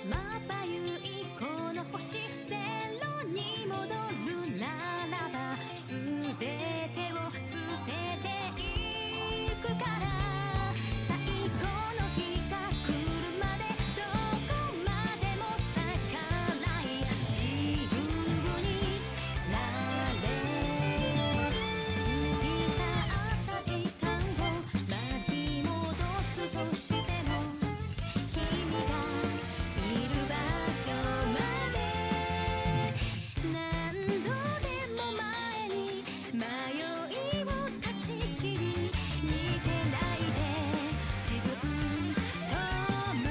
まばゆいこの星ゼロに戻るならば全てを捨てていくから最後の日が来るまでどこまでも逆らい自由になれ過ぎ去った時間を巻き戻すとしても君がいる場所まで何度でも前に迷いを断ち切り逃げないで自分と向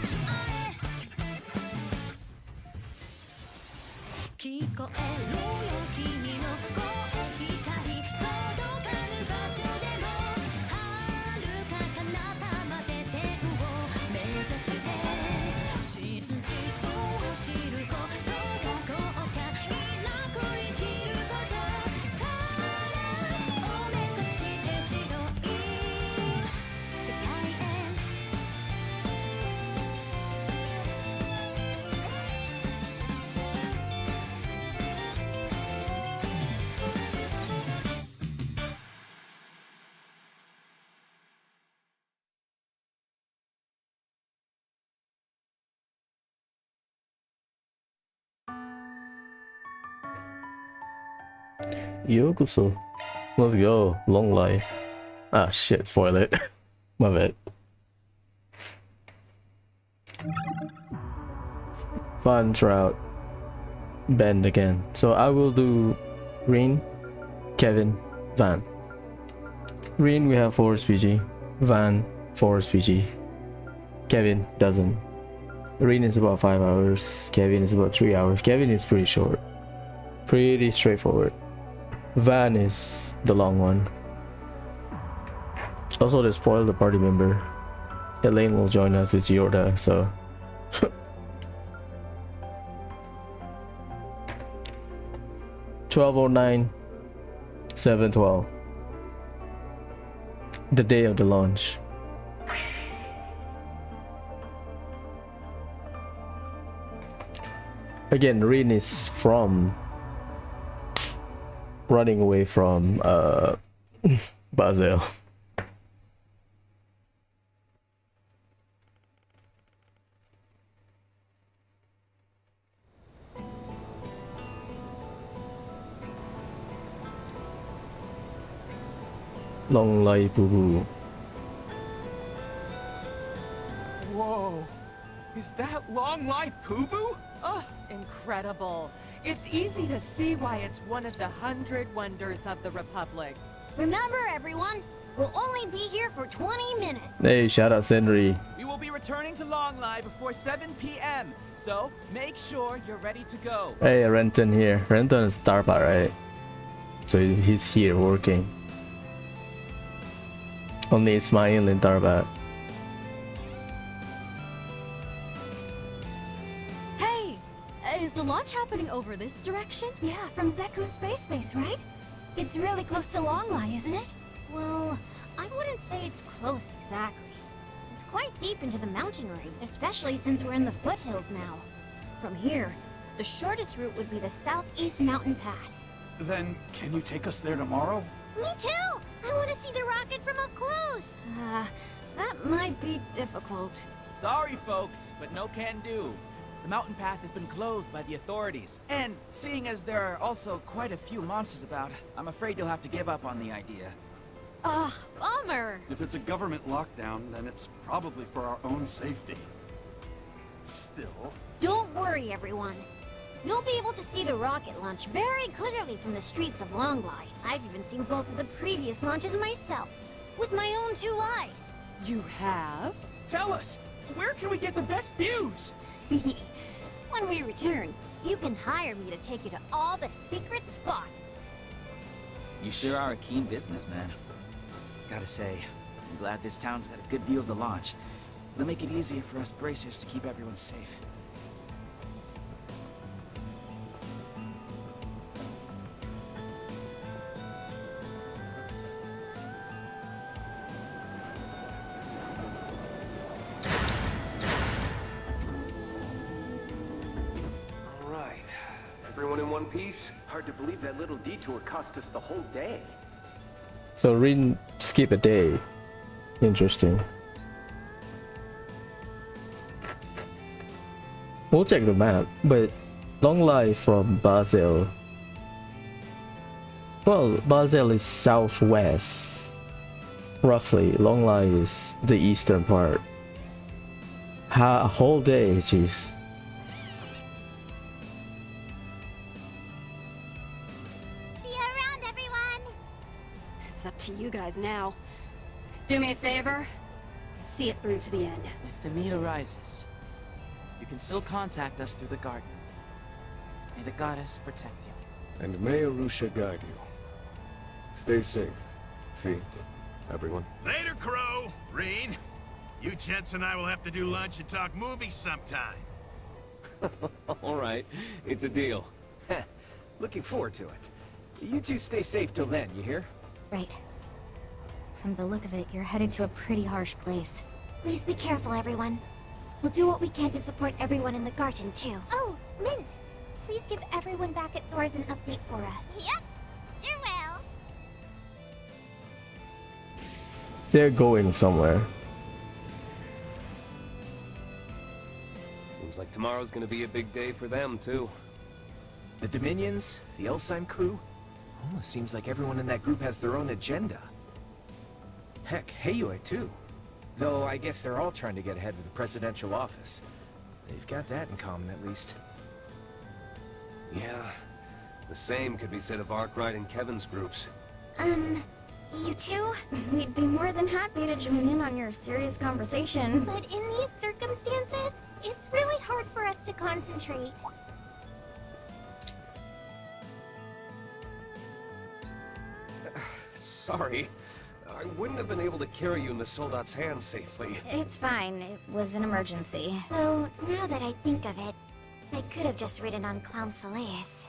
き合え聞こえるよ君の声光届かぬ場所でも遥か彼方まで天を目指して真実を知ることが後悔なく生きることさらを目指して白い世界へYokoso. Let's go. Longlai. Ah, shit. Spoil it. My bad. Fun Trout. Bend again. So I will do Rin, Kevin, Van. Rin, we have 4 SPG. Van, 4 SPG. Kevin doesn't. Rin is about 5 hours. Kevin is about 3 hours. Kevin is pretty short. Pretty straightforward. Van is the long one. Also, to spoil the party member, Elaine will join us with Yorda, so. 12:09, 7:12. The day of the launch. Again, Rin is from running away from Basel. Longlai boo boo. Whoa! Is that Longlai Poo-Boo? Oh, incredible. It's easy to see why it's one of the 100 wonders of the Republic. Remember everyone, we'll only be here for 20 minutes. Hey, shout out Senri. We will be returning to Longlai before 7 p.m. So make sure you're ready to go. Hey, Renton here. Renton is Darpa, right? So he's here working. Only Ismail in Darba. Hey, is the launch happening over this direction? Yeah, from Zeku's space base, right? It's really close to Longlai, isn't it? Well, I wouldn't say it's close exactly. It's quite deep into the mountain range, especially since we're in the foothills now. From here, the shortest route would be the Southeast Mountain Pass. Then, can you take us there tomorrow? Me too! I want to see the rocket from up close! That might be difficult. Sorry, folks, but no can do. The mountain path has been closed by the authorities. And seeing as there are also quite a few monsters about, I'm afraid you'll have to give up on the idea. Bummer! If it's a government lockdown, then it's probably for our own safety. Still... Don't worry, everyone. You'll be able to see the rocket launch very clearly from the streets of Longlai. I've even seen both of the previous launches myself, with my own 2 eyes. You have? Tell us, where can we get the best views? When we return, you can hire me to take you to all the secret spots. You sure are a keen businessman. Gotta say, I'm glad this town's got a good view of the launch. It'll make it easier for us bracers to keep everyone safe. one piece? Hard to believe that little detour cost us the whole day. So Rin skip a day. Interesting. We'll check the map, but Longlai from Basel. Well, Basel is southwest. Roughly, Longlai is the eastern part. A whole day, jeez. See you around, everyone! It's up to you guys now. Do me a favor. See it through to the end. If the need arises, you can still contact us through the garden. May the goddess protect you. And may Arusha guide you. Stay safe, Fee, everyone. Later, Crow. Reen. You gents and I will have to do lunch and talk movies sometime. All right, it's a deal. Looking forward to it. You two stay safe till then, you hear? Right. From the look of it, you're headed to a pretty harsh place. Please be careful, everyone. We'll do what we can to support everyone in the garden, too. Oh, Mint! Please give everyone back at Thor's an update for us. Yep, sure will. They're going somewhere. Seems like tomorrow's gonna be a big day for them, too. The Dominions, the Elsheim crew, almost seems like everyone in that group has their own agenda. Heck, Heiyue too. Though I guess they're all trying to get ahead of the presidential office. They've got that in common, at least. Yeah, the same could be said of Arkwright and Kevin's groups. You two? We'd be more than happy to join in on your serious conversation. But in these circumstances, it's really hard for us to concentrate. Sorry. I wouldn't have been able to carry you in the soldat's hands safely. It's fine. It was an emergency. Though, now that I think of it, I could have just ridden on Clown Soleus.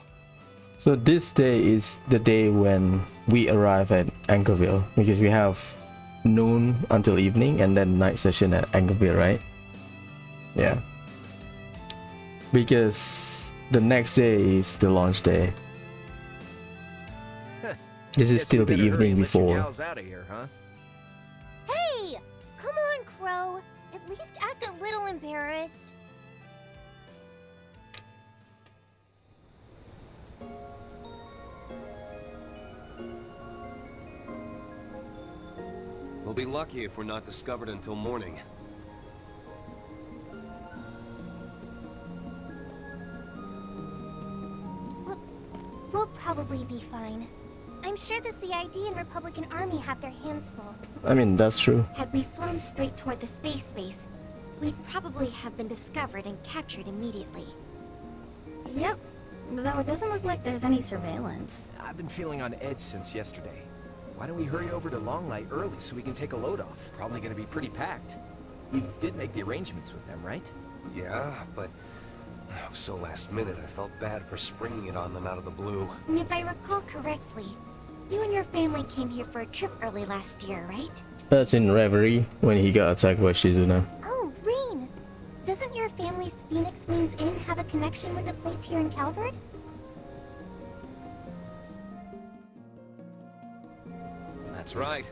So this day is the day when we arrive at Anchorville, because we have noon until evening and then night session at Anchorville, right? Yeah. Because the next day is the launch day. This is still the evening before. Out of here, huh? Hey! Come on, Crow. At least act a little embarrassed. We'll be lucky if we're not discovered until morning. We'll probably be fine. I'm sure the CID and Republican Army have their hands full. I mean, that's true. Had we flown straight toward the space base, we'd probably have been discovered and captured immediately. Yep, though it doesn't look like there's any surveillance. I've been feeling on edge since yesterday. Why don't we hurry over to Longlai early so we can take a load off? Probably gonna be pretty packed. You did make the arrangements with them, right? Yeah, but it was so last minute I felt bad for springing it on them out of the blue. And if I recall correctly, you and your family came here for a trip early last year, right? That's in Reverie, when he got attacked by Shizuna. Oh, Reen! Doesn't your family's Phoenix Wings Inn have a connection with the place here in Calvert? That's right.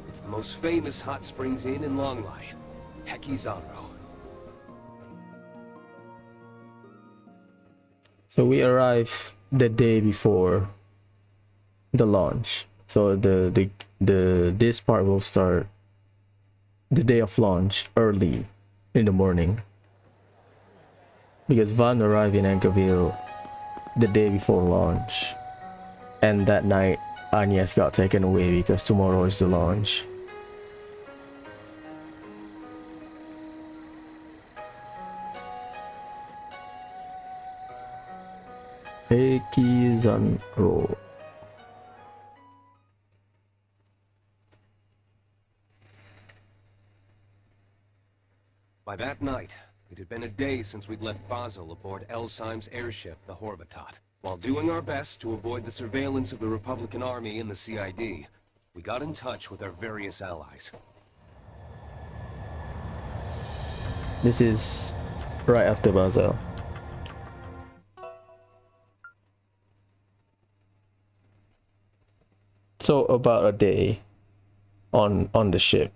It's the most famous hot springs inn in Longlai. Hekizaro. So we arrive the day before the launch. So this part will start the day of launch early in the morning. Because Van arrived in Anchorville the day before launch. And that night Agnes got taken away because tomorrow is the launch. Hekizaro. By that night, it had been a day since we'd left Basel aboard Elsheim's airship, the Horvatat. While doing our best to avoid the surveillance of the Republican Army and the CID, we got in touch with our various allies. This is right after Basel. So about a day on the ship.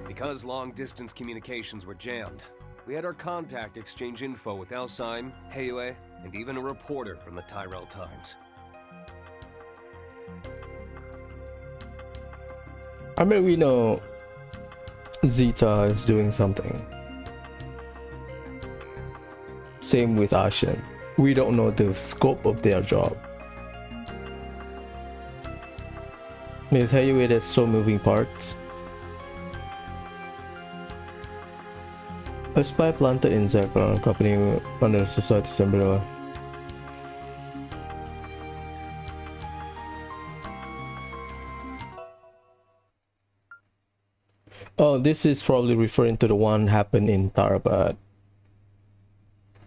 Because long-distance communications were jammed, we had our contact exchange info with Elsyme, Heiyue, and even a reporter from the Tyrell Times. I mean, we know Zeta is doing something. Same with Ashen. We don't know the scope of their job. With Heiyue, there's so moving parts. A spy planted in Zekron, company under Society's umbrella. Oh, this is probably referring to the one happened in Tarabat.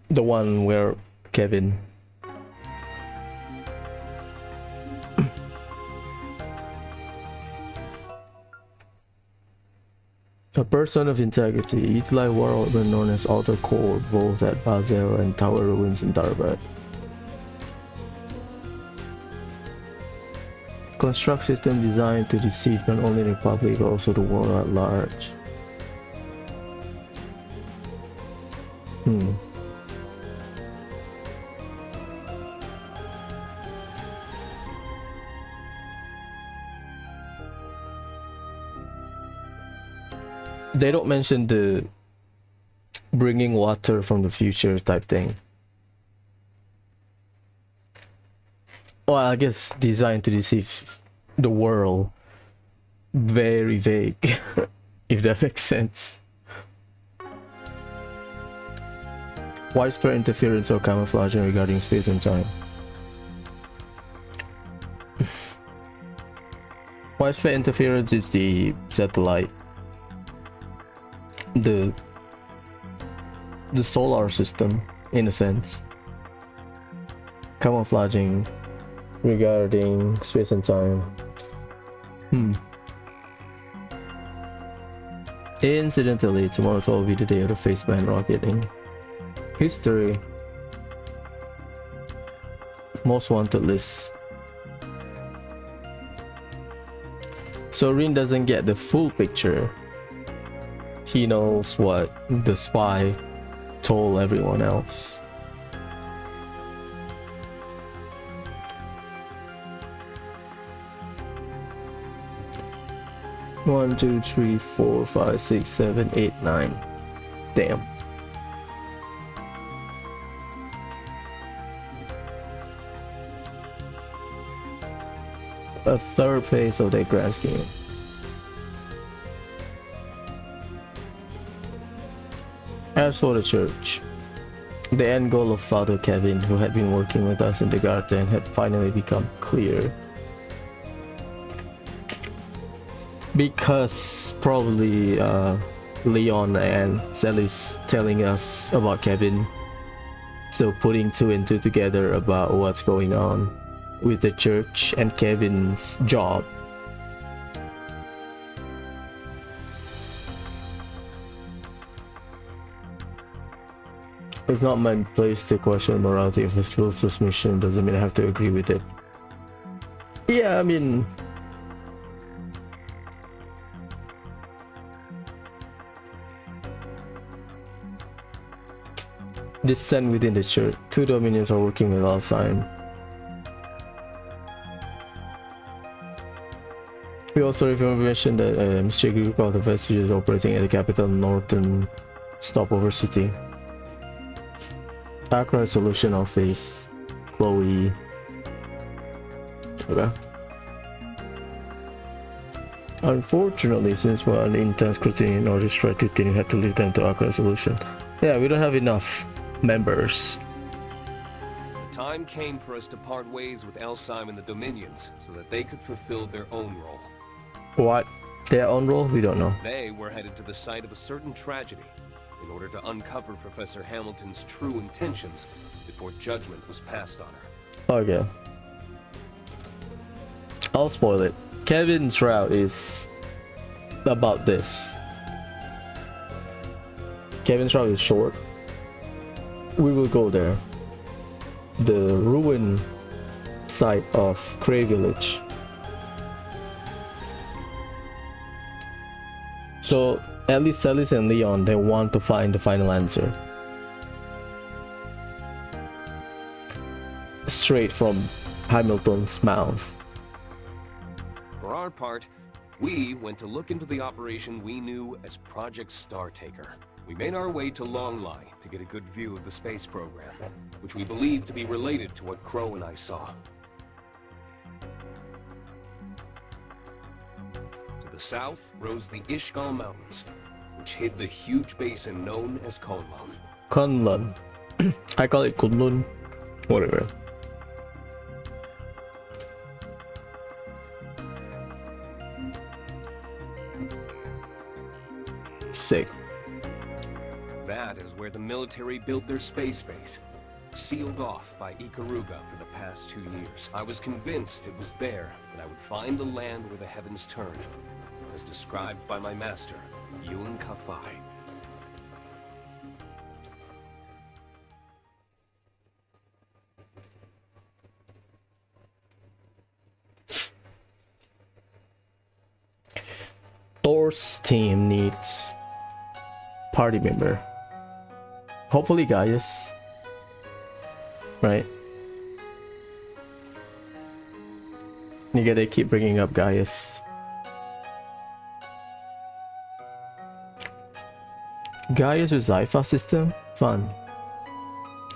The one where Kevin. A person of integrity, Itlai world were known as Alter Core, both at Basel and Tower Ruins in Tarabat. Construct system designed to deceive not only the public but also the world at large. They don't mention the bringing water from the future type thing. Well, I guess designed to deceive the world. Very vague, if that makes sense. Widespread interference or camouflaging regarding space and time. Widespread interference is the satellite. The solar system, in a sense. Camouflaging regarding space and time. Incidentally, tomorrow will be the day of the Faceman rocketing. History. Most wanted list. So Rin doesn't get the full picture. He knows what the spy told everyone else. One, two, three, 4, 5, 6, 7, 8, 9. Damn. A third phase of their grand scheme. As for the church, the end goal of Father Kevin, who had been working with us in the garden, had finally become clear. Because probably Leon and Sally's telling us about Kevin, so putting two and two together about what's going on with the church and Kevin's job. It's not my place to question the morality of his philosopher's mission. Doesn't mean I have to agree with it. Yeah, I mean, dissent within the church. Two dominions are working with Elsyme. We also mentioned that a mysterious group of the vestiges operating at the capital northern stopover city. Accurate solution office. Chloe. Okay. Unfortunately, since we're under intense scrutiny in order to try to think, we had to leave them to Accurate solution. Yeah, we don't have enough members. The time came for us to part ways with Elsyme and the Dominions so that they could fulfill their own role. What? Their own role? We don't know. They were headed to the site of a certain tragedy in order to uncover Professor Hamilton's true intentions before judgment was passed on her. Okay. I'll spoil it. Kevin's route is about this. Kevin's route is short. We will go there. The ruined site of Cray Village. So at least Celis and Leon, they want to find the final answer. Straight from Hamilton's mouth. For our part, we went to look into the operation we knew as Project Startaker. We made our way to Longlai to get a good view of the space program, which we believe to be related to what Crow and I saw. To the south rose the Ishgal Mountains, which hid the huge basin known as Kunlun. Kunlun. I call it Kunlun. Whatever. Sick. That is where the military built their space base, sealed off by Ikaruga for the past 2 years. I was convinced it was there that I would find the land where the heavens turn, as described by my master, Yun Kafai. Thor's team needs party member. Hopefully Gaius. Right? You gotta keep bringing up Gaius. Gaius with Zypha system? Fun.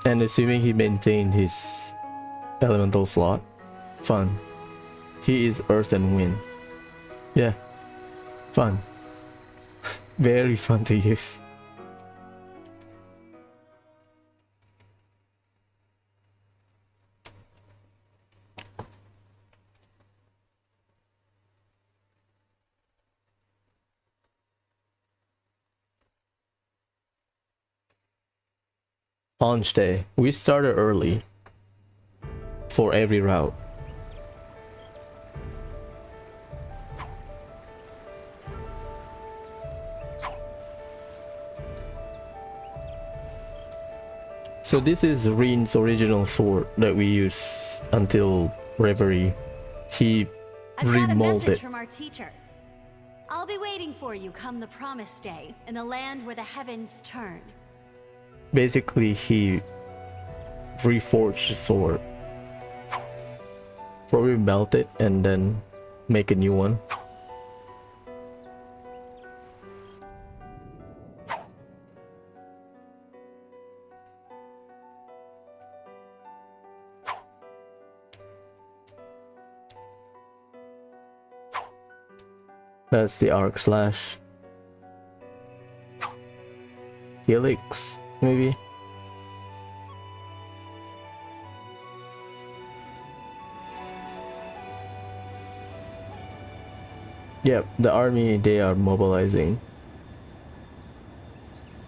And assuming he maintained his elemental slot? Fun. He is earth and wind. Yeah. Fun. Very fun to use. Launch day. We started early for every route. So this is Rin's original sword that we use until Reverie. He I've got a remolded message it. from our teacher. I'll be waiting for you come the promised day in the land where the heavens turn. Basically, he reforged the sword. Probably melt it and then make a new one. That's the arc slash. Helix, maybe? Yep, the army, they are mobilizing.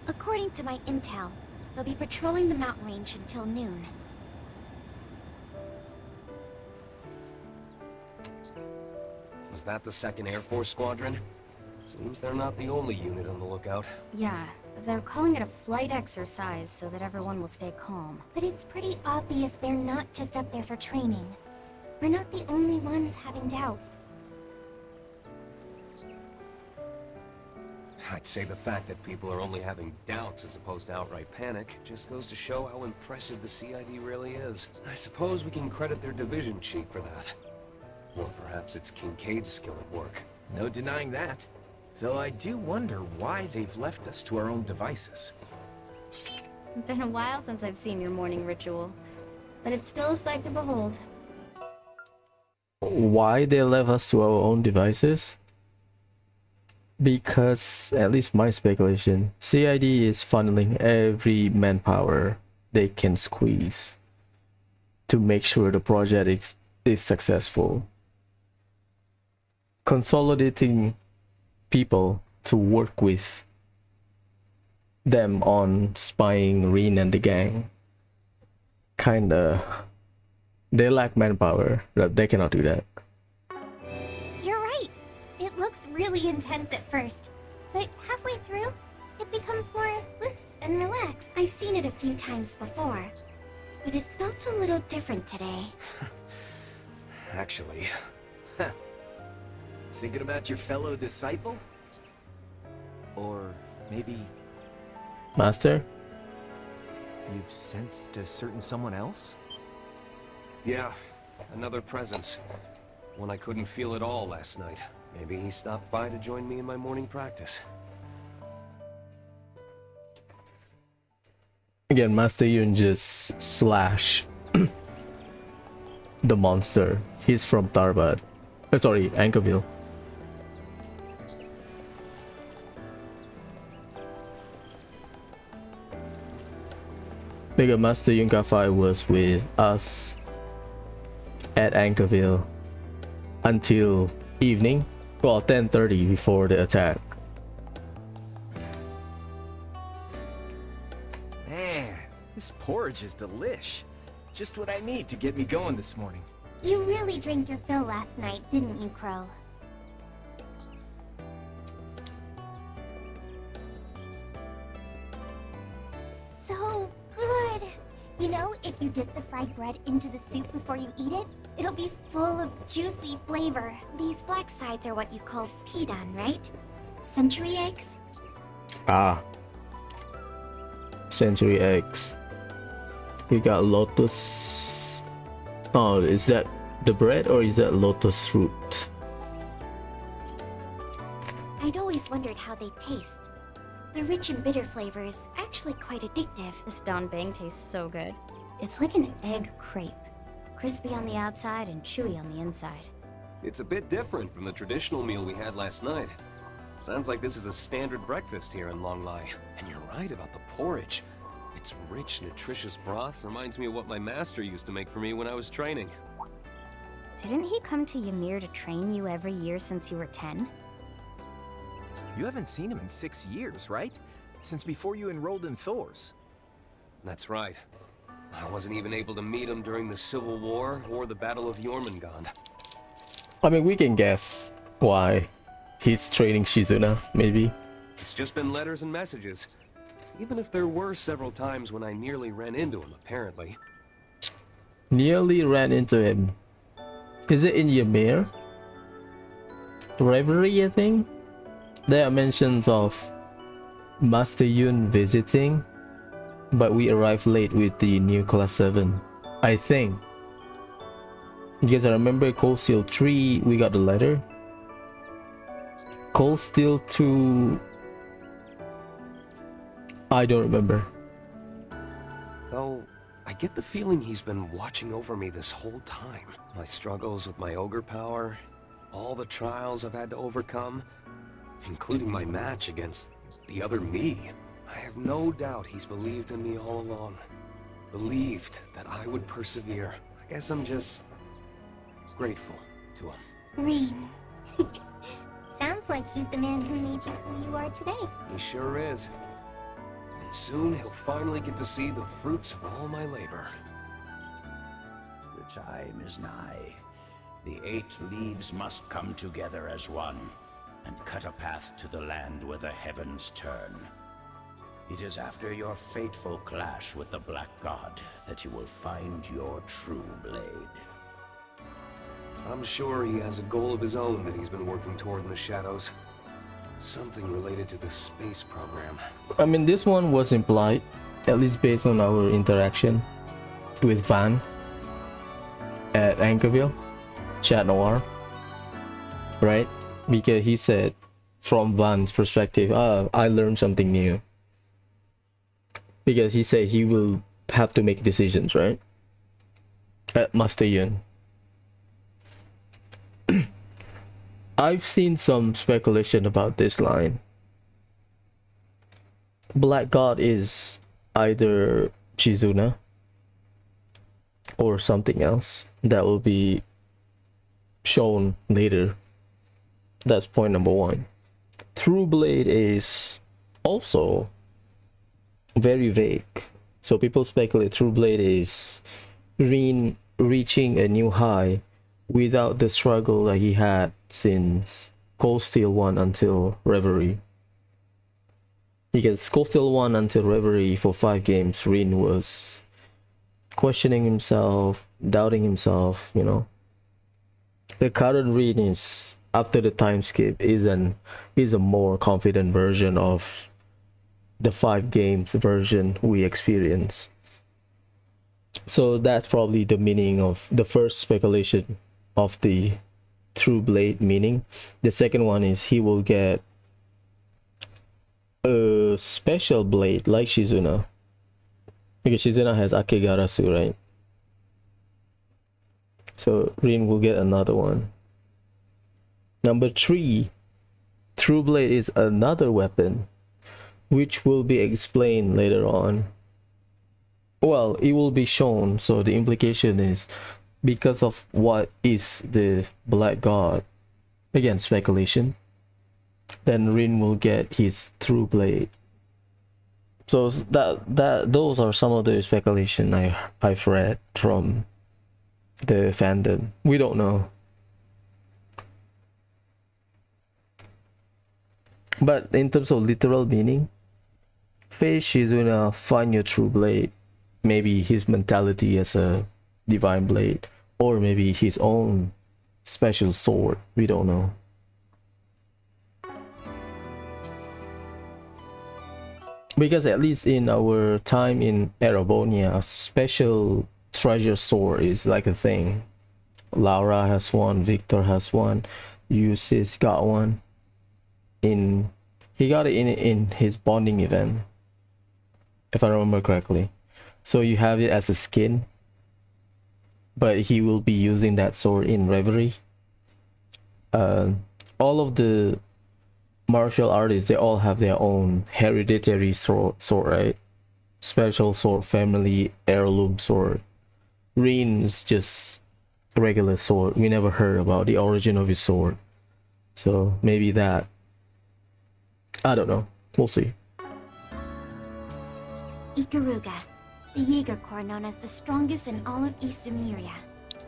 According to my intel, they'll be patrolling the mountain range until noon. Was that the 2nd Air Force Squadron? Seems they're not the only unit on the lookout. Yeah, they're calling it a flight exercise so that everyone will stay calm. But it's pretty obvious they're not just up there for training. We're not the only ones having doubts. I'd say the fact that people are only having doubts as opposed to outright panic just goes to show how impressive the CID really is. I suppose we can credit their division chief for that. Or perhaps it's Kincaid's skill at work. No denying that. Though I do wonder why they've left us to our own devices. Been a while since I've seen your morning ritual, but it's still a sight to behold. Why they left us to our own devices? Because, at least my speculation, CID is funneling every manpower they can squeeze to make sure the project is successful. Consolidating people to work with them on spying Rin and the gang. Kinda. They lack manpower, that they cannot do that. You're right. It looks It's really intense at first, but halfway through, it becomes more loose and relaxed. I've seen it a few times before, but it felt a little different today. Actually, thinking about your fellow disciple? Or maybe Master? you've sensed a certain someone else? Yeah, another presence. One I couldn't feel at all last night. Maybe he stopped by to join me in my morning practice. Again, Master Yun just slash the monster. He's from Tarbad. Sorry, Anchorville. Because Master Yun Kafai was with us at Anchorville until evening, well, 10:30 before the attack. Man, this porridge is delish. Just what I need to get me going this morning. You really drank your fill last night, didn't you, Crow? So good! You know, if you dip the fried bread into the soup before you eat it, it'll be full of juicy flavor. These black sides are what you call pidan, right? Century eggs? Ah. Century eggs. We got lotus. Oh, is that the bread or is that lotus fruit? I'd always wondered how they taste. The rich and bitter flavor is actually quite addictive. This donbing tastes so good. It's like an egg crepe. Crispy on the outside and chewy on the inside. It's a bit different from the traditional meal we had last night. Sounds like this is a standard breakfast here in Longlai. And you're right about the porridge. Its rich, nutritious broth reminds me of what my master used to make for me when I was training. Didn't he come to Ymir to train you every year since you were 10? You haven't seen him in 6 years, right? Since before you enrolled in Thor's. That's right. I wasn't even able to meet him during the Civil War or the Battle of Jormungand. I mean, we can guess why he's training Shizuna, maybe. It's just been letters and messages. Even if there were several times when I nearly ran into him, apparently. Nearly ran into him. Is it in Ymir? Reverie, I think? There are mentions of Master Yun visiting, but we arrived late with the new class 7, I think. Because I remember Cold Steel 3, we got the letter. Cold Steel 2, I don't remember. Though, I get the feeling he's been watching over me this whole time. My struggles with my ogre power, all the trials I've had to overcome, including my match against the other me. I have no doubt he's believed in me all along. Believed that I would persevere. I guess I'm just grateful to him. Rain. Sounds like he's the man who made you who you are today. He sure is. And soon he'll finally get to see the fruits of all my labor. The time is nigh. The 8 leaves must come together as one, and cut a path to the land where the heavens turn. It is after your fateful clash with the Black God that you will find your true blade. I'm sure he has a goal of his own that he's been working toward in the shadows. Something related to the space program. I mean, this one was implied, at least based on our interaction with Van at Anchorville, Chat Noir, right? Because he said, from Van's perspective, I learned something new. Because he said he will have to make decisions, right? At Master Yun. I've seen some speculation about this line. Black God is either Shizuna or something else that will be shown later. That's point number 1. True Blade is also very vague. So people speculate True Blade is reaching a new high without the struggle that he had since Cold Steel 1 until Reverie. Because Cold Steel 1 until Reverie for 5 games, Rin was questioning himself, doubting himself, you know. The current Rin is, after the time skip, is a more confident version of the 5 games version we experience. So that's probably the meaning of the first speculation of the True Blade meaning. The second one is he will get a special blade like Shizuna, because Shizuna has Akegarasu, right? So Rin will get another one. Number 3, True Blade is another weapon, which will be explained later on. Well, it will be shown, so the implication is because of what is the Black God, again speculation, then Rin will get his True Blade. So those are some of the speculation I've read from the fandom. We don't know. But in terms of literal meaning, Face Shizuna find your True Blade. Maybe his mentality as a divine blade, or maybe his own special sword. We don't know. Because at least in our time in Erebonia, a special treasure sword is like a thing. Laura has one, Victor has one, Ulysses got one. He got it in his bonding event, if I remember correctly. So you have it as a skin, but he will be using that sword in Reverie. All of the martial artists, they all have their own hereditary sword, right? Special sword, family heirloom sword. Rin is just a regular sword. We never heard about the origin of his sword. So maybe that. I don't know. We'll see. Ikaruga, the Jaeger Corps known as the strongest in all of East Zemuria.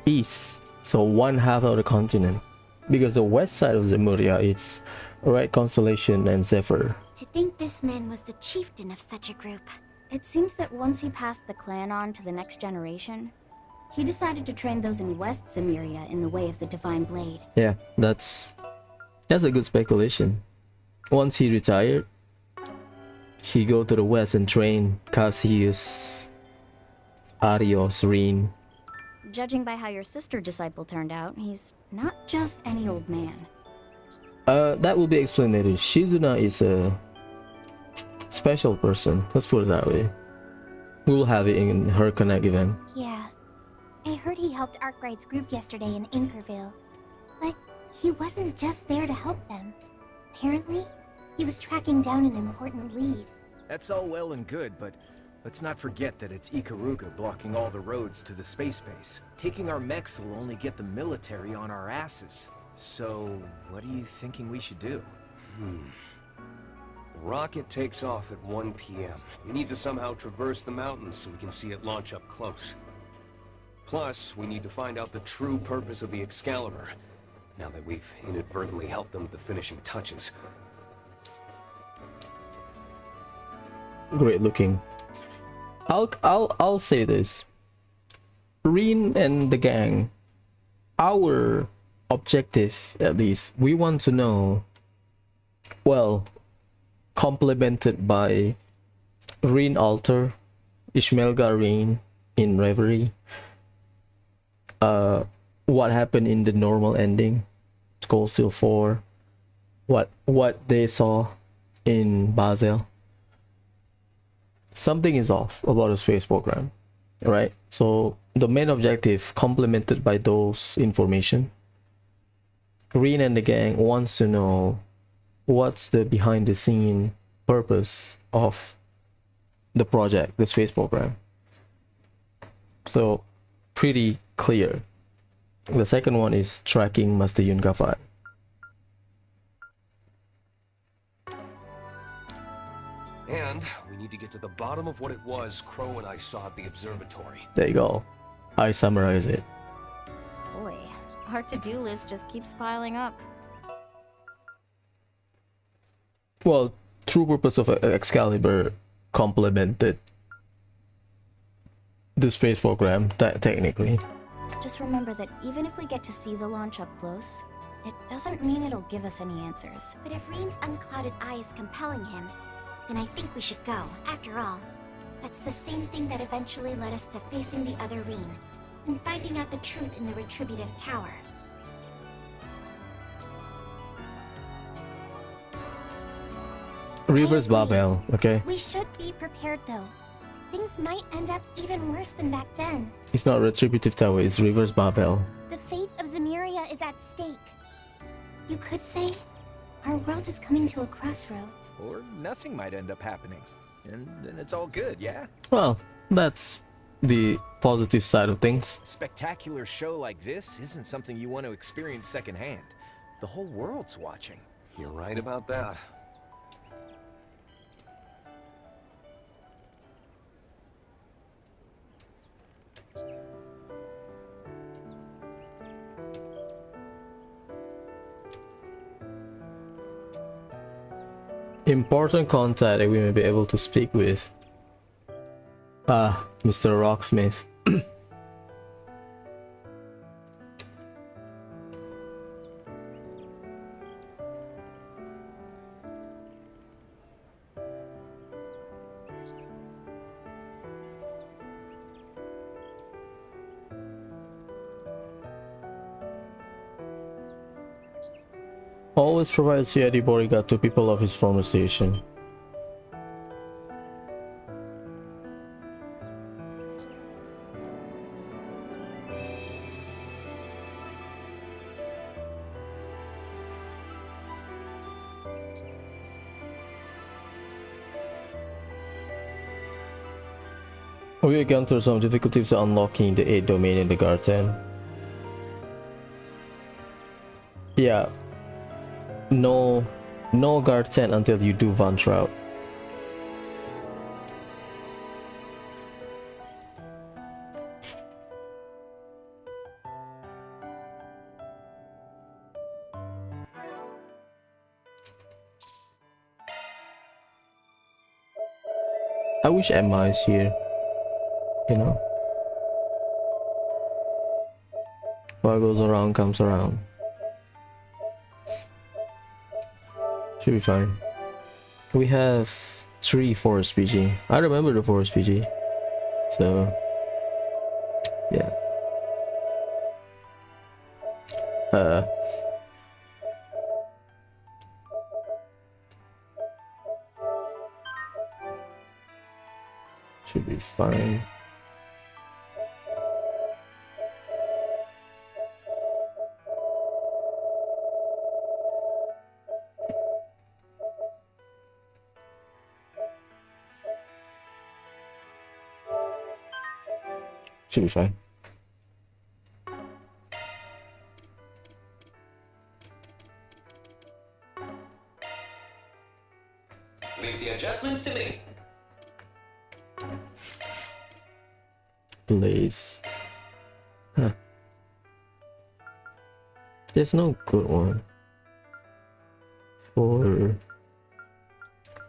East, so one half of the continent. Because the west side of Zemuria, it's Right Constellation and Zephyr. To think this man was the chieftain of such a group. It seems that once he passed the clan on to the next generation, he decided to train those in West Zemuria in the way of the Divine Blade. Yeah, that's a good speculation. Once he retired, he go to the west and train Cassius, Arios, Rin. Judging by how your sister disciple turned out, he's not just any old man. That will be explained later. Shizuna is a special person. Let's put it that way. We'll have it in her Connect event. Yeah. I heard he helped Arkwright's group yesterday in Inkerville. But he wasn't just there to help them. Apparently, he was tracking down an important lead. That's all well and good, but let's not forget that it's Ikaruga blocking all the roads to the space base. Taking our mechs will only get the military on our asses. So, what are you thinking we should do? The rocket takes off at 1 p.m. We need to somehow traverse the mountains so we can see it launch up close. Plus, we need to find out the true purpose of the Excalibur, now that we've inadvertently helped them with the finishing touches. Great looking. I'll say this. Rin and the gang, our objective, at least, we want to know, well, complemented by Rin Alter, Ishmael Garin in Reverie, what happened in the normal ending, Skull Steel 4, what they saw in Basel. Something is off about the space program, right? So the main objective complemented by those information. Rin and the gang wants to know what's the behind the scene purpose of the project, the space program. So pretty clear. The second one is tracking Master Yun-Gafat. And we need to get to the bottom of what it was Crow and I saw at the observatory. There you go. I summarize it. Boy, our to-do list just keeps piling up. Well, true purpose of Excalibur complemented the space program, technically. Just remember that even if we get to see the launch up close, it doesn't mean it'll give us any answers. But if Reen's unclouded eye is compelling him, then I think we should go. After all, that's the same thing that eventually led us to facing the other Reen and finding out the truth in the Retributive Tower. Reverse Babel, okay? We should be prepared though. Things might end up even worse than back then. It's not Retributive Tower, it's Reverse Babel. The fate of Zemuria is at stake. You could say our world is coming to a crossroads. Or nothing might end up happening. And then it's all good, yeah? Well, that's the positive side of things. A spectacular show like this isn't something you want to experience secondhand. The whole world's watching. You're right about that. Important contact that we may be able to speak with. Mr. Rocksmith. Always provides CID bodyguard to people of his former station. We encounter some difficulties unlocking the 8th domain in the garden. Yeah. No guard tent until you do venture out. I wish Emma is here, you know. What goes around comes around. Should be fine. We have 3 Forest PG. I remember the Forest PG. So yeah. Should be fine. Should be fine. Leave the adjustments to me. Place. Huh. There's no good one.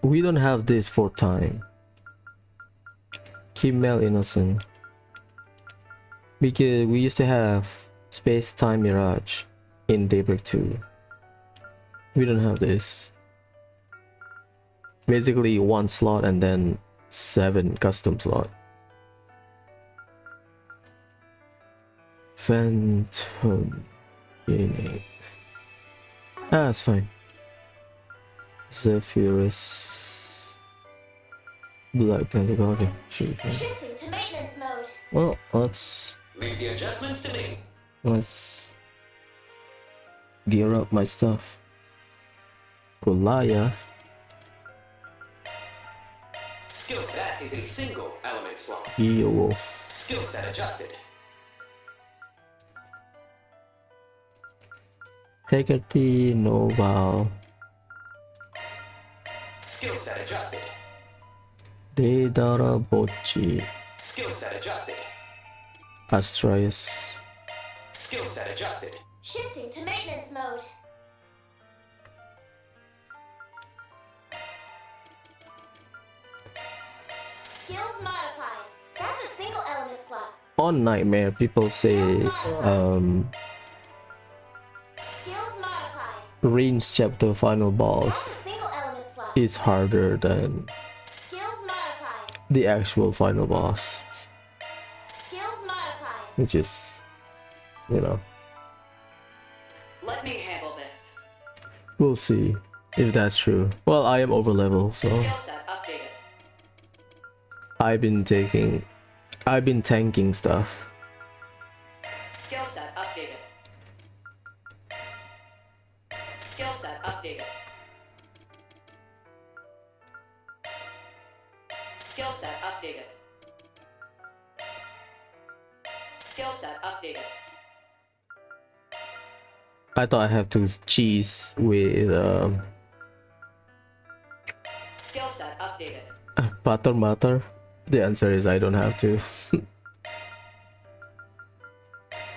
We don't have this for time. Keep Mel innocent. Because we used to have Space-Time Mirage in Daybreak 2. We don't have this. Basically 1 slot and then 7 custom slot. Phantom Gaming. It's fine. Zephyrus. Black Panther. Okay, should be fine. Shifting to maintenance mode. Well, let's Leave the adjustments to me. gear up my stuff. Goliath. Skill set is a single element slot. Wolf. Skill set adjusted. Hecate Noval. Skill set adjusted. Deidara Bocchi. Skill set adjusted. Astraeus. Skill set adjusted. Shifting to maintenance mode. Skills modified. That's a single element slot. On Nightmare, people say Skills modified. Rain's chapter final boss That's a single element slot. is harder than Skills modified. the actual final boss, Skills modified. which is, you know, Let me handle this. we'll see if that's true. Well, I am over level, so Skill set updated. I've been tanking stuff. Skill set updated. Skill set updated. Skill set updated. Skill set updated. I thought I have to cheese with Skill set updated. butter matter. The answer is I don't have to.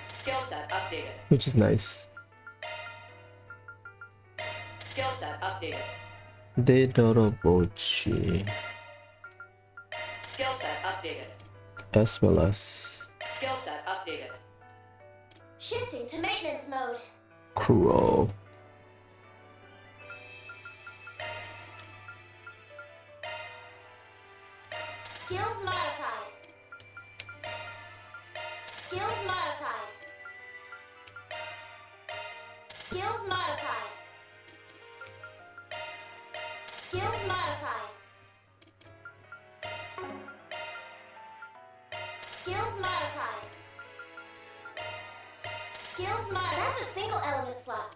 Skill set updated. Which is nice. Skill set updated. De Dorobochi Skill set updated. as well as Skill set updated. Shifting to maintenance mode. Kuro. Skills modified. Skills modified. Skills modified. Skills modified. Skills modified. Skills modified. That's a single element slot.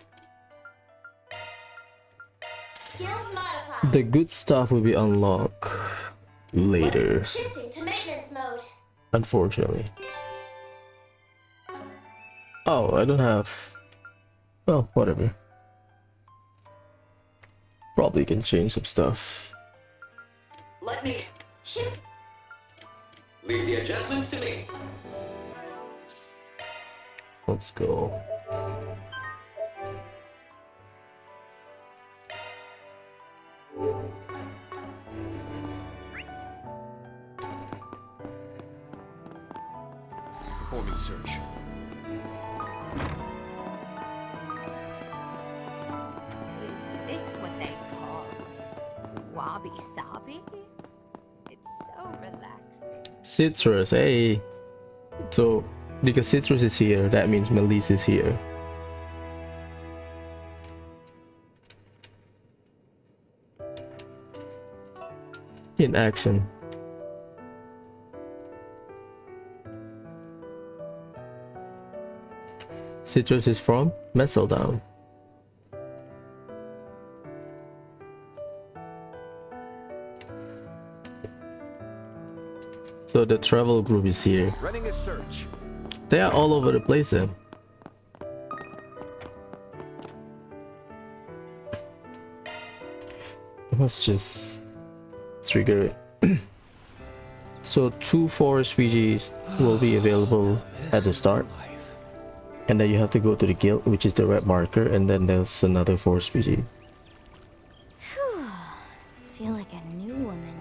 Skills modified. The good stuff will be unlocked later, Shifting to maintenance mode. unfortunately. Oh, I don't have... Well, whatever. Probably can change some stuff. Let me Shift. Leave the adjustments to me. Let's go. Performing search. Is this what they call wabi-sabi? It's so relaxing. Citrus, hey! So, because Citrus is here, that means Melise is here. In action. Citrus is from Messeldown. So the travel group is here. Running a search. They are all over the place then. Let's just trigger it. So 2 forest PGs will be available at the start. And then you have to go to the guild, which is the red marker, and then there's another forest PG. Phew. Feel like a new woman.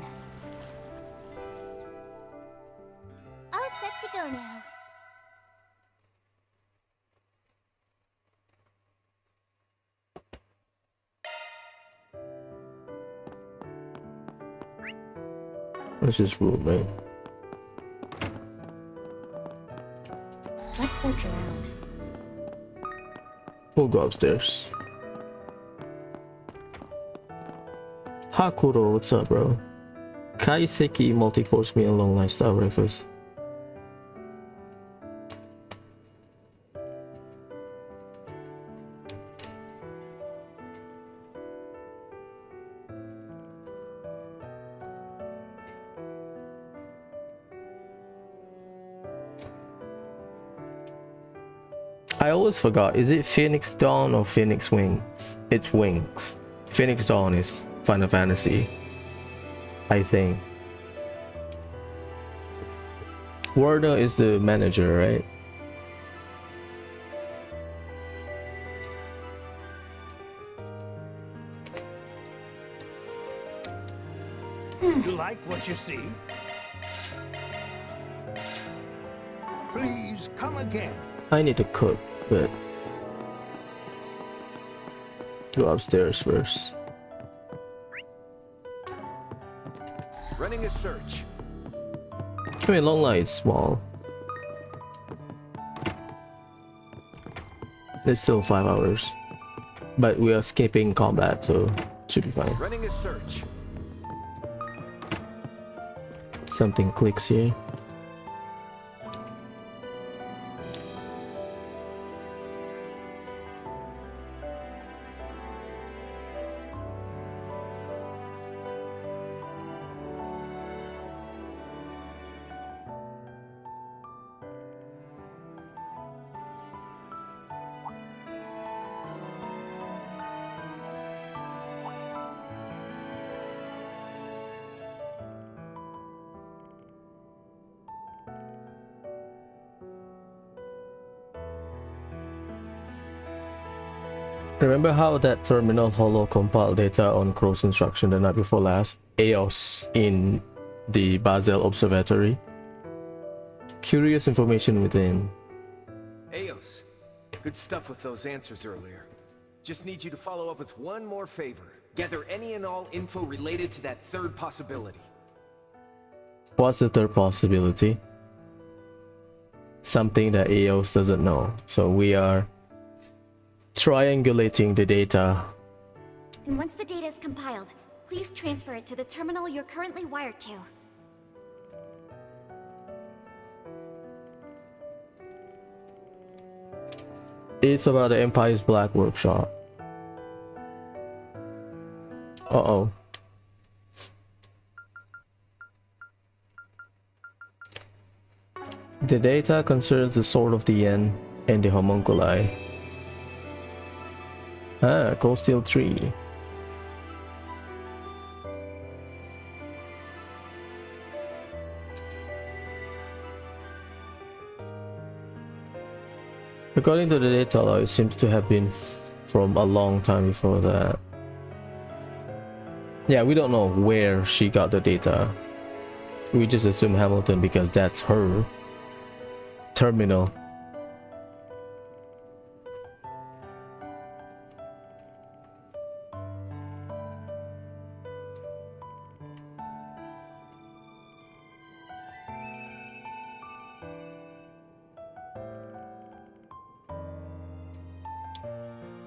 All set to go now. Let's just room, man. Let's search around. We'll go upstairs. Hakuro, what's up, bro? Kiseki multi-course meal Longlai style breakfast. I always forgot, is it Phoenix Dawn or Phoenix Wings? It's Wings. Phoenix Dawn is Final Fantasy, I think. Werner is the manager, right? You like what you see? Please come again. I need to cook, but go upstairs first. Running a search. I mean, Longlai is small. It's still 5 hours, but we are skipping combat, so should be fine. Running a search. Something clicks here. Remember how that terminal holo compiled data on Crow's instruction the night before last? EOS in the Basel Observatory. Curious information within. Eos. Good stuff with those answers earlier. Just need you to follow up with one more favor. Gather any and all info related to that third possibility. What's the third possibility? Something that EOS doesn't know. So we are triangulating the data. And once the data is compiled, please transfer it to the terminal you're currently wired to. It's about the Empire's Black Workshop. Uh-oh. The data concerns the Sword of the End and the Homunculi. Ah, Cold Steel 3. According to the data log, it seems to have been from a long time before that. Yeah, we don't know where she got the data. We just assume Hamilton because that's her terminal.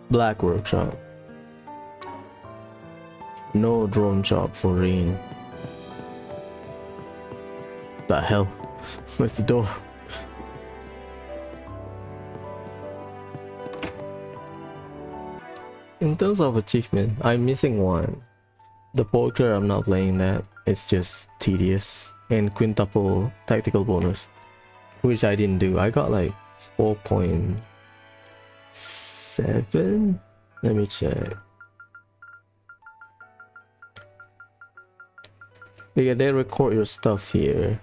Black Workshop. No drone job for Rain. The hell? Where's the door? In terms of achievement, I'm missing one. The poker, I'm not playing that. It's just tedious. And quintuple tactical bonus, which I didn't do. I got like 4.7. Let me check. Because they record your stuff here.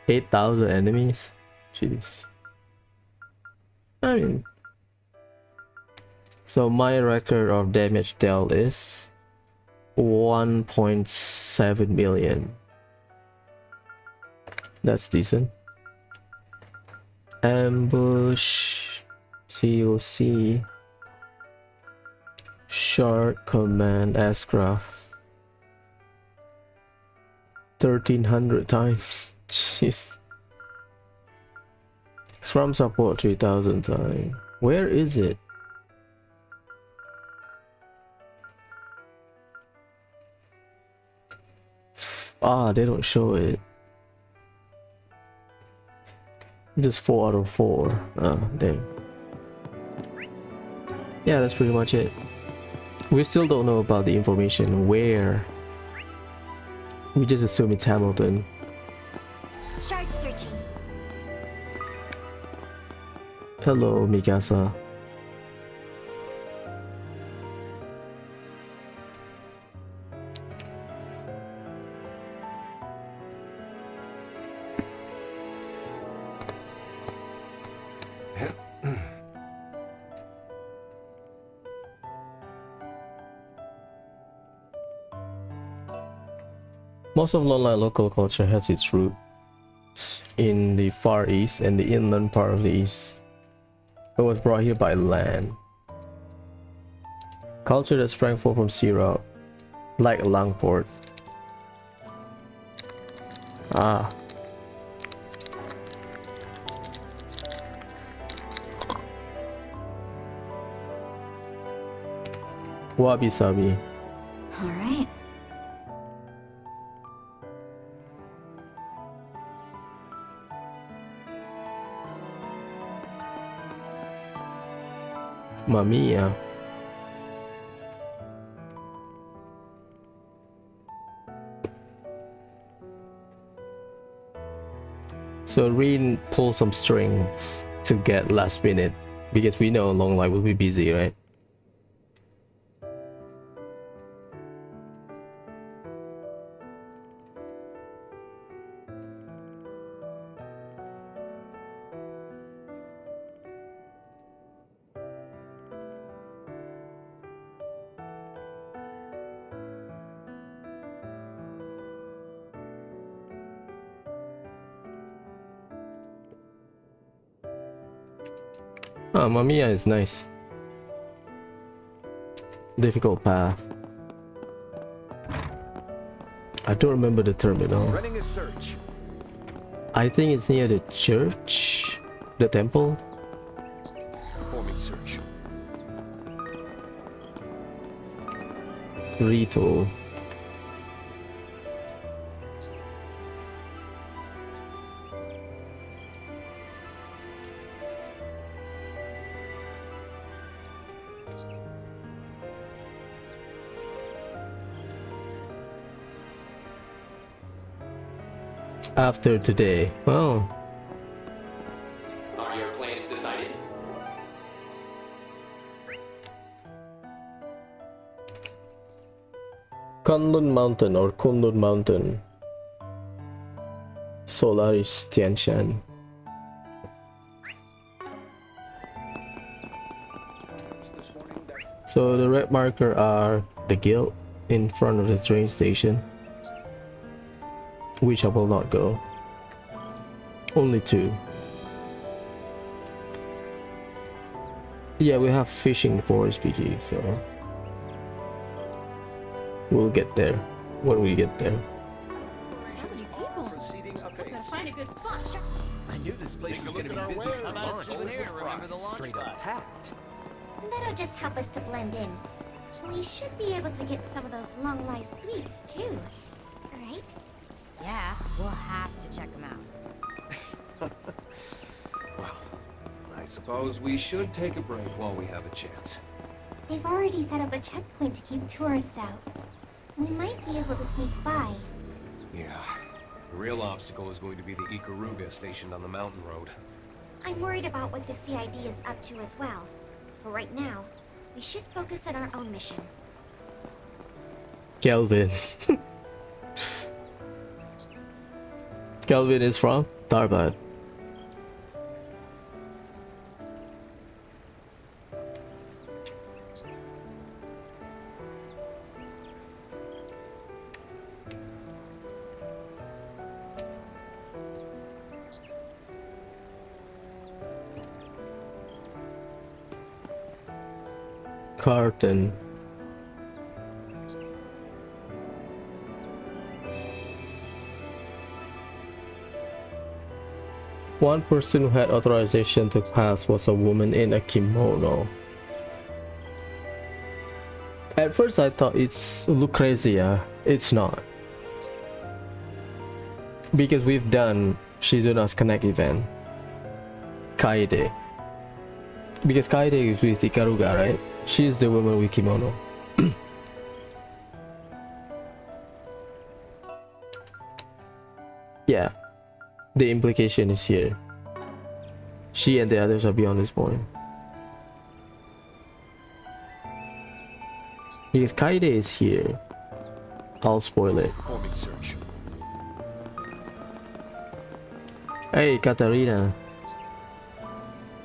8,000 enemies? Jeez. I mean... So my record of damage dealt is 1.7 million. That's decent. Ambush, COC, Shark Command, Ascraft, 1300 times. Jeez. Scrum support 3000 times. Where is it? Ah, they don't show it. Just 4 out of 4. Ah, dang. Yeah, that's pretty much it. We still don't know about the information where. We just assume it's Hamilton. Shard searching. Hello, Mikasa. Most of Longlai local culture has its root in the Far East and the inland part of the East. It was brought here by land. Culture that sprang forth from sea rock, like Langport. Ah. Wabi sabi. All right. Mamiya. So Rin pull some strings to get last minute because we know Longlai will be busy, right? Oh, Mamiya is nice. Difficult path. I don't remember the terminal. Running a search. I think it's near the church, the temple. Performing search. Rito. After today. Oh. Are your plans decided? Kunlun Mountain or Kunlun Mountain. Solaris Tianshan. So the red marker are the guild in front of the train station, which I will not go. Only 2. Yeah, we have fishing for SPG, so we'll get there when we get there. So many people. Gotta find a good spot. I knew this place was gonna be busy for launch. Straight up packed. That'll just help us to blend in. We should be able to get some of those Longlai sweets, too. Right? Yeah, we'll have to check them out. Well, I suppose we should take a break while we have a chance. They've already set up a checkpoint to keep tourists out. We might be able to sneak by. Yeah. The real obstacle is going to be the Ikaruga stationed on the mountain road. I'm worried about what the CID is up to as well. But right now, we should focus on our own mission. Kelvin. Kelvin is from Tarbad. Carton. One person who had authorization to pass was a woman in a kimono. At first I thought it's Lucrezia. It's not. Because we've done Shizuna's Connect event. Kaede. Because Kaede is with Ikaruga, right? She's the woman with kimono. Yeah. The implication is here. She and the others are beyond this point. Because Kaede is here. I'll spoil it. Performing search. Hey, Katarina.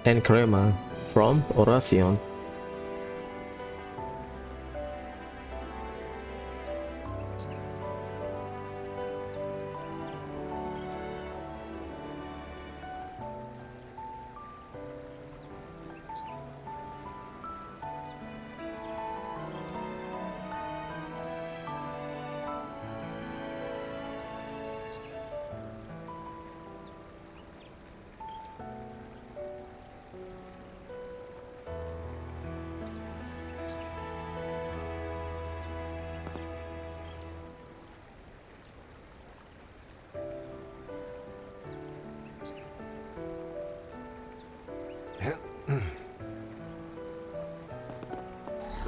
And Crema from Oracion.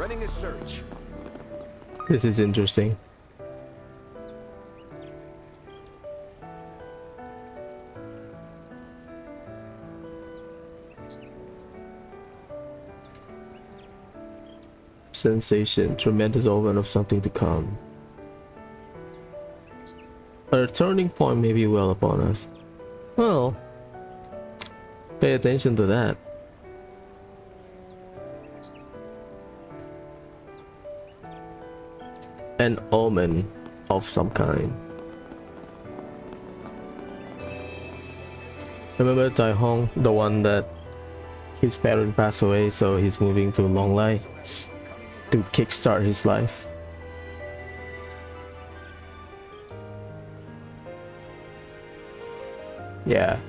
Running a search. This is interesting. Sensation, tremendous omen of something to come. A turning point may be well upon us. Well, pay attention to that. An omen of some kind. Remember Tai Hong, the one that his parent passed away, so he's moving to Longlai to kickstart his life. Yeah.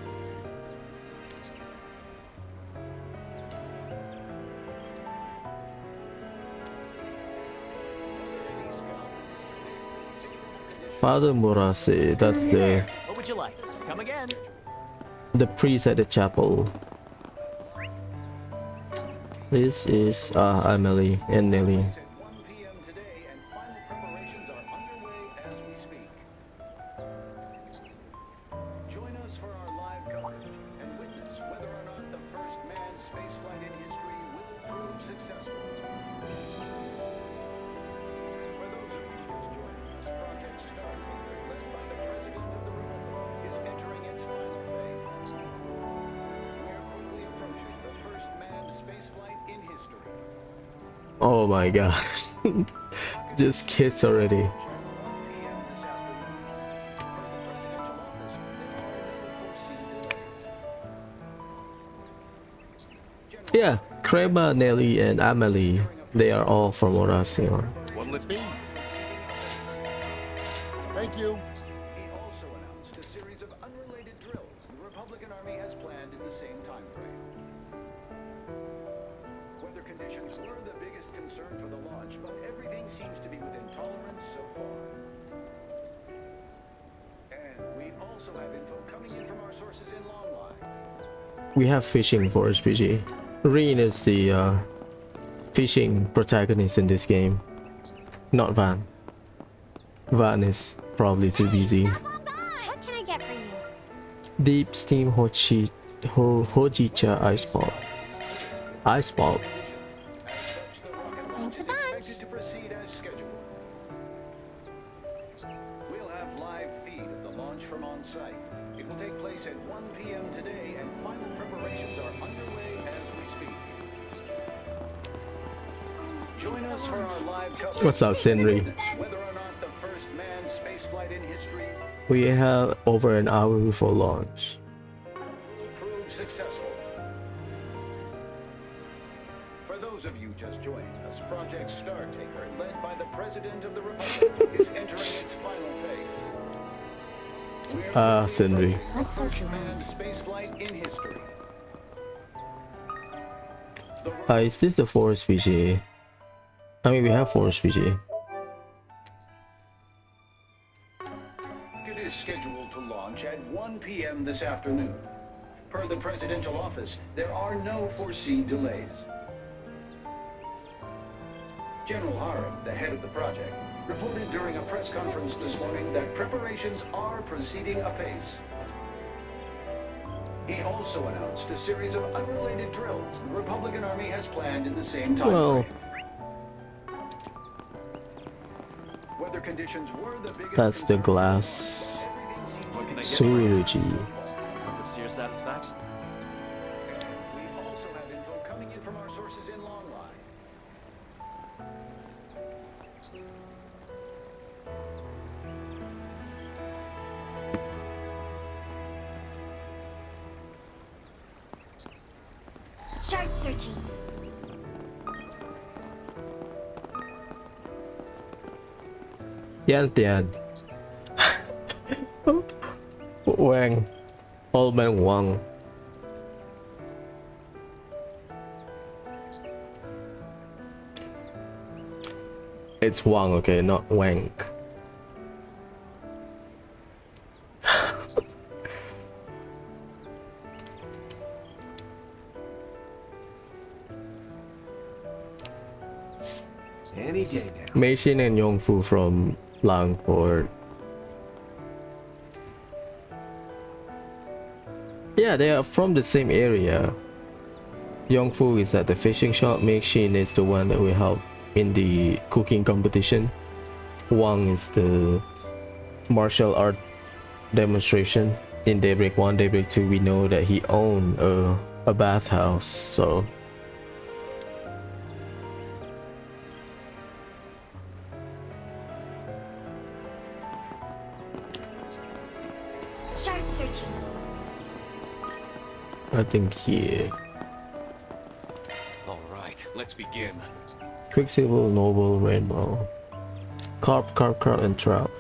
Father Murase, that's What would you like? Come again. the priest at the chapel. This is Emily and Nelly. Join us for our live coverage and witness whether or not the first manned spaceflight in history will prove successful. For those of you just joining us, Project Star Taker, led by the President of the Republic, is entering its final phase. We are quickly approaching the first manned spaceflight in history. Oh my gosh. Just kids already. Yeah, Krema, Nelly, and Amelie, they are all from Horacio. What'll it be? Thank you. He also announced a series of unrelated drills the Republican Army has planned in the same time frame. Weather conditions were the biggest concern for the launch, but everything seems to be within tolerance so far. And we also have info coming in from our sources in Longlai. We have fishing for SPG. Reen is the fishing protagonist in this game, not Van. Van is probably too busy. What can I get for you? Deep steam hojicha ice pop. Ice pop. Thanks a bunch. To proceed as scheduled. We'll have live feed of the launch from on site. It will take place at 1 p.m. today, and final preparations are underway as we speak. Join us for our live coverage. What's up, Senri? Whether or not the first manned spaceflight in history We have over an hour before launch. will prove successful. For those of you just joining us, Project Star Taker, led by the President of the Republic, is entering its final phase. Senri. Let's search around. Manned spaceflight in history. Is this the forest PGA? I mean, we have forest PGA. It is scheduled to launch at 1 p.m. this afternoon. Per the presidential office, there are no foreseen delays. General Harim, the head of the project, reported during a press conference this morning that preparations are proceeding apace. He also announced a series of unrelated drills the Republican Army has planned in the same time Well, frame. Weather conditions were the biggest that's the concern. glass What can I get? Suruji. To your satisfaction. We also have info coming in from our sources in Longlai. Chart searching. Yan Tian. Wang. Old man Wang. It's Wang, okay, not Wang. Any day now. Mei Xin and Yongfu from Langport. Yeah, they are from the same area. Yongfu is at the fishing shop. Mei Xin is the one that we help in the cooking competition. Wang is the martial art demonstration. In Daybreak 1, Daybreak 2, we know that he owned a bathhouse, so... Shard searching. I think here. All right, let's begin. Quicksilver, Noble, Rainbow. Carp, and Trout.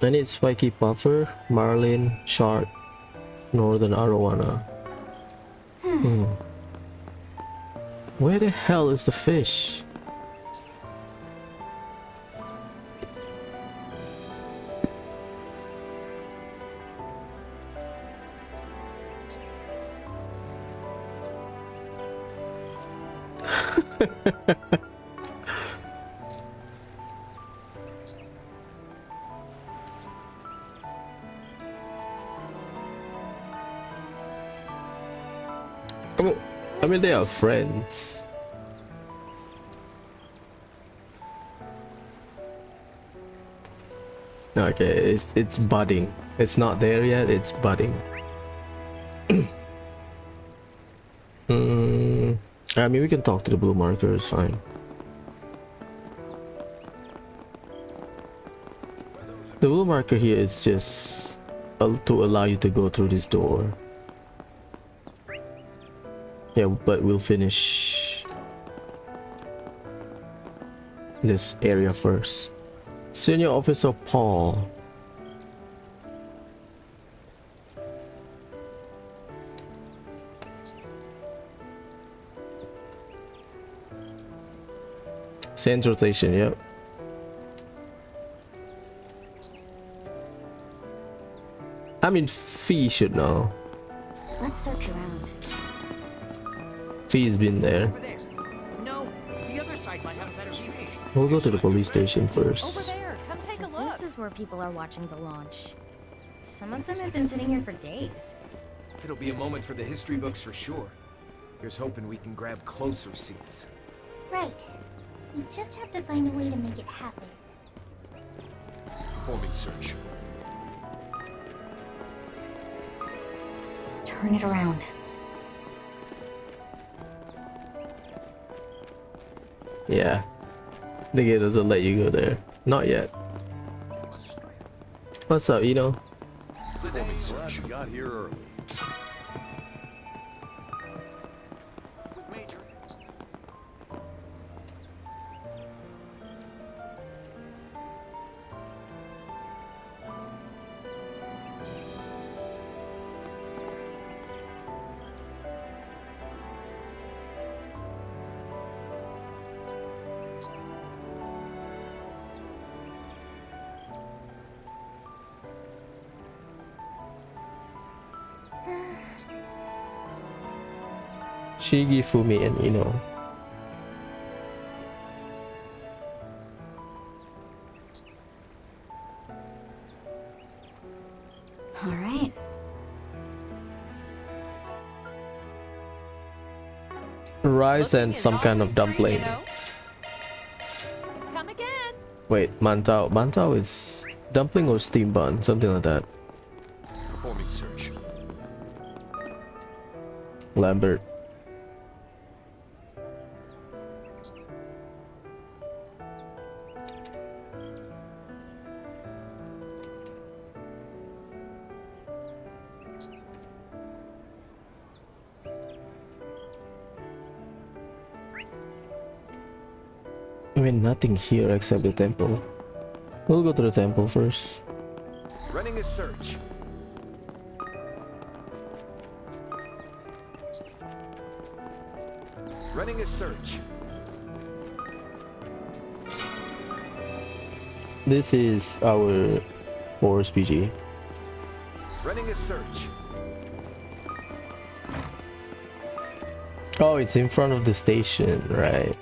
I need Spiky Puffer, Marlin, Shark, Northern Arowana. Where the hell is the fish? I mean, they are friends. Okay, it's budding. It's not there yet, it's budding. I mean, we can talk to the blue marker, it's fine. The blue marker here is just to allow you to go through this door. Yeah, but we'll finish this area first. Senior Officer Paul. Central Station, yep. I mean, Fee should know. Let's search around. Fee's been there. Over there. No, the other side might have a better view. We'll go to the police station Over first. there. Come take a So look. this is where people are watching the launch. Some of them have been sitting here for days. It'll be a moment for the history books for sure. Here's hoping we can grab closer seats. Right. We just have to find a way to make it happen. Performing search. Turn it around. Yeah. The gate doesn't let you go there. Not yet. What's up, Eno? Performing search. Got here early. Major. Shigi, Fumi, and Eno. All right. Rice and Looking some is kind of always free, dumpling. you know? Come again. Wait, mantao. Mantao is dumpling or steam bun, something like that. Performing search. Lambert. I mean, nothing here except the temple. We'll go to the temple first. Running a search. Running a search. This is our forest PG. Running a search. Oh, it's in front of the station, right?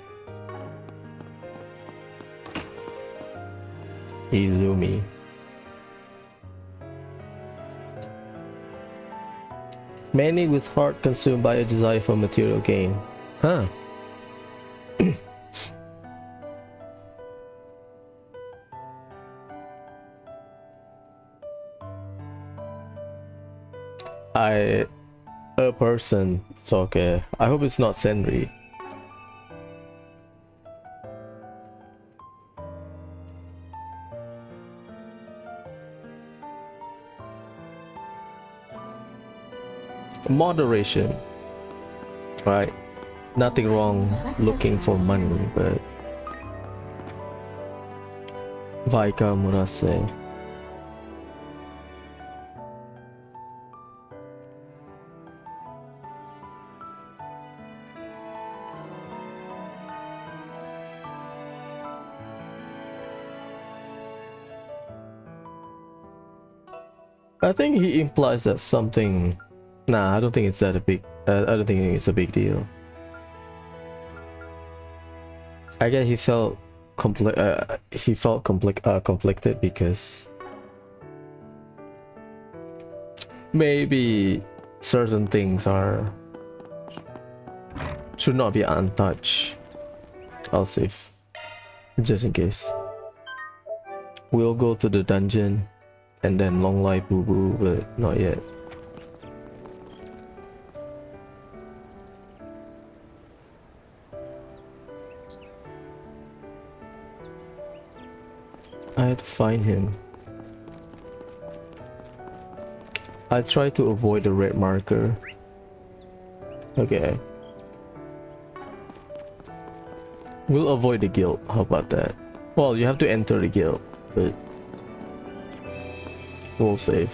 Izumi. Many with heart consumed by a desire for material gain. Huh. A person. It's okay. I hope it's not Senri. Moderation. Right. Nothing wrong looking for money, but Vaika Murase. I think he implies that something. Nah, I don't think it's that a big. I don't think it's a big deal. I guess he felt conflicted because maybe certain things should not be untouched. I'll save just in case. We'll go to the dungeon and then Longlai Boo Boo, but not yet. I had to find him. I try to avoid the red marker. Okay. We'll avoid the guild. How about that? Well, you have to enter the guild, but we'll save.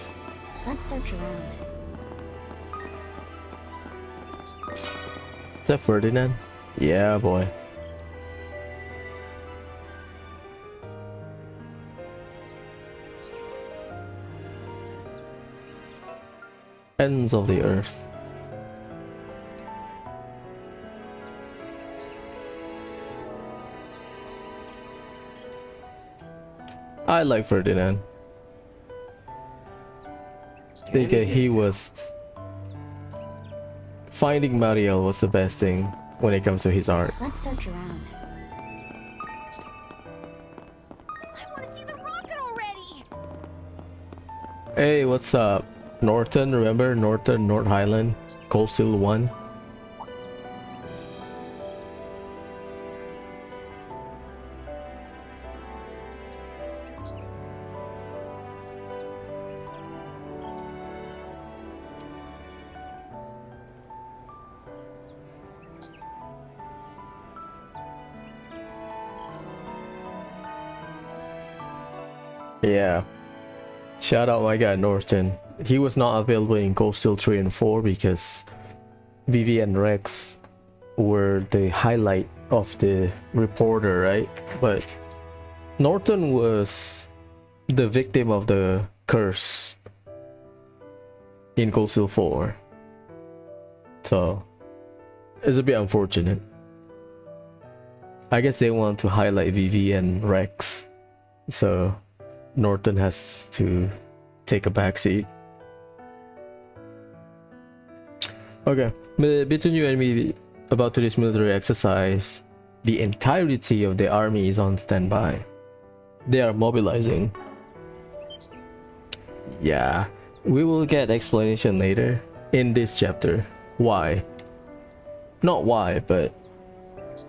Let's search around. Is that Ferdinand? Yeah, boy. Ends of the earth. I like Ferdinand. I think he was finding Mariel was the best thing when it comes to his art. Let's search around. I want to see the rocket already. Hey, what's up? Norton, remember Norton, North Highland, Coastal 1. Yeah. Shout out my guy Norton. He was not available in Coastal 3 and 4 because Vivi and Rex were the highlight of the reporter, right? But Norton was the victim of the curse in Coastal 4. So it's a bit unfortunate. I guess they want to highlight Vivi and Rex. So Norton has to take a backseat. Okay, between you and me about this military exercise, the entirety of the army is on standby. They are mobilizing. Yeah, we will get explanation later in this chapter. Why? Not why, but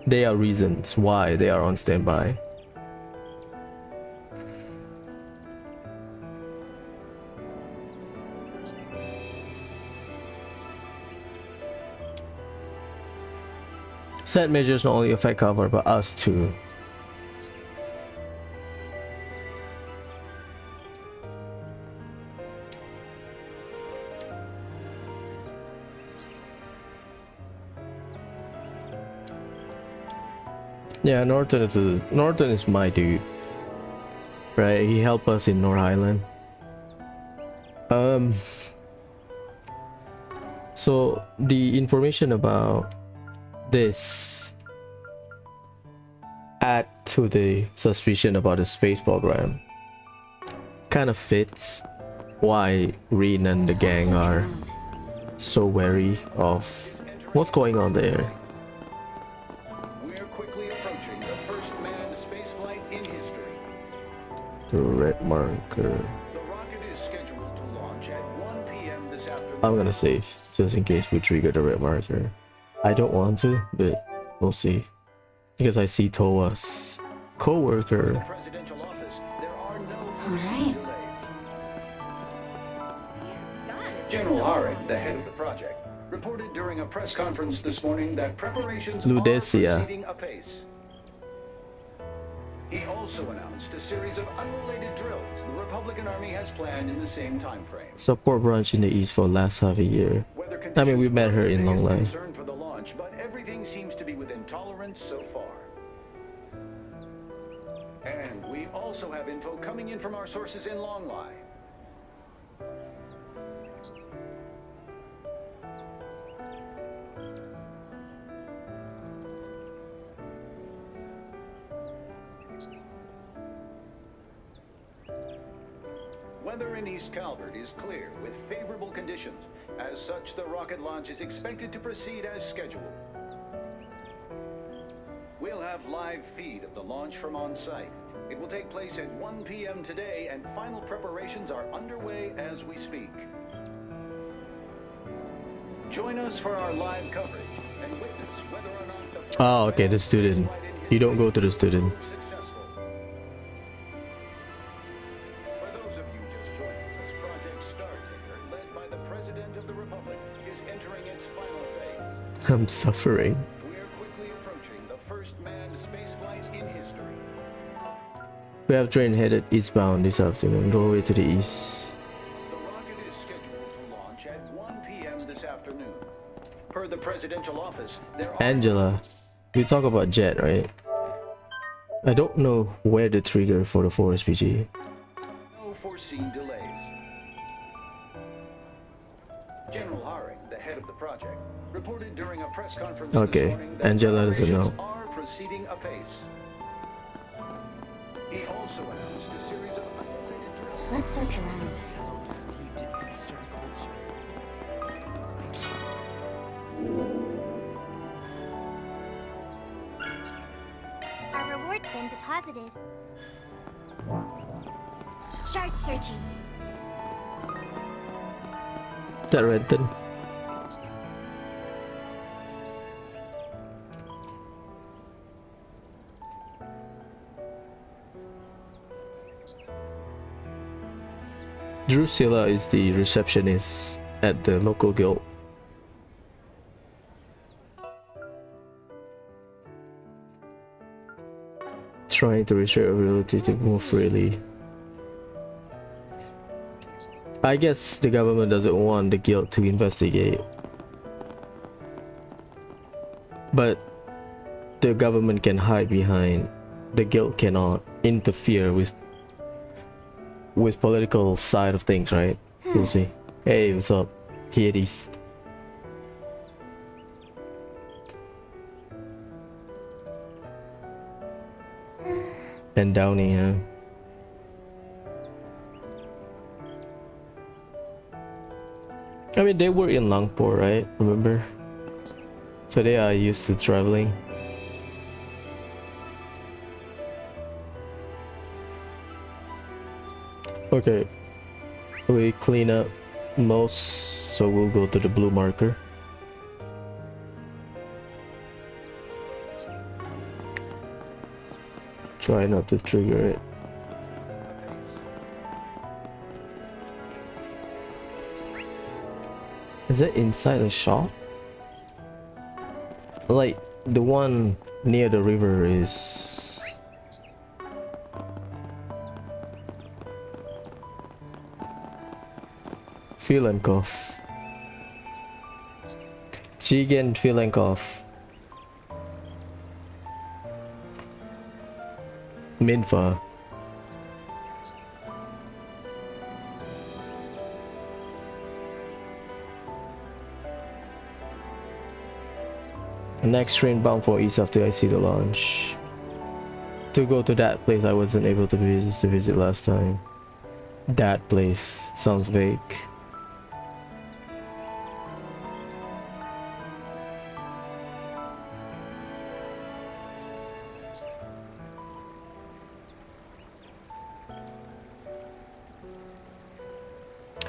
there are reasons why they are on standby. Set measures not only affect cover, but us too. Yeah, Norton is my dude. Right, he helped us in North Island. So the information about this add to the suspicion about the space program. kind of fits why Rin and the gang are so wary of what's going on there. We're quickly approaching the first manned spaceflight in history. The red marker. The rocket is scheduled to launch at 1 p.m. this afternoon. I'm gonna save just in case we trigger the red marker. I don't want to, but we'll see. Because I see Toa's co-worker. Presidential office, there are no Alright. General Haring, the head of the project, reported during a press conference this morning that preparations Ludecia. are proceeding apace. He also announced a series of unrelated drills the Republican Army has planned in the same time frame. Support branch in the east for last half a year. I mean, we met her in Longlai. Concerned for the launch, but everything seems to be within tolerance so far. And we also have info coming in from our sources in Longlai. Weather in East Calvert is clear with favorable conditions. As such, the rocket launch is expected to proceed as scheduled. We'll have live feed of the launch from on site. It will take place at 1 p.m. today, and final preparations are underway as we speak. Join us for our live coverage and witness whether or not the first Oh, okay, the student. You don't go to the student. successful. For those of you just joining us, Project Startaker, led by the President of the Republic, is entering its final phase. I'm suffering. We're quickly approaching the first manned spaceflight in history. We have train headed eastbound this afternoon. Go away to the east. The rocket is scheduled to launch at 1 p.m. this afternoon. Per the presidential office, there are Angela, you talk about Jet, right? I don't know where the trigger for the 4SPG. no foreseen delays. General Haring, the head of the project, reported during a press conference Okay, this morning that Angela doesn't know. preparations are proceeding apace. He also announced a series of unrelated drills. Let's search around. Steeped in Eastern culture. Our reward's been deposited. Shard searching. That Renton. Drusilla is the receptionist at the local guild. Trying to reach her ability to move freely. I guess the government doesn't want the guild to investigate. But the government can hide behind. The guild cannot interfere with political side of things, right? We'll see. Hey, what's up? Here it is. And Downey, huh? I mean, they were in Langpor, right? Remember? So they are used to traveling. Okay. We clean up most, so we'll go to the blue marker. Try not to trigger it. Is it inside the shop? Like, the one near the river is... Filenkov. Jigen Filenkov. Minfa. Next train bound for east after I see the launch. To go to that place I wasn't able to visit last time. That place sounds vague.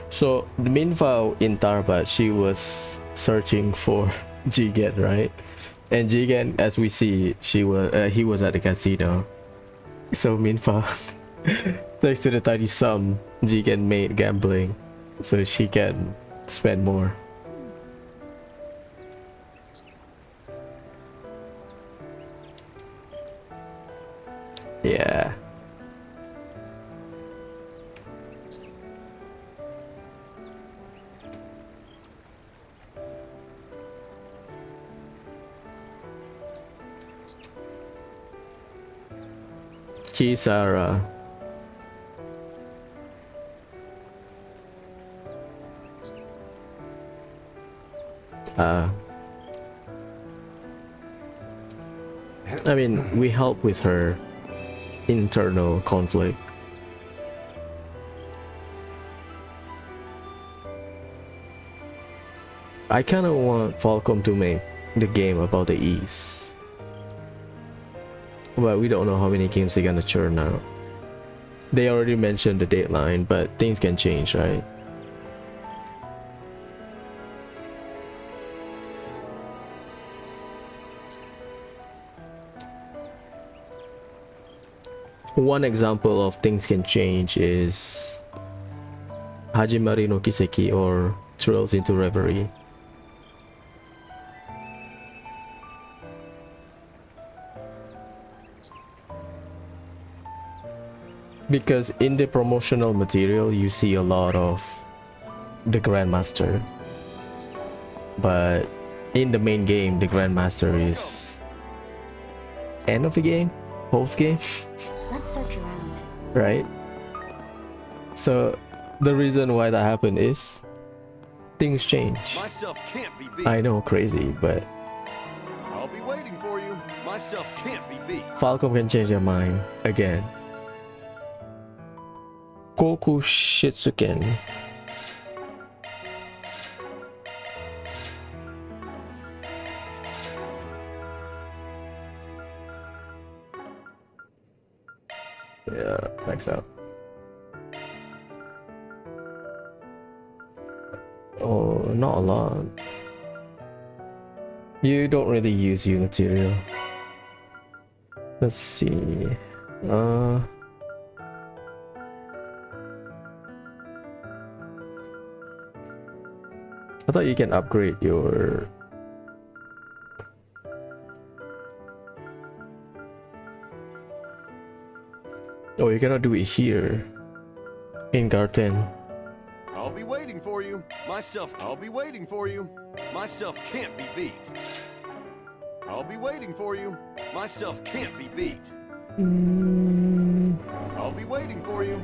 So the meanwhile in Tarbat, she was searching for Jigen, right? And Jigen, as we see, he was at the casino. So meanwhile, thanks to the tiny sum Jigen made gambling, so she can spend more. Yeah. Kisara. I mean, we help with her internal conflict. I kind of want Falcom to make the game about the East. But we don't know how many games they're gonna churn out. They already mentioned the deadline, but things can change, right? One example of things can change is Hajimari no Kiseki or Thrills into Reverie. Because in the promotional material you see a lot of the Grandmaster, but in the main game the Grandmaster is end of the game, post game. Let's search around. Right? So the reason why that happened is things change. My stuff can't be beat. I know, crazy, but I'll be waiting for you. My stuff can't be beat. Falcom can change their mind again. Goku Shitsuken. Yeah, max out. Oh, not a lot. You don't really use U material. Let's see. I thought you can upgrade your... Oh, you cannot do it here. In Garten. I'll be waiting for you. My stuff. I'll be waiting for you. My stuff can't be beat. I'll be waiting for you. My stuff can't be beat. I'll be waiting for you.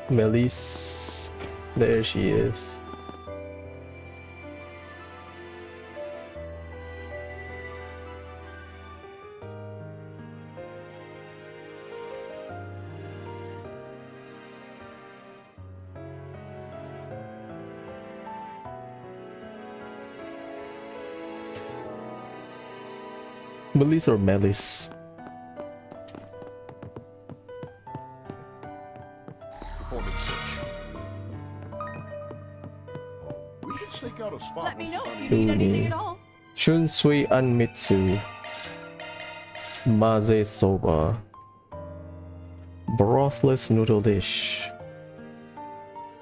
Melis. There she is. Melis or Melis? Performing search. We should stake out a spot. Let me know if you need anything at all. Shunsui Anmitsu. Maze Soba. Brothless noodle dish.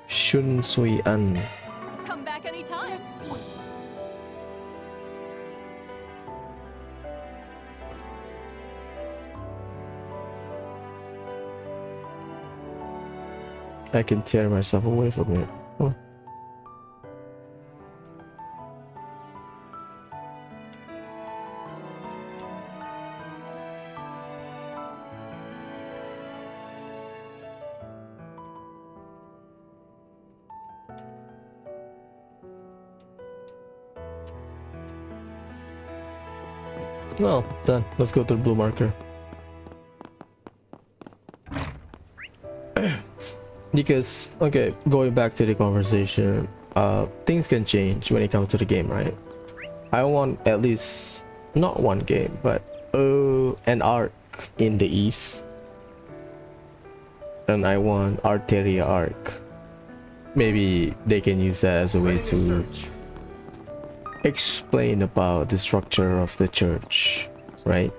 Shunsui An. Come back anytime. Let's see. I can tear myself away from it. Huh. Well, done. Let's go to the blue marker. Because okay, going back to the conversation, things can change when it comes to the game, right? I want at least not one game, but an arc in the east, and I want Arteria arc. Maybe they can use that as a way to explain about the structure of the church, right?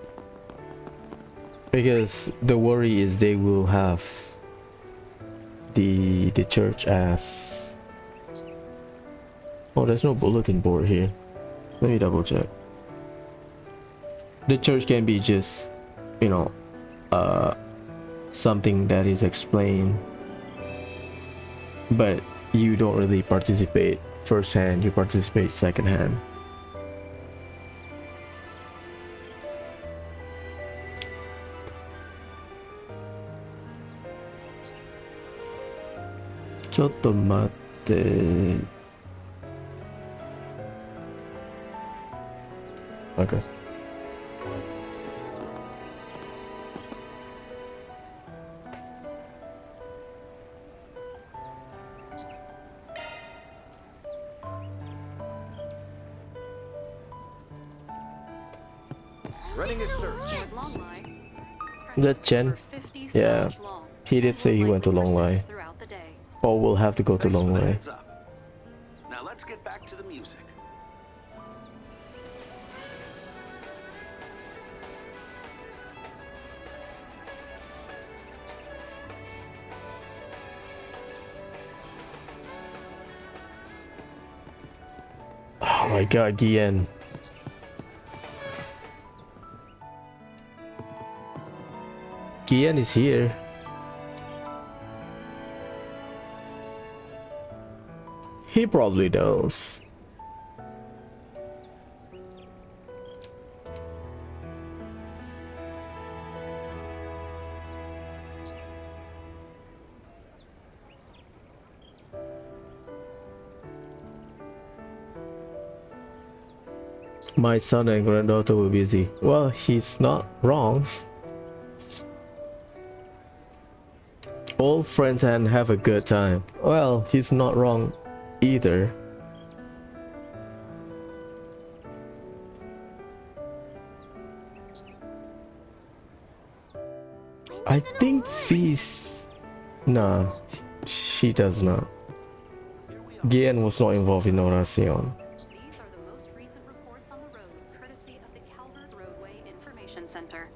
Because the worry is they will have the church as, oh, there's no bulletin board here. Let me double check. The church can be just, you know, something that is explained, but you don't really participate firsthand, you participate secondhand. Chotto matte. Okay. Running a search. Is that Chen? Yeah. He did say he went to Longlai. Oh, we'll have to go to Longlai. Now let's get back to the music. Oh my god, Guillen. Guillen is here. He probably knows. My son and granddaughter were busy. Well, he's not wrong. Old friends and have a good time. Well, he's not wrong either. I think Feast... Nah, she does not. Gian was not involved in Oracion. These are the most recent reports on the road, courtesy of the Calvert Roadway Information Center.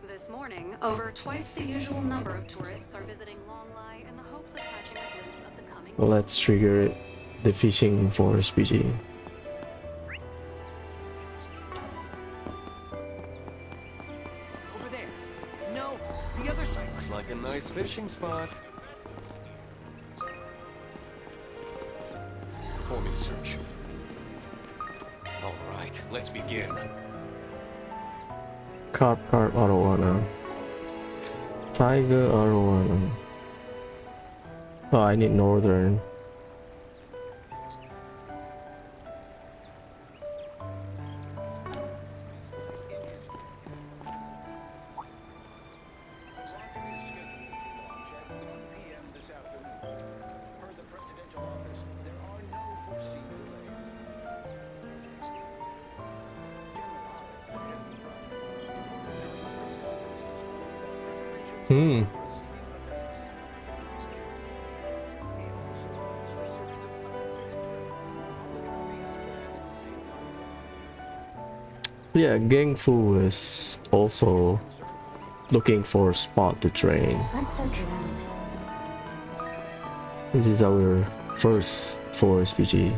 This morning, over twice the usual number of tourists are visiting Longlai in the hopes of catching a glimpse of the coming... Well, let's trigger it. The fishing for SPG. Over there. No, the other side. Looks like a nice fishing spot. Perform a search. All right, let's begin. Carp arowana. Tiger arowana. Oh, I need northern. Yeah, Gang Fu is also looking for a spot to train. Let's search around. This is our first for SPG.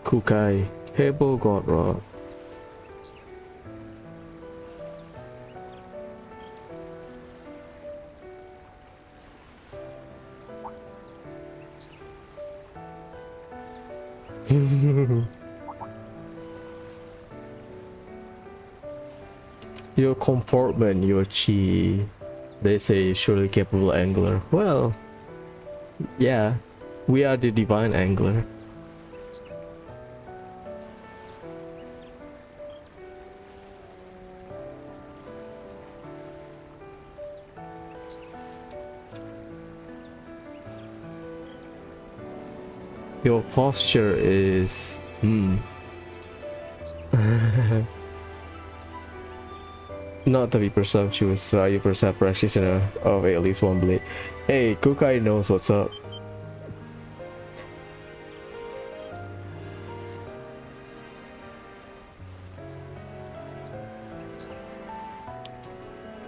Kukai, Hebo God Rock. Your comportment, your chi, They say surely capable angler. Well, yeah, we are the divine angler. Your posture is not to be presumptuous, so are you perhaps practitioner of at least one blade? Hey, Kukai knows what's up.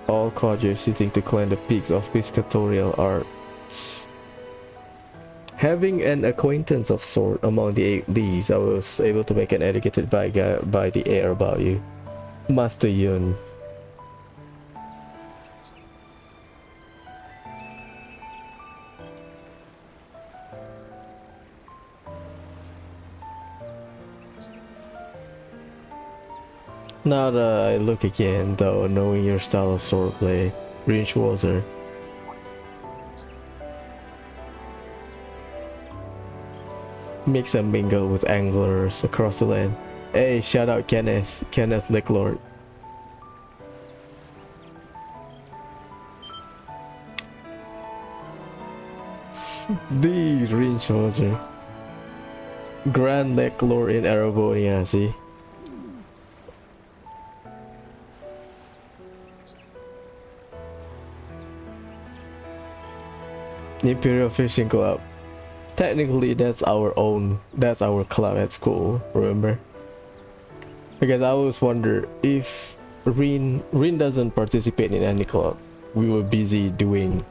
All courtiers seeking to climb the peaks of piscatorial arts. Having an acquaintance of sort among the 8 leaves, I was able to make an educated by the air about you. Master Yun. Now that I look again, though, knowing your style of swordplay, Rinchwazer. Mix and mingle with anglers across the land. Hey, shout out Kenneth Licklord. The Rinchwazer. Grand Licklord in Arabonia, see? Imperial Fishing Club. Technically that's our club at school, remember? Because I always wonder if Rin doesn't participate in any club. We were busy being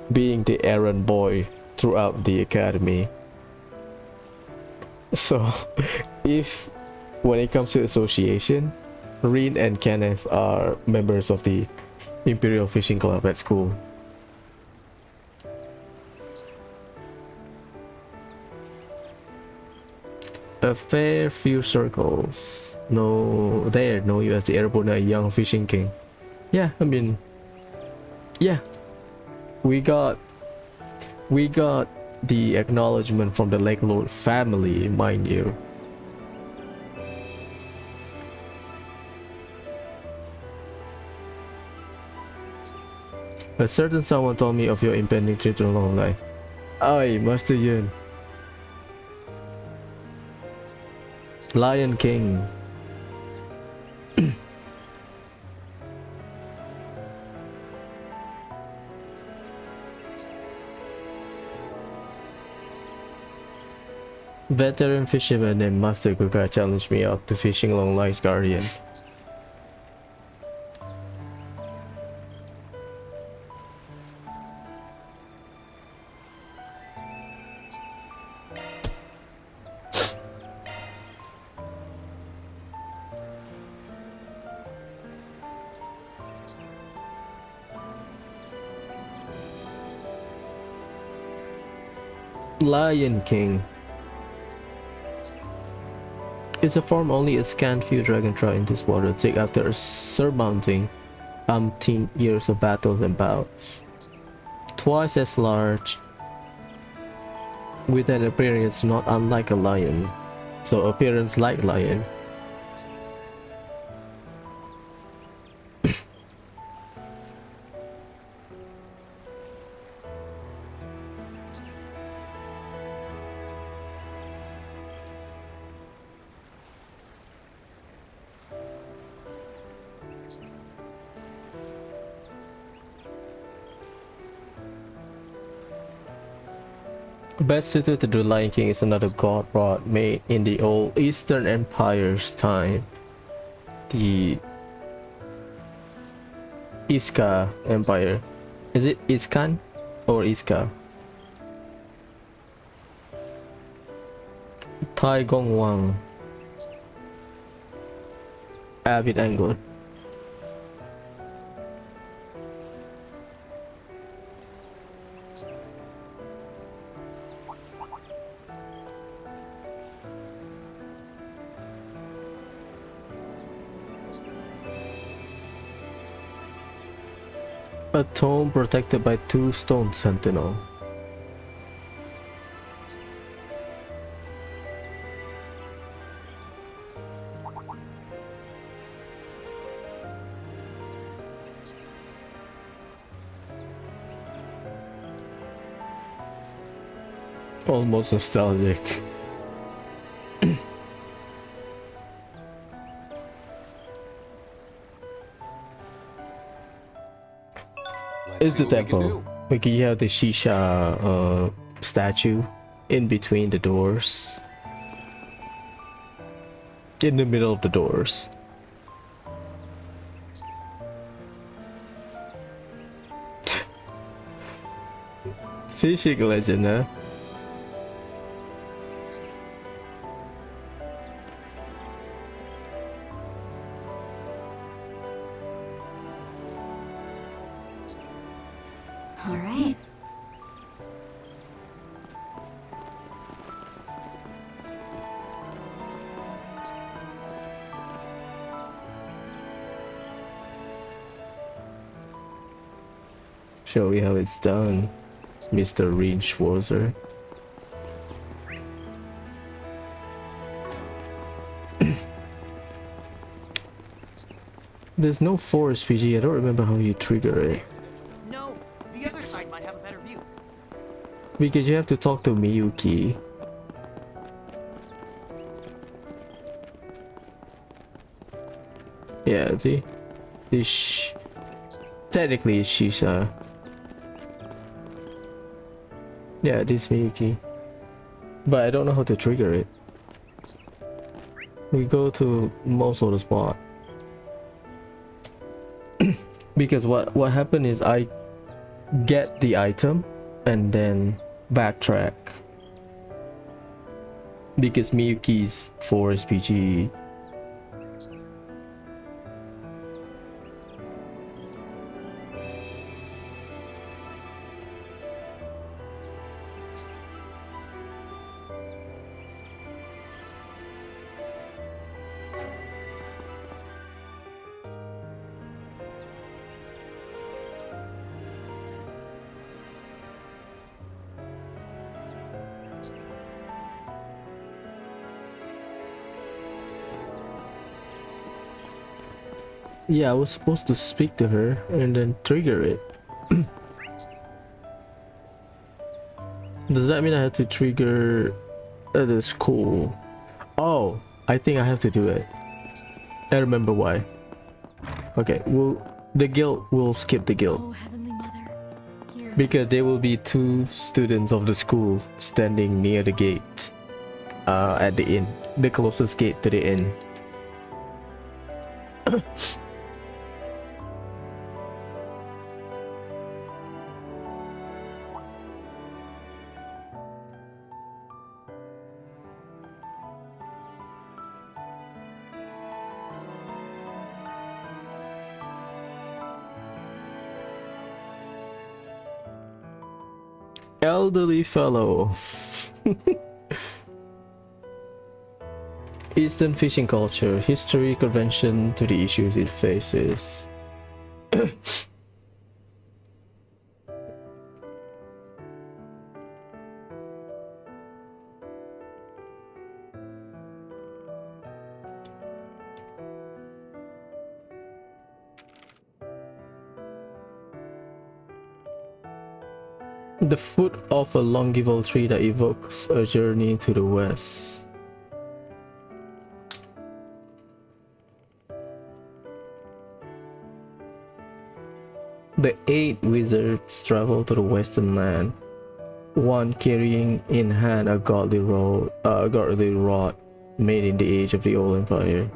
the errand boy throughout the academy. So if when it comes to association, Rin and Kenneth are members of the Imperial Fishing Club at school. A fair few circles know you as the airborne young fishing king. Yeah, I mean, yeah, we got the acknowledgement from the Lake Lord family, mind you. A certain someone told me of your impending trip to Longlai. Aye, Master Yun. Lion King. Veteran fisherman named Master Kuka challenged me out to fishing Longlai's guardian. Lion King is a form only a scant few dragon try in this water take after surmounting umpteen years of battles and bouts. Twice as large, with an appearance not unlike a lion, so appearance like lion. Best suited to the Lion King is another god rod made in the old Eastern Empire's time. The Iska Empire. Is it Iskan or Iska? Tai Gong Wang. Avid angler. A A tomb protected by 2 stone sentinel. Almost nostalgic. It's the temple. Like you have the Shisha statue in between the doors. In the middle of the doors. Fishing legend, huh? All right. Show you how it's done, Mr. Reed Schwarzer. There's no forest PG. I don't remember how you trigger it. No, the other side might have a better view. Because you have to talk to Miyuki. Yeah, see? Technically it's Shisha. Yeah, this Miyuki. But I don't know how to trigger it. We go to most of the spot. Because what happened is I get the item and then backtrack. Because Miyuki's forest PG. Yeah, I was supposed to speak to her and then trigger it. Does that mean I have to trigger the school? Oh, I think I have to do it. I remember why. Okay, the guild will skip the guild. Oh, Heavenly Mother, hear Because there will be 2 students of the school standing near the gate. At the inn. The closest gate to the inn. Elderly fellow. Eastern fishing culture, history, convention to the issues it faces. The foot of a longival tree that evokes a journey to the west. The 8 wizards travel to the western land, one carrying in hand a godly rod made in the age of the old empire.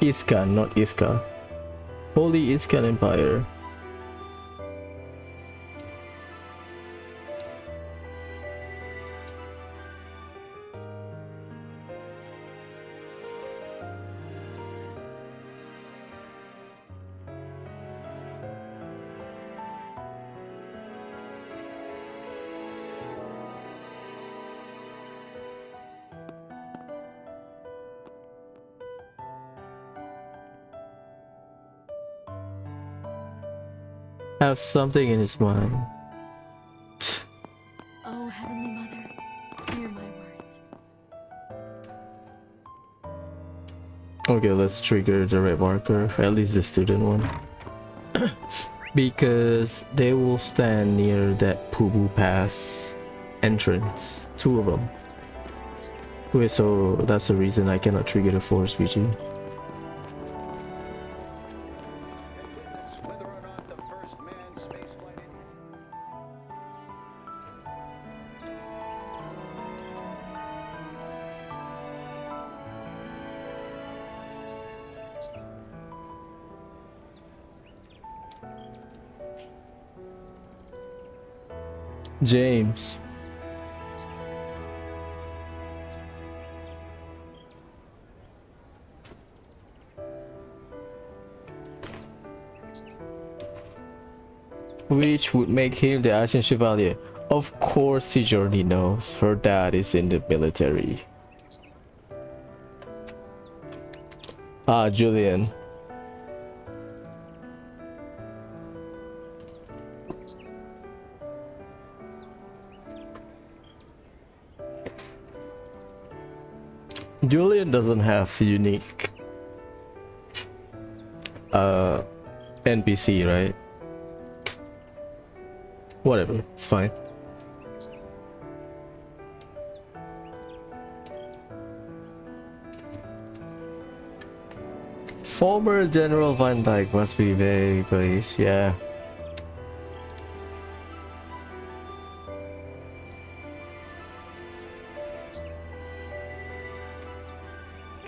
Iska, not Iska. Holy Iskan Empire. have something in his mind. Oh, Heavenly Mother, hear my words. Okay, let's trigger the red marker, at least the student one. Because they will stand near that Pubu Pass entrance. 2 of them. Okay, so that's the reason I cannot trigger the force PG. James. Which would make him the Ashen Chevalier. Of course Sigourney knows. Her dad is in the military. Ah, Julian. Julian doesn't have unique NPC, right? Whatever, it's fine. Former General Van Dyke must be very pleased, yeah.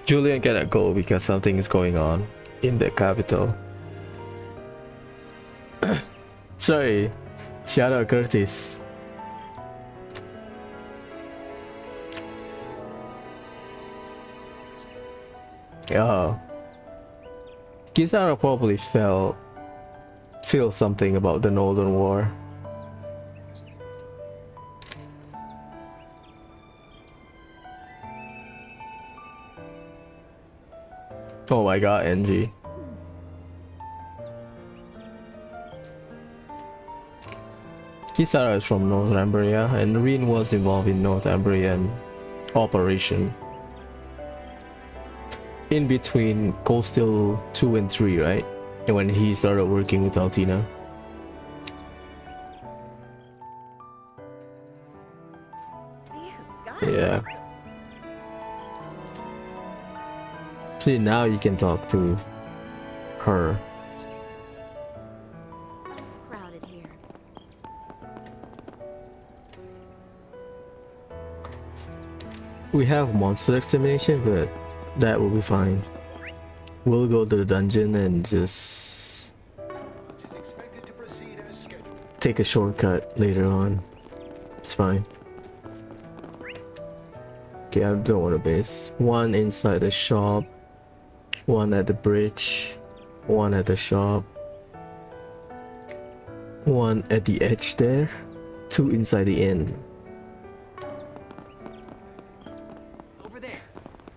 Julian cannot go because something is going on in the capital. Sorry, shout out Curtis. Yeah. Kisara probably feel something about the Northern War. Oh my god, NG. Kisara is from Northumbria and Rin was involved in Northumbrian operation. In between Coastal 2 and 3, right? And when he started working with Altina. Yeah. See, now you can talk to her. Crowded here. We have monster extermination, but that will be fine. We'll go to the dungeon and just take a shortcut later on. It's fine. Okay, I don't want to base. One inside the shop, one at the bridge, one at the shop, one at the edge there, 2 inside the inn. Over there.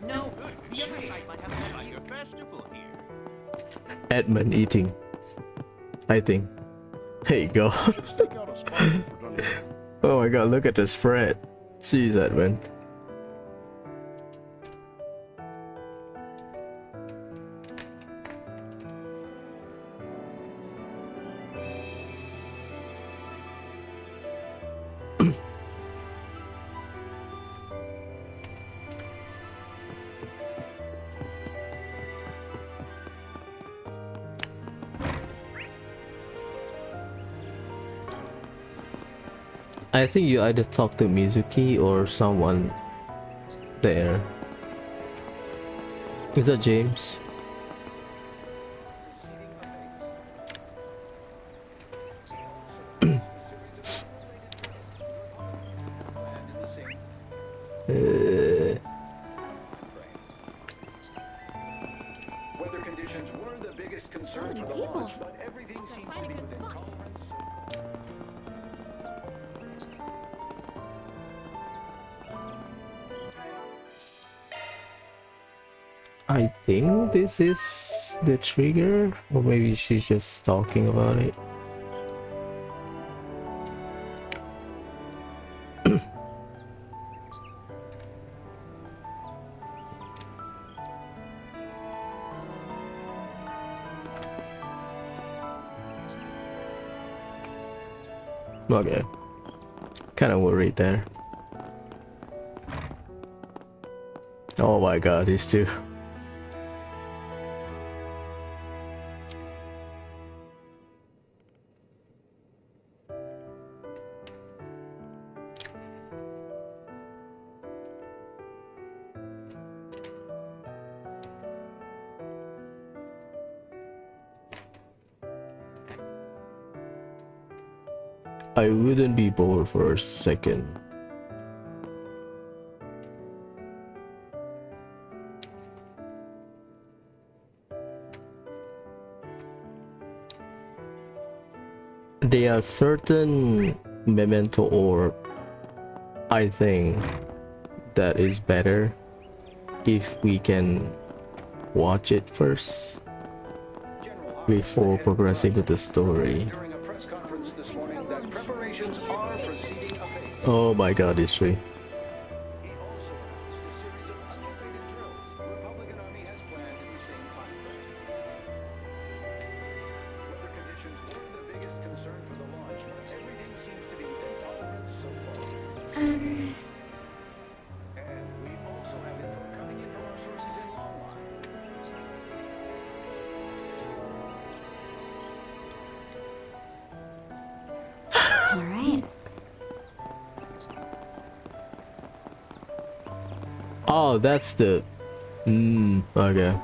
No, the other side might have a festival here. Edmund eating, I think. There you go. Oh my god, look at the spread. Jeez, Edmund. I think you either talk to Mizuki or someone there. Is that James? Weather conditions were the biggest concern for the launch, but everything seems to be within tolerance. I think this is the trigger, or maybe she's just talking about it. Okay. Kind of worried there. Oh my god, these two. I wouldn't be bored for a second. There are certain memento orb, I think, that is better if we can watch it first before progressing with the story. Oh my god, it's free. Oh, that's the... okay.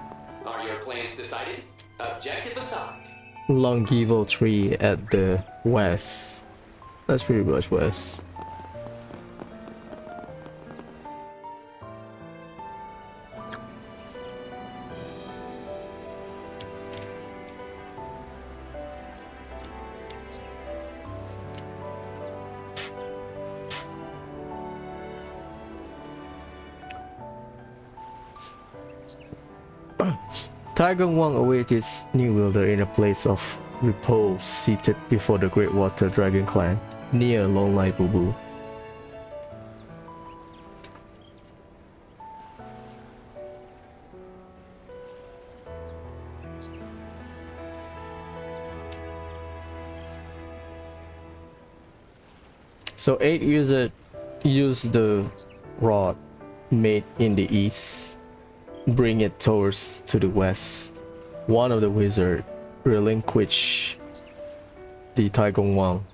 Are your plans decided? Objective assigned. Longival tree at the west. That's pretty much west. Taigon Wang awaits his new wielder in a place of repose, seated before the Great Water Dragon Clan, near Longlai Bubu. So 8 users use the rod made in the east. Bring it towards to the west. One of the wizards relinquish the Taigong Wang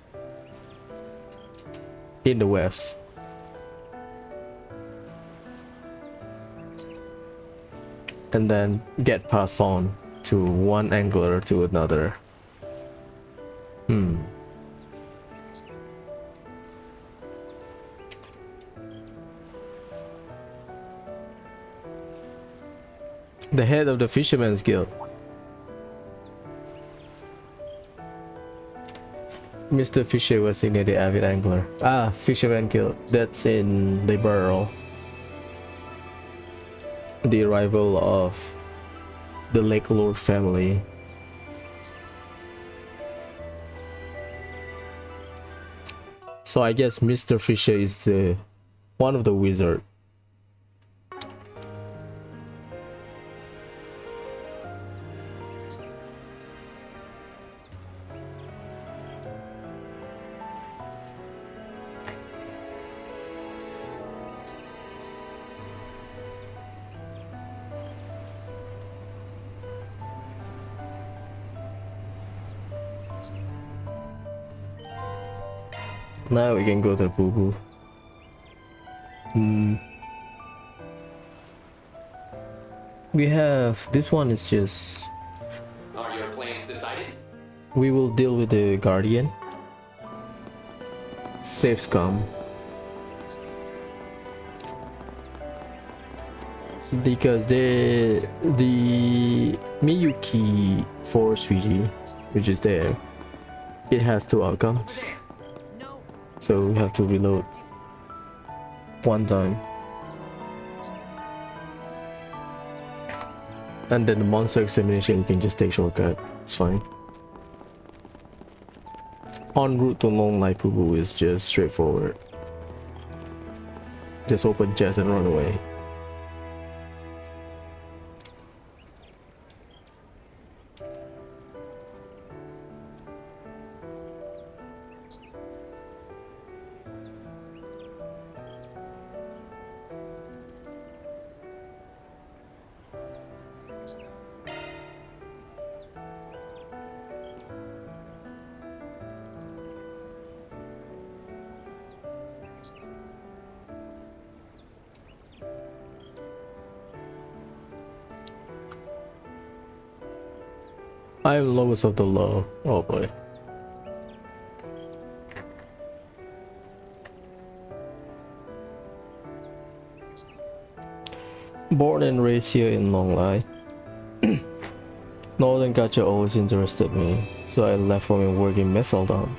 in the west. And then get passed on to one angler to another. The head of the Fisherman's Guild. Mr. Fisher was in the avid angler. Ah, Fisherman Guild. That's in the Burrow. The arrival of the Lake Lord family. So I guess Mr. Fisher is the one of the wizards. Now we can go to Boo Boo. We have this one is just. Are your plans decided? We will deal with the Guardian. Safe scum. Because the Miyuki Force VG, which is there, it has 2 outcomes. So we have to reload one time. And then the monster examination, you can just take shortcut. It's fine. En route to Longlai Pubu is just straightforward. Just open chest and run away. I'm lowest of the low. Oh boy. Born and raised here in Longlai. Northern culture always interested me, so I left for my work in Messeldon.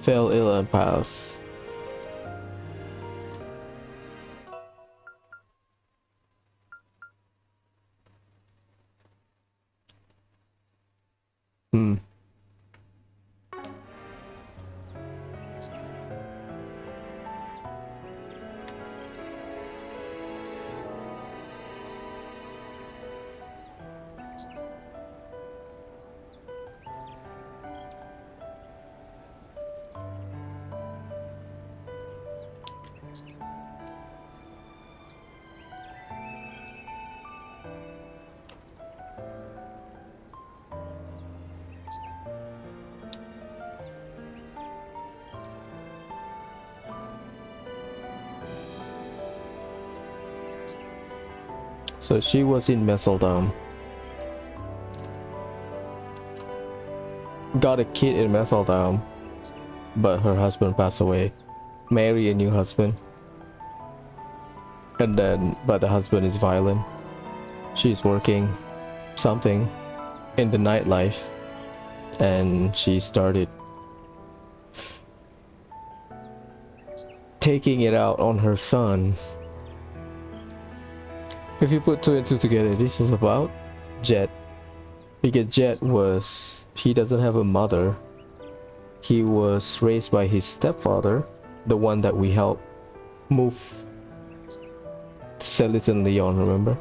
Fell ill and passed. Hmm. So she was in Messeldon. Got a kid in Messeldon, but her husband passed away. Marry a new husband. And then, but the husband is violent. She's working something in the nightlife, and she started taking it out on her son. If you put two and two together, this is about Jet. Because Jet he doesn't have a mother. He was raised by his stepfather, the one that we helped move Celis and Leon, remember?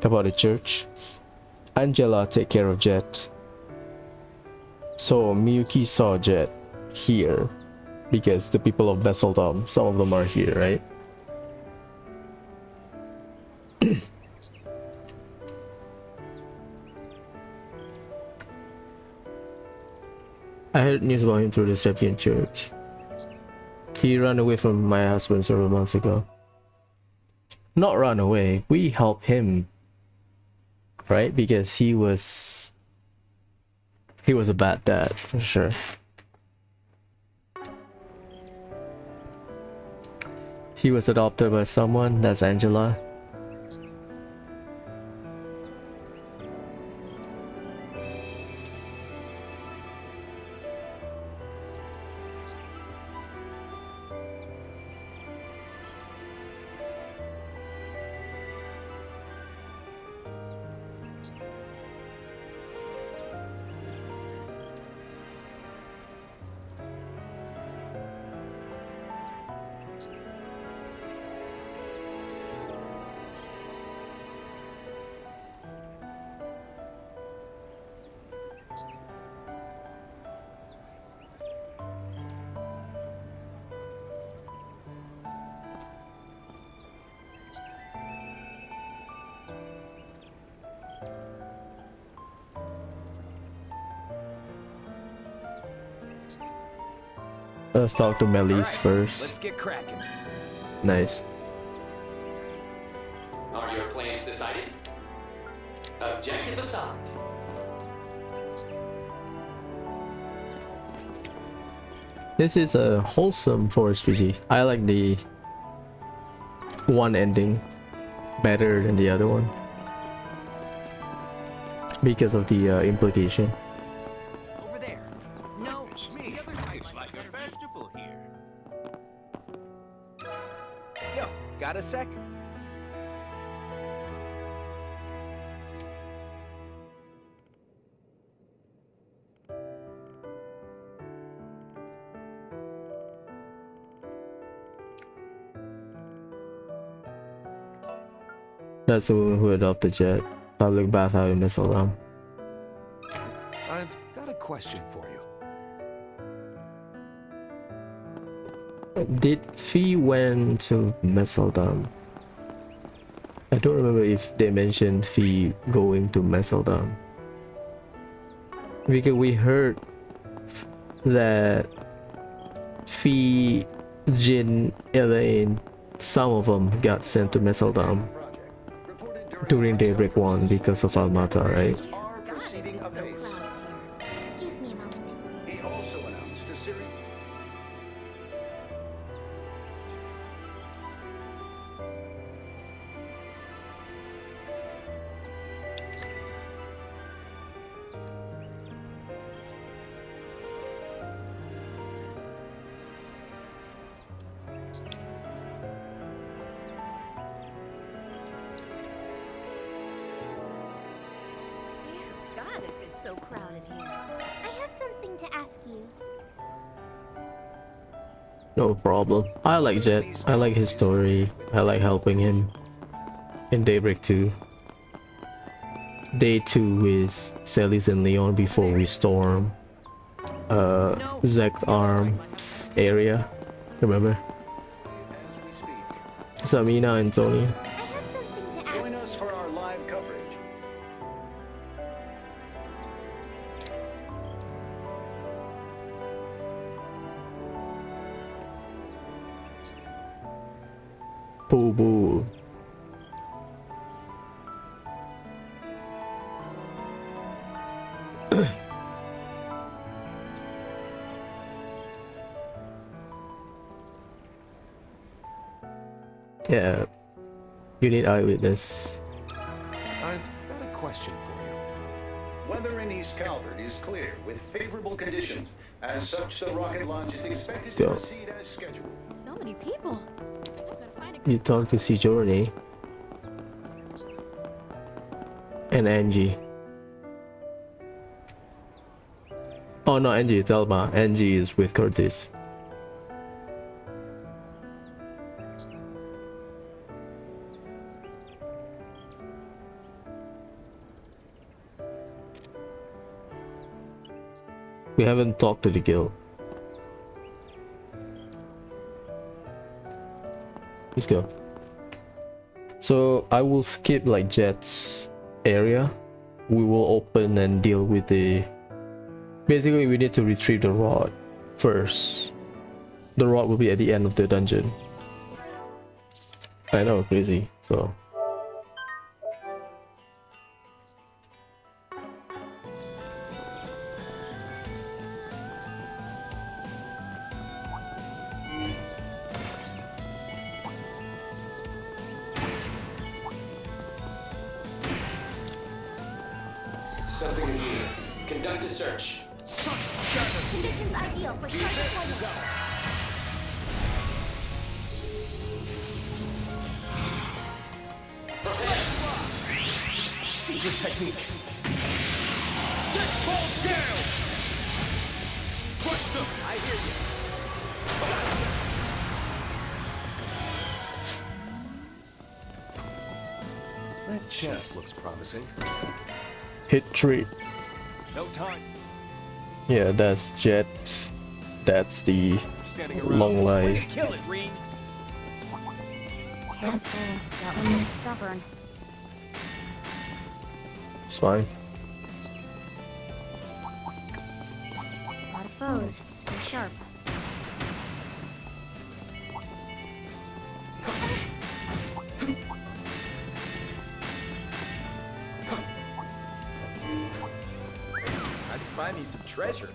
About the church. Angela take care of Jet. So Miyuki saw Jet here because the people of Besseldom, some of them are here, right? I heard news about him through the Septian Church. He ran away from my husband several months ago. Not run away, we helped him, right? Because he was a bad dad, for sure. He was adopted by someone, that's Angela. Let's talk to Melis first. Let's get cracking. Nice. Are your plans decided? Objective assigned. This is a wholesome forest PG. I like the one ending better than the other one because of the implication. Over there. No, the other side. It's like a festival here. Yo, got a sec? That's the woman who adopted Jet. Public bathhouse in Messeldom. I've got a question for you. Did Fee went to Messeldom? I don't remember if they mentioned Fee going to Messeldom. Because we heard that Fee, Jin, Elaine, some of them got sent to Messeldam during Daybreak 1 because of Almata, right? Excuse me a moment. He also announced a series. Goddess, it's so crowded here. I have something to ask you. No problem. I like Jet. I like his story. I like helping him in Daybreak 2. Day 2 with Celis and Leon before we storm Zect Arms area. Remember? Samina and Tony. Join us for our live coverage. Boo boo. Yeah, you need eyewitness. I've got a question for you. Weather in East Calvert is clear with favorable conditions. As such, the rocket launch is expected to proceed as scheduled. So many people. You talk to Sigourney and Angie. Oh no, Angie, it's Elma. Angie is with Curtis. We haven't talked to the guild. Let's go. So I will skip like Jet's area. We will open and deal with the... Basically we need to retrieve the rod first. The rod will be at the end of the dungeon. I know, crazy. So Something is near. Conduct a search. Conditions ideal for short deployment. Secret technique. Six balls down! Push them. I hear you. That chest looks promising. hit 3. No time. Yeah, that's Jet. That's the Longlai. Kill it, Reed. Careful, that one is stubborn. It's fine. A lot of foes. Stay sharp. I spy me some treasure.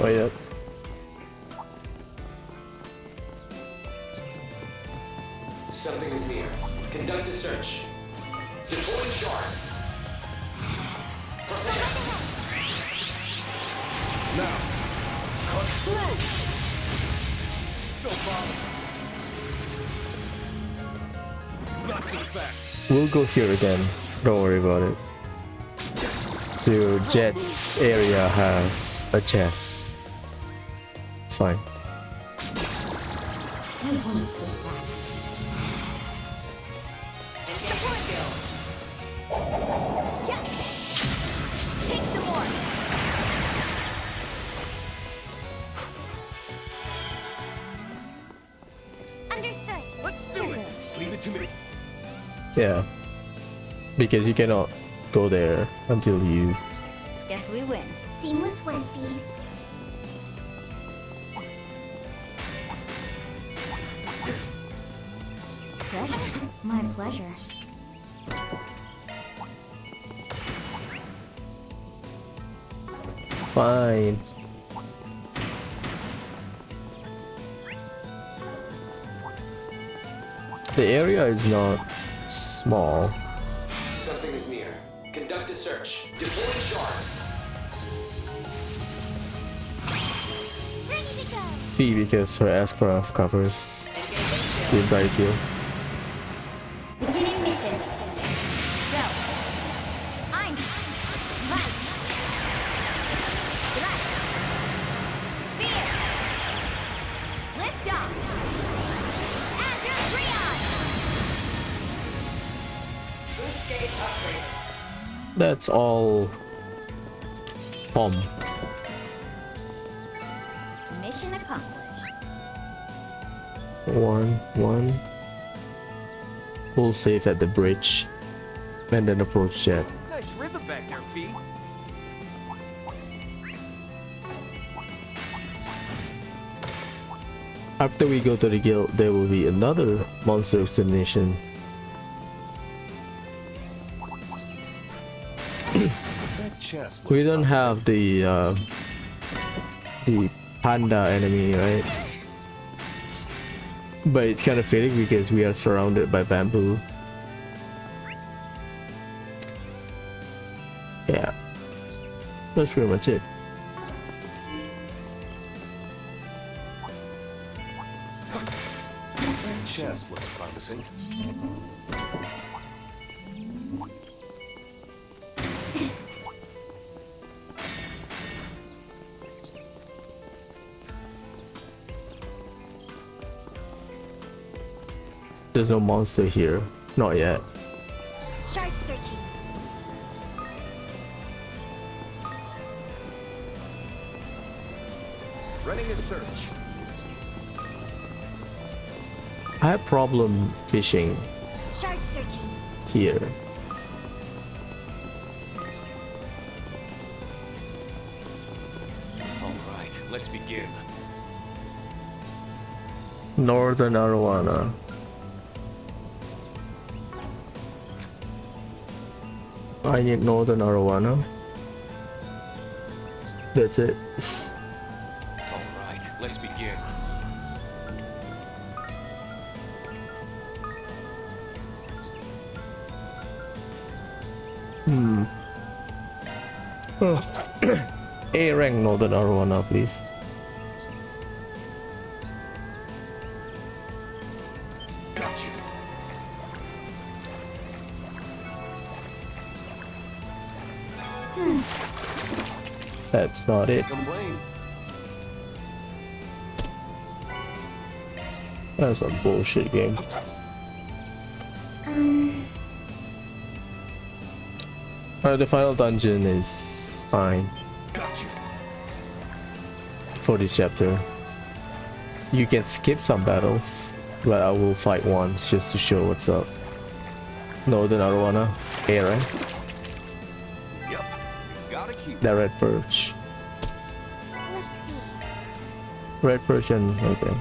Oh yeah. Something is near. Conduct a search. Deploying shards. Now, cut through! No problem. Not so fast. We'll go here again. Don't worry about it. So Jet's area has a chest. It's fine. Yeah. Because you cannot go there until you... Guess we win. Seamless work, Fee. Pleasure. My pleasure. Fine. The area is not small. Something is near. Conduct a search. Deploy shards. Ready to go. Fee because her aircraft covers the entire field. Beginning mission. Go. Ein. Zwei. Drei. Vier. Lift off. Azure Freon. Boost gauge upgrade. That's all. Mission accomplished. One. We'll save at the bridge and then approach jet. Nice rhythm back there, Fee. After we go to the guild, there will be another monster extermination. That chest We looks don't have the panda enemy, right? But it's kind of fitting because we are surrounded by bamboo. Yeah, that's pretty much it. That chest looks promising. There's no monster here, not yet. Shard searching. Running a search. I have problem fishing Shard searching. here. All right, let's begin. Northern Arowana. I need Northern Arowana. That's it. All right, let's begin. Oh. A rank Northern Arowana, please. Gotcha. That's not it. Complain. That's a bullshit game. The final dungeon is fine Gotcha. for this chapter. You can skip some battles, but I will fight once just to show what's up. Northern Arowana, A rank. Yep. Gotta keep. The red perch. Let's see. Red perch and okay.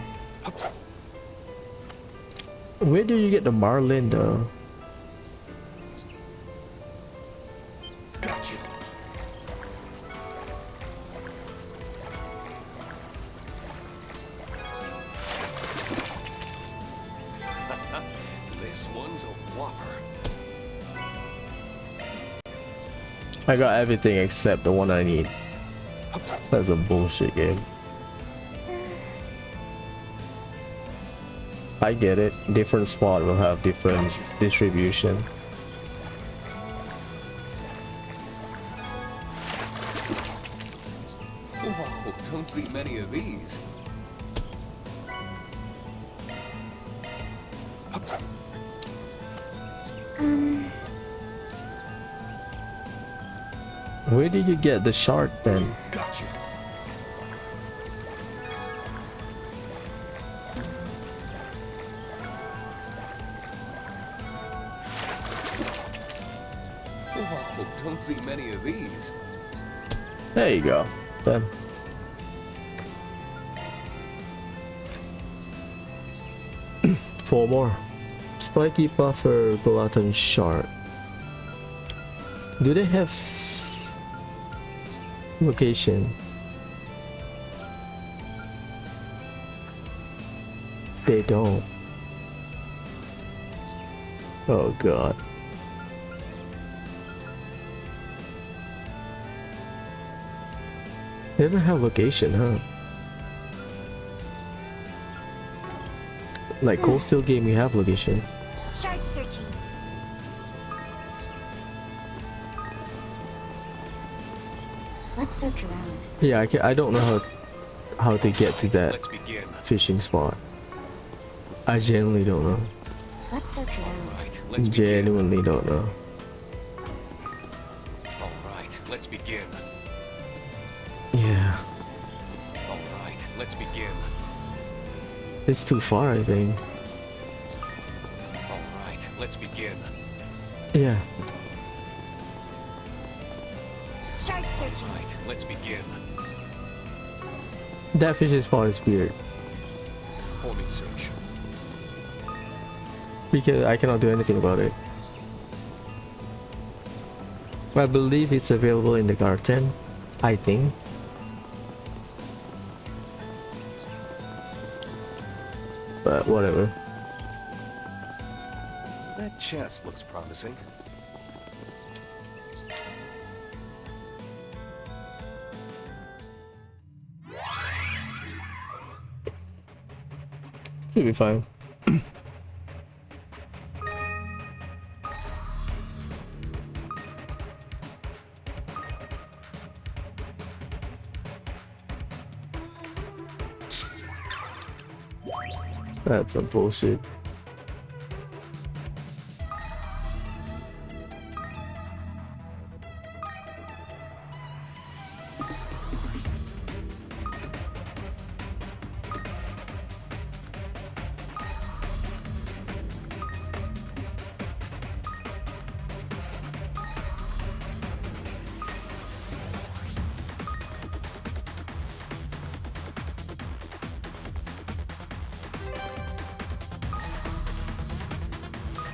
Where do you get the marlin though? Gotcha. This one's a whopper. I got everything except the one I need. That's a bullshit game. I get it. Different spot will have different distribution. Whoa, don't see many of these. Where did you get the shard then? Gotcha. Oh, don't see many of these. There you go. Done. Four more. Spiky Buffer, Glutton Shark. Do they have location? They don't. Oh god. They don't have location, huh? Like Coastal Game, we have location. Shark searching. Let's search around. Yeah, I don't know how to get to that Let's begin. fishing spot. I genuinely don't know. Let's search around. Right, let's begin. Genuinely don't know. All right, let's begin. Yeah, All right, let's begin. it's too far, I think. All right, let's begin. Yeah, Shark searching. Right, let's begin. that fishing spot is weird Forming search. because I cannot do anything about it. I believe it's available in the garden, I think. But whatever. That chest looks promising. You'll be fine. That's some bullshit.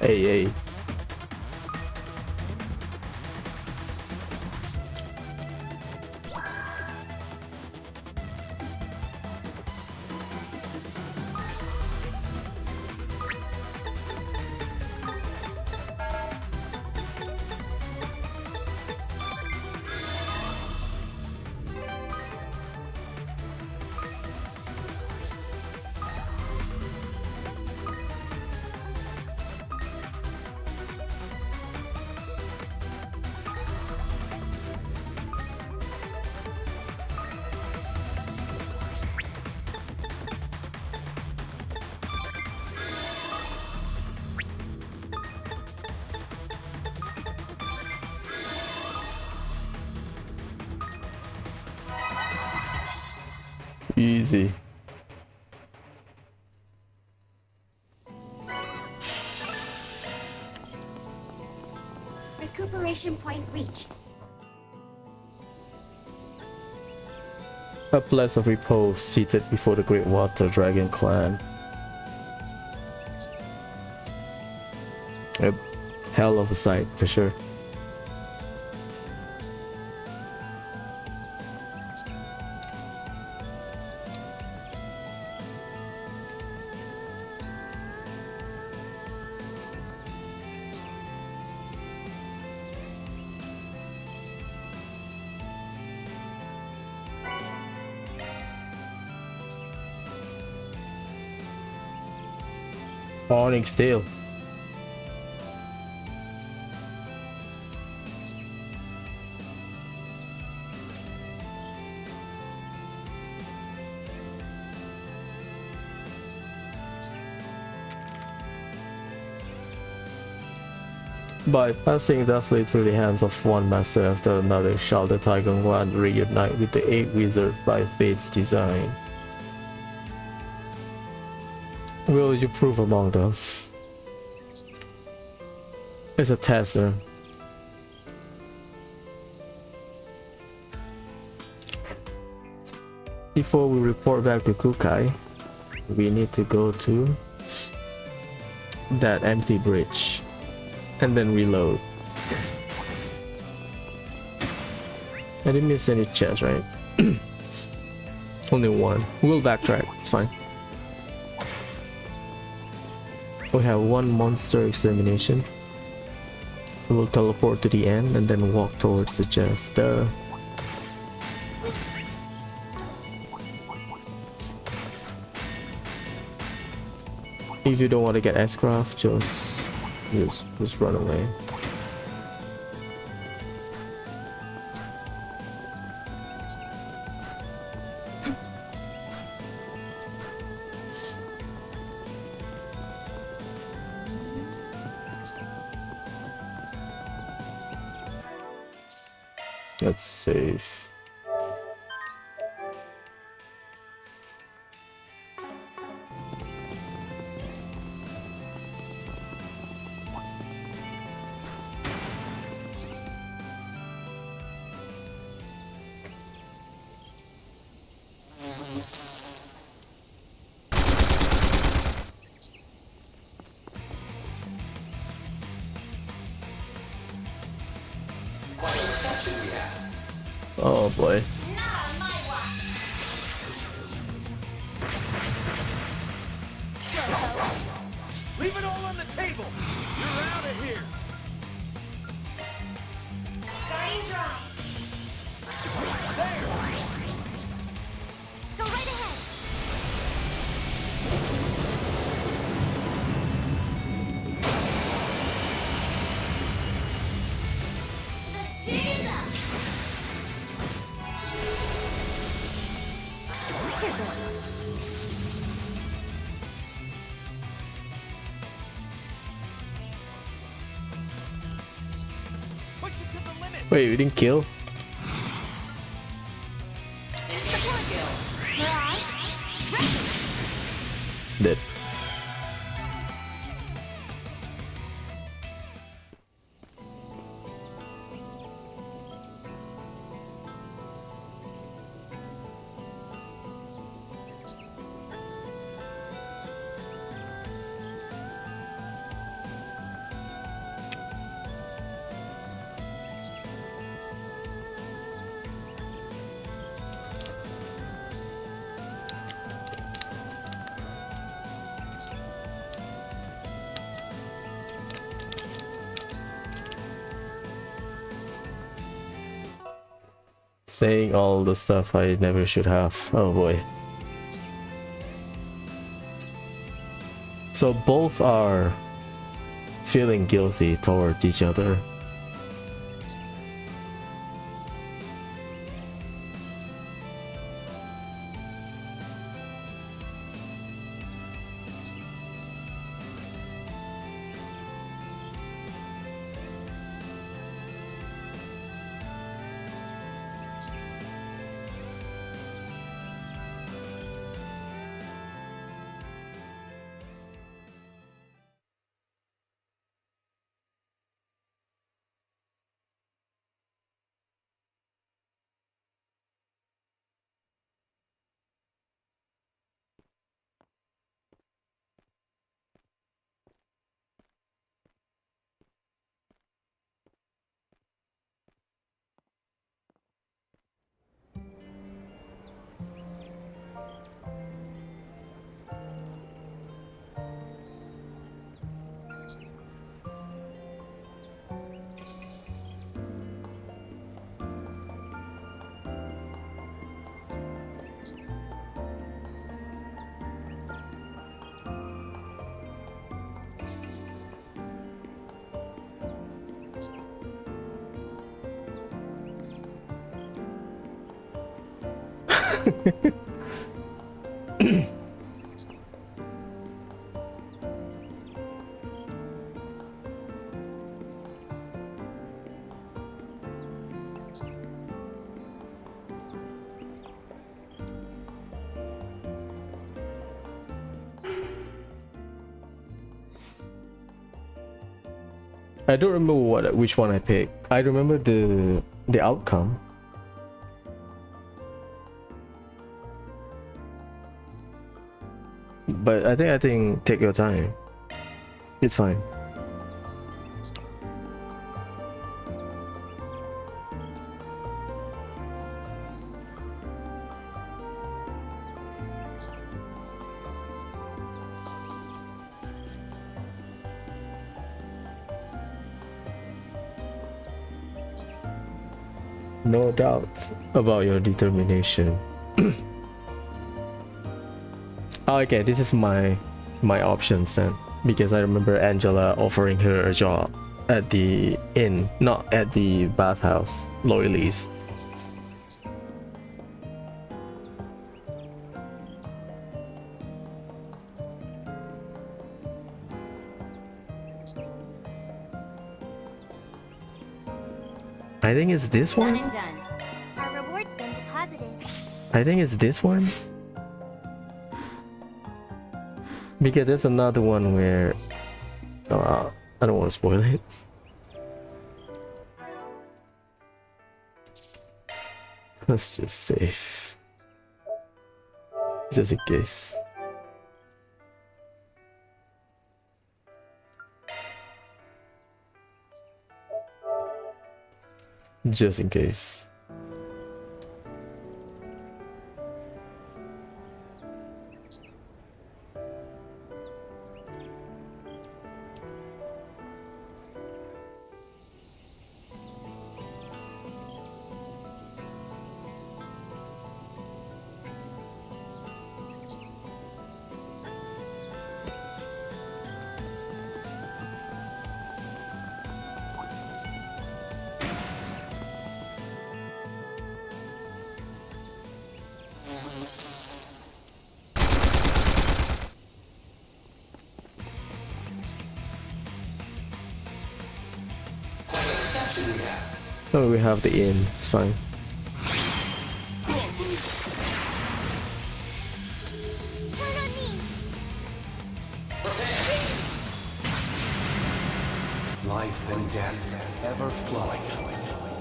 Hey. Easy. Recuperation point reached. A place of repose seated before the Great Water Dragon Clan. A hell of a sight for sure. Onyx Steel. By passing deathly through the hands of one master after another, shall the Taigon Clan reunite with the 8 wizards by fate's design. Will you prove among them? It's a tester. before we report back to Kukai, we need to go to that empty bridge and then reload. I didn't miss any chest, right? Only one. We'll backtrack, it's fine. We have one monster extermination. We will teleport to the end and then walk towards the chest. If you don't want to get S-Craft, just run away. That's safe. Oh boy. Leave it all on the table! You're out of here! Starting dry. There! Go right ahead. The Jesus! Here goes. Push it to the limit! Wait, we didn't kill? Dead. Saying all the stuff I never should have. Oh boy. So both are feeling guilty towards each other. I don't remember which one I picked. I remember the outcome. but I think take your time. It's fine. No doubts about your determination. Okay, this is my options then, because I remember Angela offering her a job at the inn, not at the bathhouse, Loyalties. I think it's this one. Done and done. Our reward's been deposited. I think it's this one. Because there's another one where I don't want to spoil it. Let's just save. Just in case. Just in case. Oh, we have the inn. It's fine. Life and death ever flowing.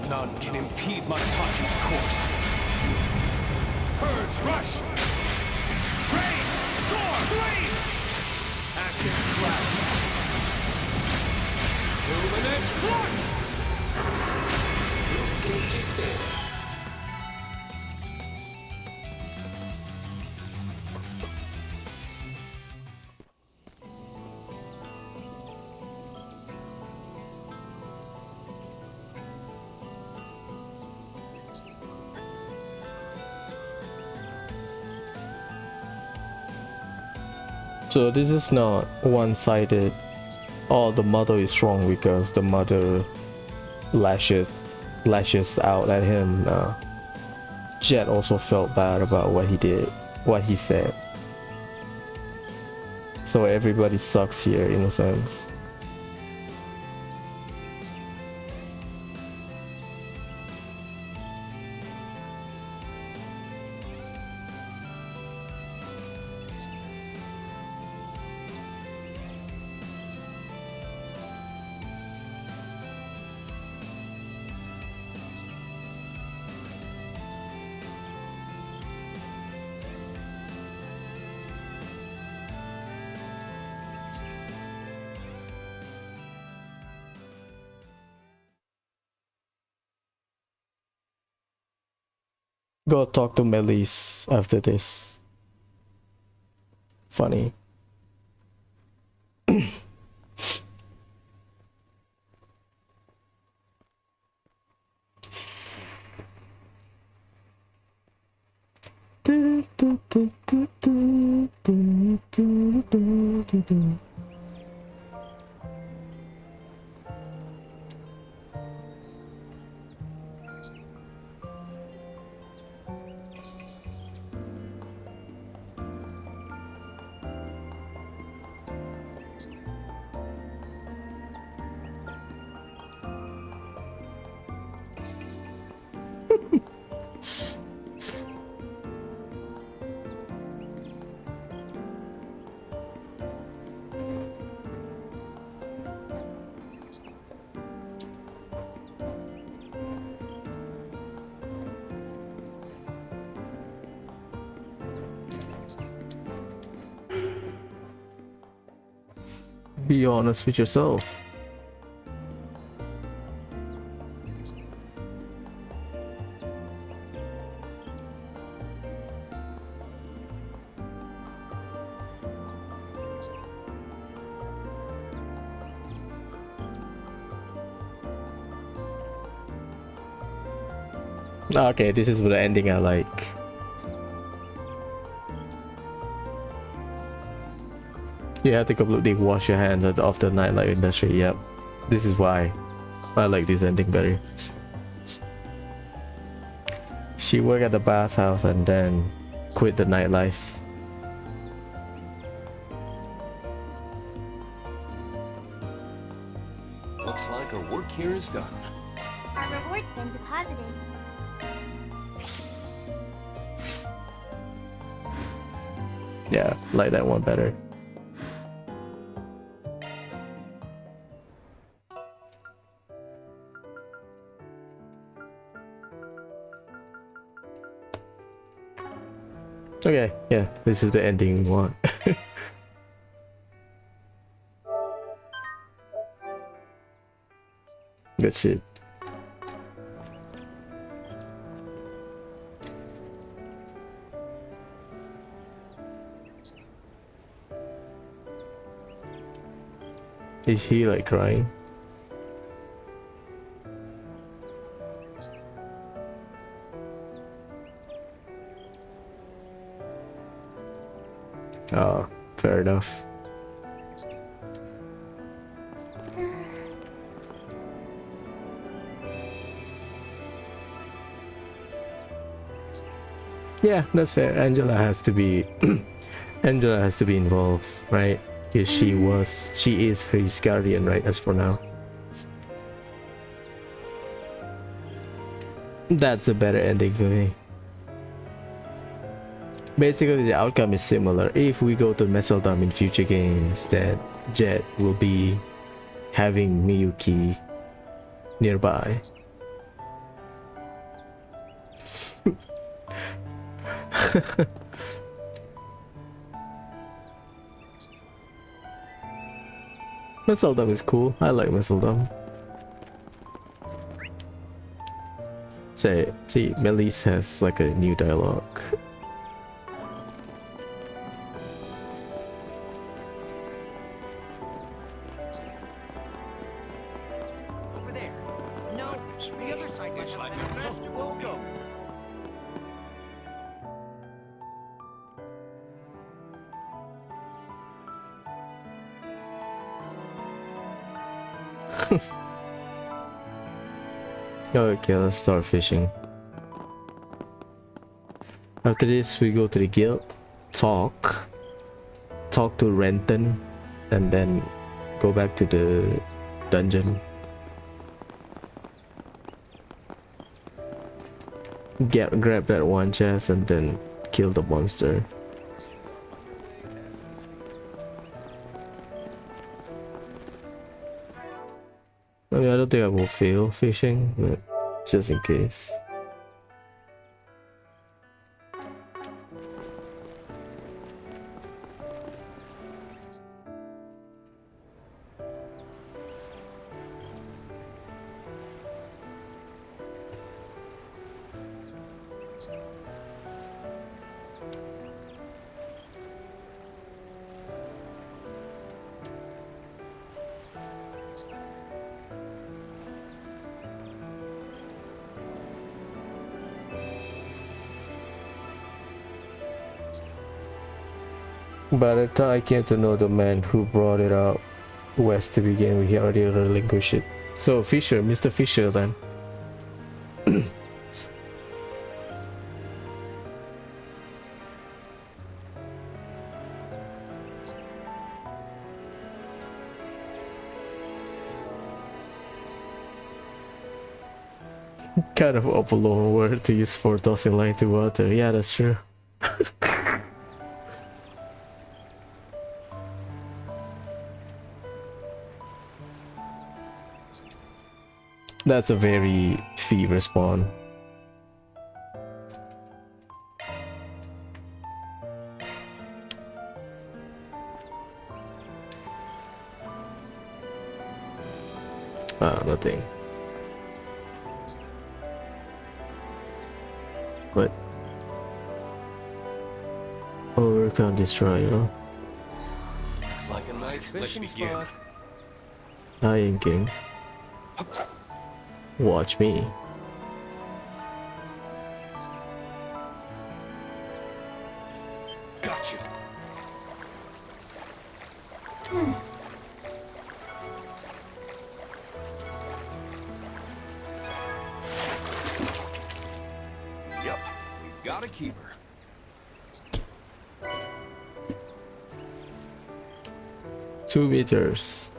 None can impede Matachi's course. Purge, rush! Rage, soar, bleed! Ashen slash. Luminous flux! Gauge expanded. So this is not one-sided. Oh, the mother is strong because the mother lashes out at him. Jet also felt bad about what he did, what he said. So everybody sucks here in a sense. Go talk to Melis after this. Funny. Be honest with yourself. Okay, this is the ending I like. You have to completely wash your hands of the nightlife industry. Yep, this is why I like this ending better. She worked at the bathhouse and then quit the nightlife. Looks like our work here is done. Our reward's been deposited. Yeah, like that one better. Okay, yeah, this is the ending one. Good shit. Is he like crying? Oh, fair enough. Yeah, that's fair. Angela has to be Angela has to be involved, right? Because she is his guardian, right? As for now. That's a better ending for me. Basically, the outcome is similar. If we go to Meseldom in future games, then Jet will be having Miyuki nearby. Meseldom is cool. I like Meseldom. See, Melis has like a new dialogue. Over there. No, the other side. Much like a festival. Welcome. Okay, let's start fishing. After this, we go to the guild, talk to Renton, and then go back to the dungeon. Grab that one chest and then kill the monster. I mean, I don't think I will fail fishing, but just in case. By the time I came to know the man who brought it out west to begin with, he already relinquished it. So Fisher, Mr. Fisher then. Kind of a forlorn word to use for tossing line to water. Yeah, that's true. That's a very Fee respawn. Ah, nothing. What? Overcome destroyer. Looks like a nice fishing spot. Lion King. Watch me. Gotcha. Yep, we've got a keeper. Two meters.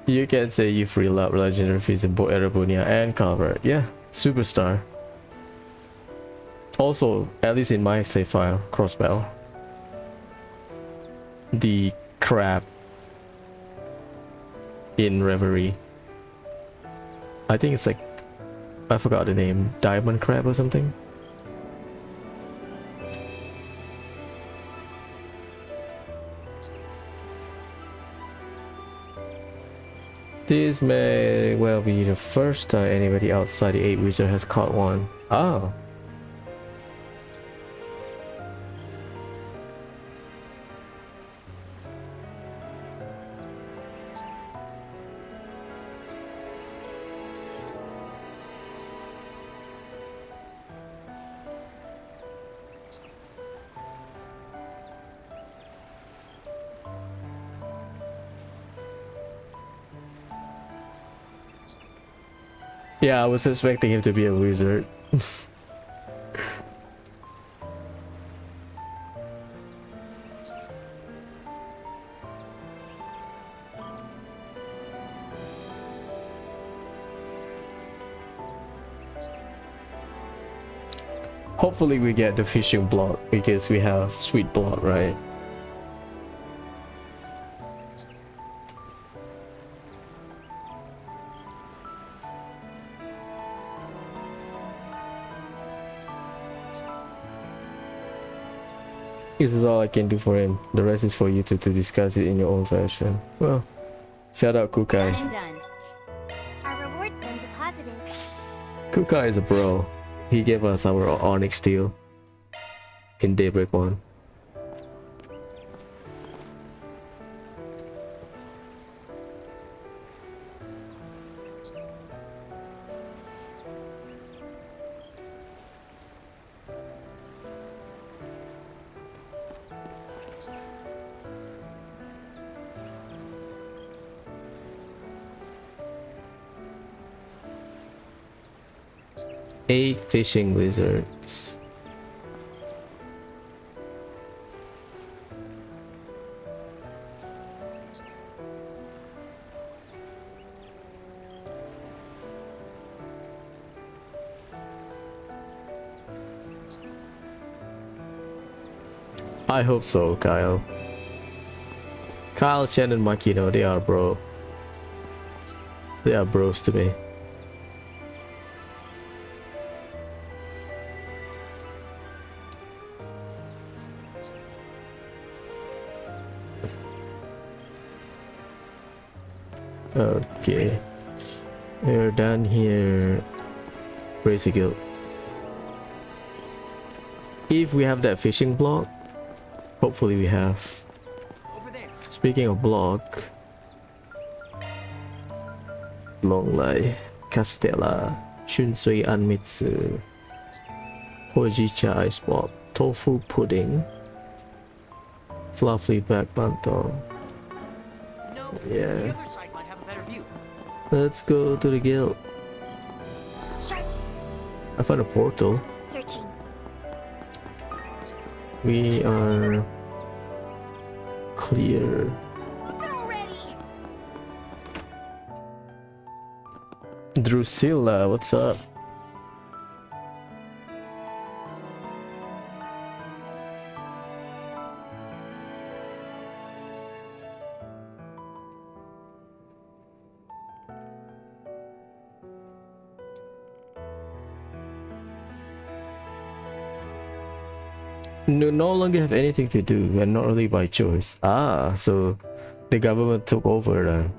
You can say you free love legendary feats in both Erebunia and Calvert. Yeah, superstar. Also, at least in my save file, crossbow. The crab in Reverie. I think it's like, I forgot the name, diamond crab or something. This may well be the first time anybody outside the 8 wizard has caught one. Oh. Yeah, I was expecting him to be a wizard. Hopefully we get the fishing block because we have sweet block, right? This is all I can do for him. The rest is for you to discuss it in your own fashion. Well, shout out Kukai. Done and done. Our reward's been deposited. Kukai is a bro. He gave us our Onyx steel in Daybreak 1. Eight fishing lizards. I hope so, Kyle. Kyle, Shannon, Makino, they are bro. They are bros to me. Okay, we're done here. Raise a guild. If we have that fishing block, hopefully we have. Speaking of block, Longlai, Castella, Shunsui Anmitsu, Hojicha Ice Pop, Tofu Pudding, Fluffy Back Banto. Yeah. Let's go to the guild. I found a portal. Searching. We are clear. Drusilla, what's up? no longer have anything to do and not really by choice. Ah, so the government took over then.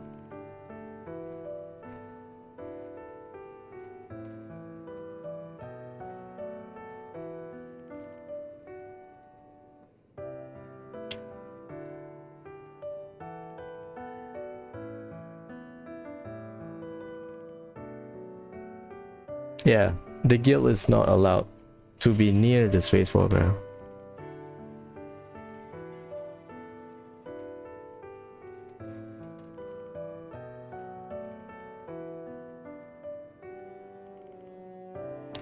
Yeah, the guild is not allowed to be near the space program.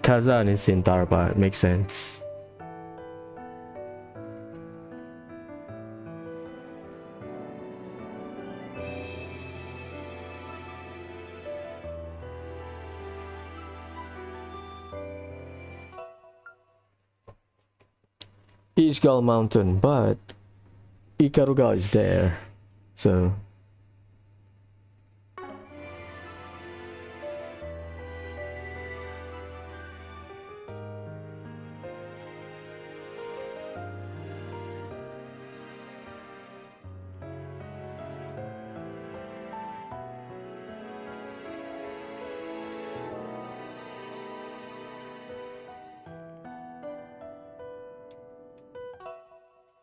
Kazan is in Darba, it makes sense. Ishgal Mountain, but Ikaruga is there, so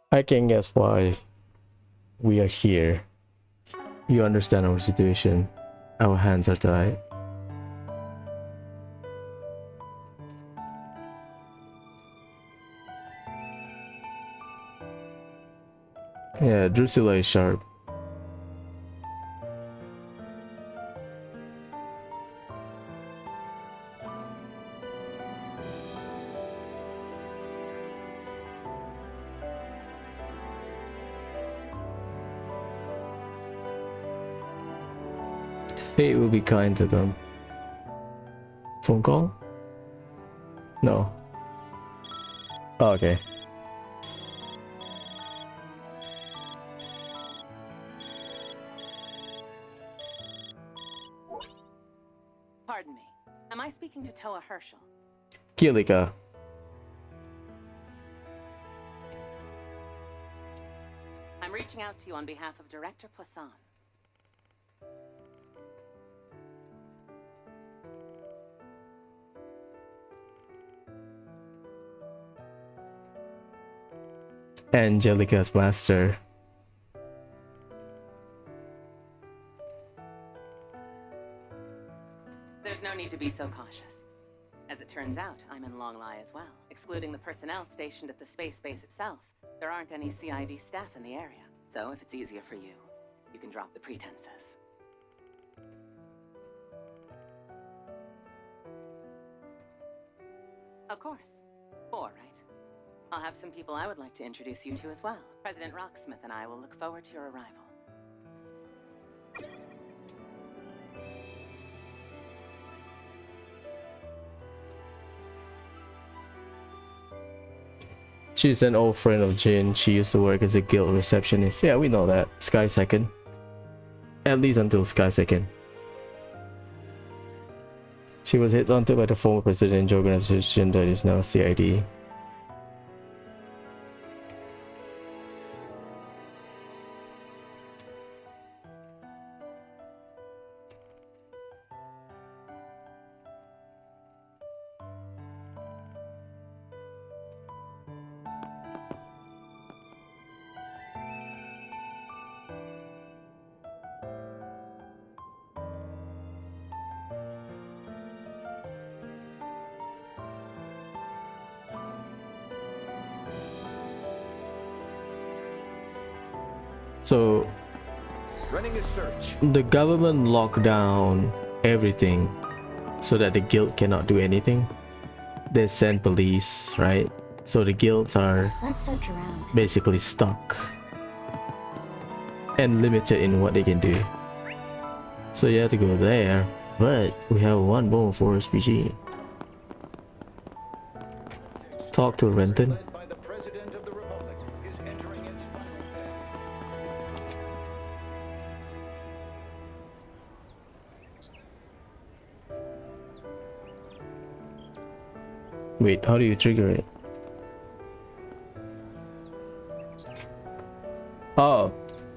I can guess why we are here. You understand our situation. Our hands are tied. Yeah, Drusilla is sharp. Fate will be kind to them. Phone call? No. Oh, okay. Pardon me. Am I speaking to Toa Herschel? Kilika. I'm reaching out to you on behalf of Director Poisson. Angelica's master. There's no need to be so cautious. As it turns out, I'm in Longlai as well. Excluding the personnel stationed at the space base itself, there aren't any CID staff in the area. So if it's easier for you, you can drop the pretenses. Of course. 4, right? I'll have some people I would like to introduce you to as well. President Rocksmith and I will look forward to your arrival. She's an old friend of Jin. She used to work as a guild receptionist. Yeah, we know that. Sky Second. At least until Sky Second. She was headhunted by the former president's organization that is now CID. So running a search. The government locked down everything so that the guild cannot do anything. They send police, right? So the guilds are basically stuck and limited in what they can do. So you have to go there, but we have one more for SPG. Talk to Renton. Wait, how do you trigger it?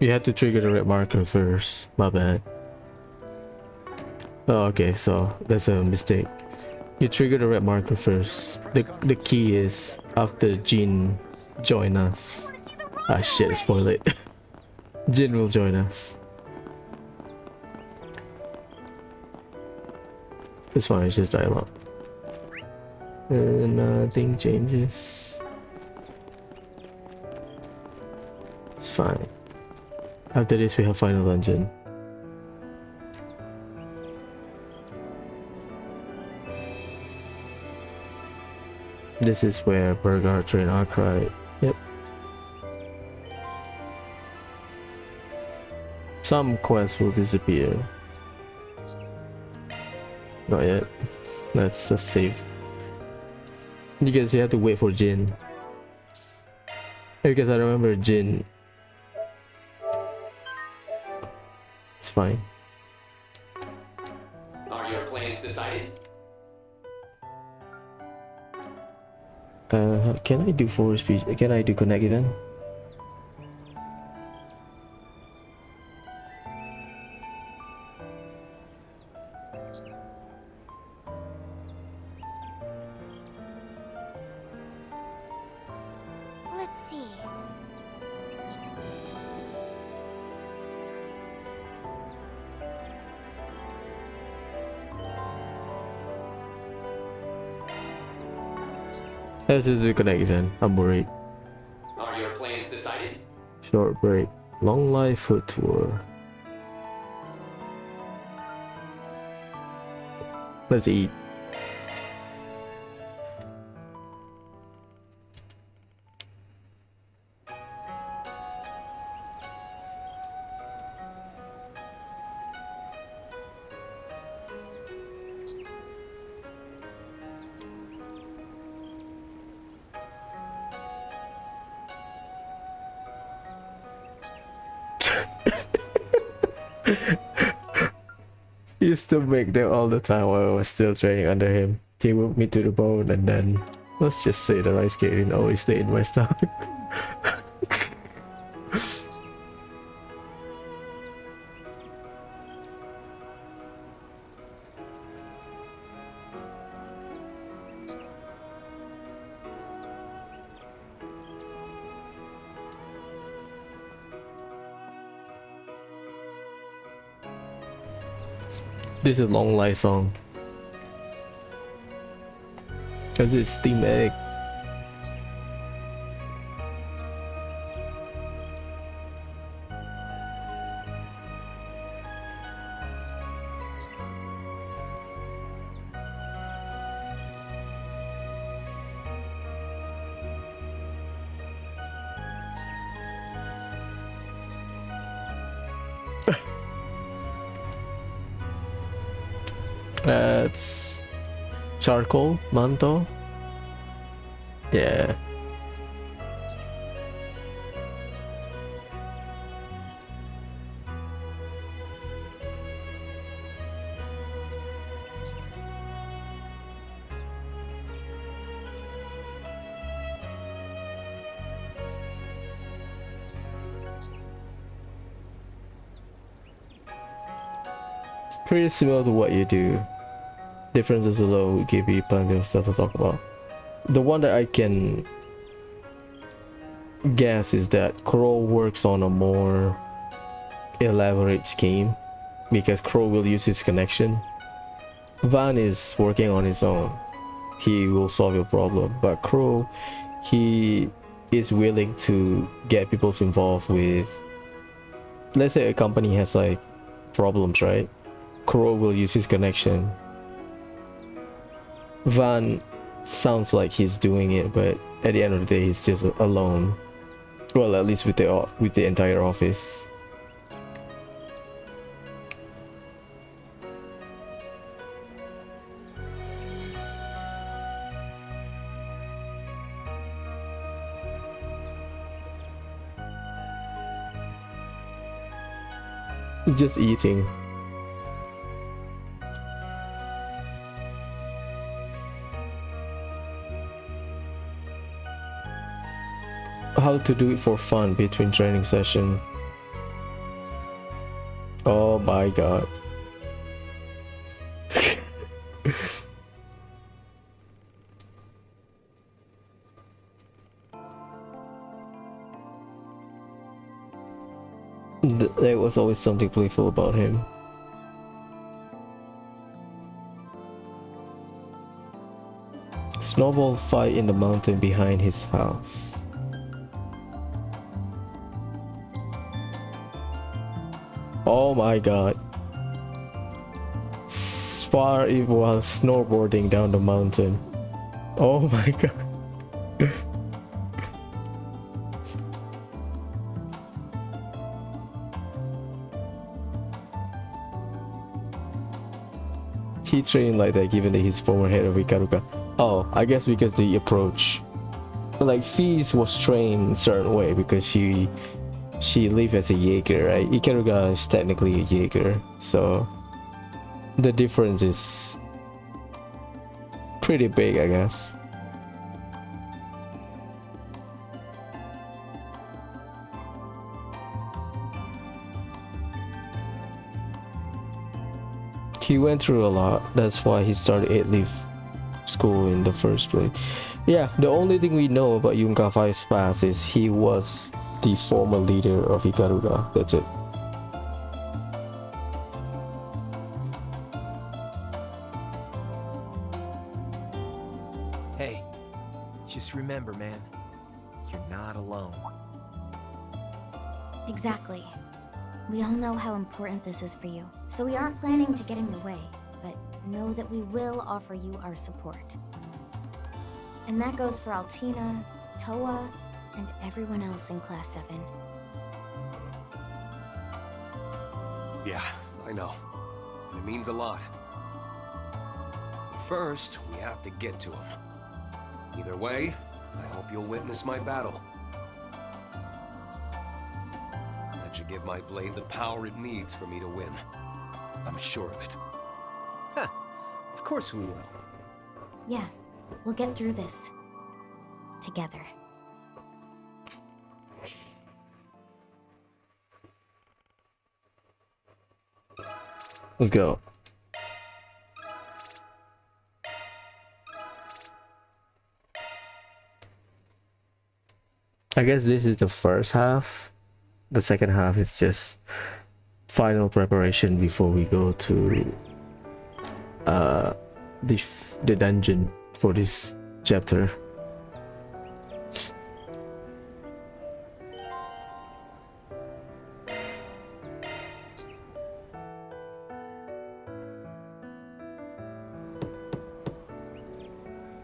You had to trigger the red marker first. My bad. Oh, okay, so that's a mistake. You trigger the red marker first. The key is after Jin join us. Ah shit, spoil it. Jin will join us. It's fine, it's just dialogue. Nothing changes. It's fine. After this we have final dungeon. This is where Burgard trained Arkwright. Yep. Some quests will disappear. Not yet. Let's just save. Because you have to wait for Jin. Because I remember Jin. It's fine. Are your plans decided? Can I do forward speech? Can I do connect event? Let's see. Let's just do connect event. I'm worried. Are your plans decided? Short break. Longlai foot tour. Let's eat. Used to make them all the time while I was still training under him. He whipped me to the bone and then let's just say the rice cake didn't always stay in my stomach. This is Longlai song. Cause it's steam egg. That's charcoal manto. Yeah. It's pretty similar to what you do. Differences alone give you plenty of stuff to talk about. The one that I can guess is that Crow works on a more elaborate scheme because Crow will use his connection. Van is working on his own. He will solve your problem, but Crow, he is willing to get people involved with, let's say a company has like problems, right? Crow will use his connection. Van sounds like he's doing it, but at the end of the day he's just alone. Well, at least with the entire office. He's just eating. How to do it for fun between training session. my god. There was always something playful about him. Snowball fight in the mountain behind his house. Oh my god. Spar while snowboarding down the mountain. Oh my god. He trained like that given that he's former head of Ikaruga. Oh, I guess because the approach. Like Feast was trained a certain way because she lived as a Jaeger, right? Ikaruga is technically a Jaeger, so the difference is pretty big, I guess. He went through a lot. That's why he started 8-leaf school in the first place. Yeah, the only thing we know about Yunka 5's past is he was the former leader of Ikaruga. That's it. Hey, just remember, man, you're not alone. Exactly. We all know how important this is for you, so we aren't planning to get in your way, but know that we will offer you our support. And that goes for Altina, Toa, and everyone else in Class 7. Yeah, I know. And it means a lot. First, we have to get to him. Either way, I hope you'll witness my battle. That should give my blade the power it needs for me to win. I'm sure of it. Huh. Of course we will. Yeah, we'll get through this. Together. Let's go. I guess this is the first half. The second half is just final preparation before we go to the dungeon for this chapter.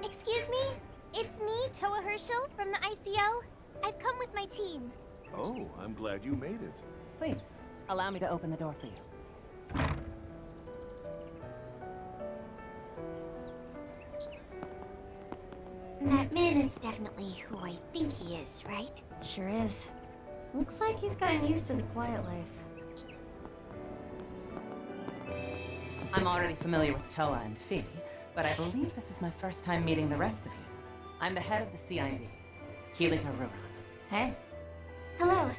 Excuse me? It's me, Toa Herschel, from the ICO. I've come with my team. Oh, I'm glad you made it. Please, allow me to open the door for you. That man is definitely who I think he is, right? Sure is. Looks like he's gotten used to the quiet life. I'm already familiar with Toa and Fee, but I believe this is my first time meeting the rest of you. I'm the head of the CID, Kilika Ruran. Hey. Hello.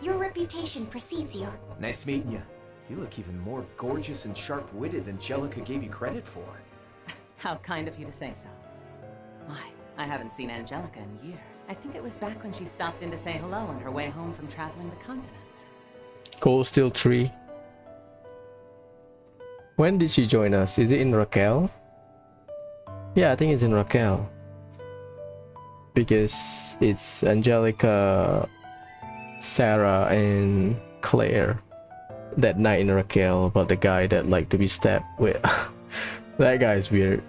Your reputation precedes you. Nice meeting you. You look even more gorgeous and sharp-witted than Jellica gave you credit for. How kind of you to say so. Why, I haven't seen Angelica in years. I think it was back when she stopped in to say hello on her way home from traveling the continent. Cold Steel 3. When did she join us? Is it in Raquel? Yeah, I think it's in Raquel. Because it's Angelica, Sarah, and Claire that night in Raquel about the guy that liked to be stabbed with. That guy's weird.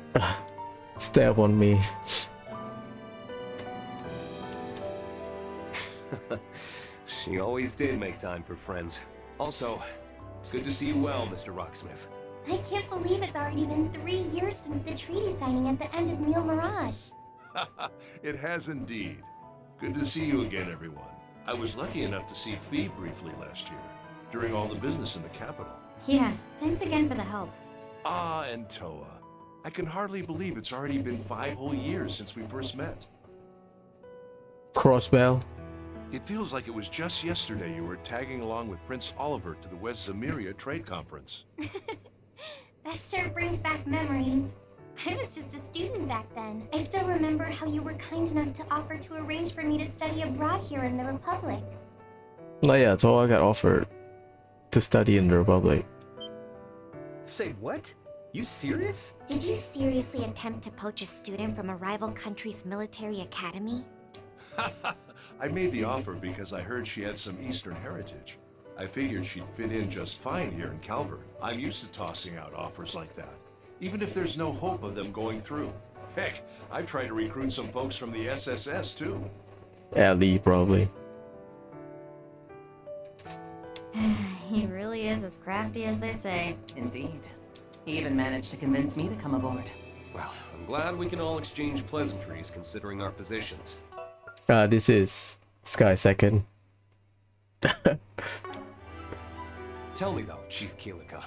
Stab on me. She always did make time for friends. Also, it's good to see you well, Mr. Rocksmith. I can't believe it's already been 3 years since the treaty signing at the end of Mille Mirage. It has indeed. Good to see you again, everyone. I was lucky enough to see Fee briefly last year, during all the business in the capital. Yeah, thanks again for the help. Ah, and Toa. I can hardly believe it's already been 5 whole years since we first met. Crossbell. It feels like it was just yesterday you were tagging along with Prince Oliver to the West Zamiria Trade Conference. That sure brings back memories. I was just a student back then. I still remember how you were kind enough to offer to arrange for me to study abroad here in the Republic. Oh yeah, so I got offered to study in the Republic. Say what? You serious? Did you seriously attempt to poach a student from a rival country's military academy? I made the offer because I heard she had some Eastern heritage. I figured she'd fit in just fine here in Calvert. I'm used to tossing out offers like that, even if there's no hope of them going through. Heck, I tried to recruit some folks from the SSS too. Ali, probably. He really is as crafty as they say. Indeed. He even managed to convince me to come aboard. Well, I'm glad we can all exchange pleasantries considering our positions. This is Sky Second. Tell me though, Chief Kilika,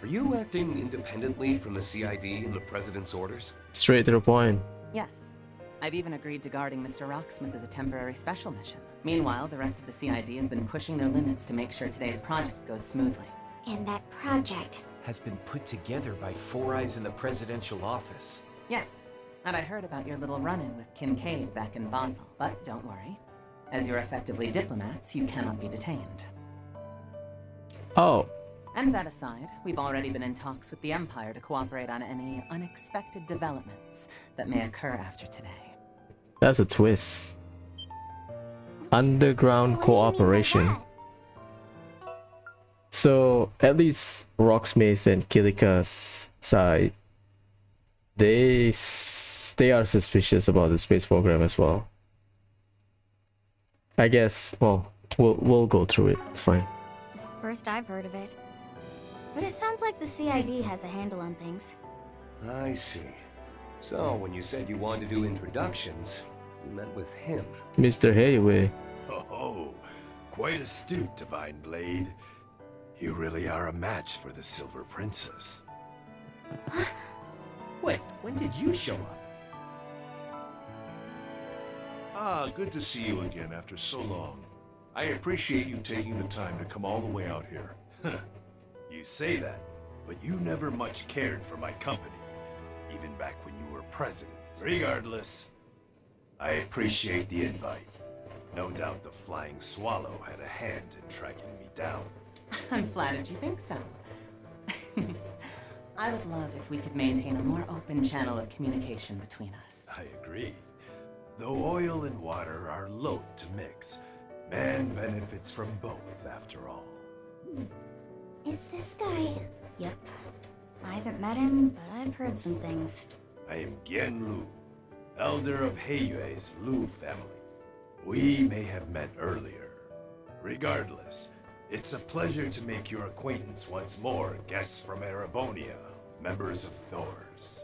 are you acting independently from the CID and the President's orders? Straight to the point. Yes. I've even agreed to guarding Mr. Rocksmith as a temporary special mission. Meanwhile, the rest of the CID have been pushing their limits to make sure today's project goes smoothly. And that project has been put together by Four Eyes in the presidential office. Yes. And I heard about your little run-in with Kincaid back in Basel. But don't worry. As you're effectively diplomats, you cannot be detained. Oh. And that aside, we've already been in talks with the Empire to cooperate on any unexpected developments that may occur after today. That's a twist. Underground cooperation. So at least Rocksmith and Kilika's side, they are suspicious about the space program as well. I guess, well, we'll go through it. It's fine. First I've heard of it. But it sounds like the CID has a handle on things. I see. So, when you said you wanted to do introductions, you met with him. Mr. Hayway. Oh, quite astute, Divine Blade. You really are a match for the Silver Princess. Wait, when did you show up? Ah, good to see you again after so long. I appreciate you taking the time to come all the way out here. You say that, but you never much cared for my company, even back when you were president. Regardless, I appreciate the invite. No doubt the Flying Swallow had a hand in tracking me down. I'm flattered you think so. I would love if we could maintain a more open channel of communication between us. I agree. Though oil and water are loath to mix, man benefits from both after all. Is this guy? Yep. I haven't met him, but I've heard some things. I am Gen Lu, elder of Heiyue's Lu family. We may have met earlier. Regardless, it's a pleasure to make your acquaintance once more, guests from Erebonia, members of Thors.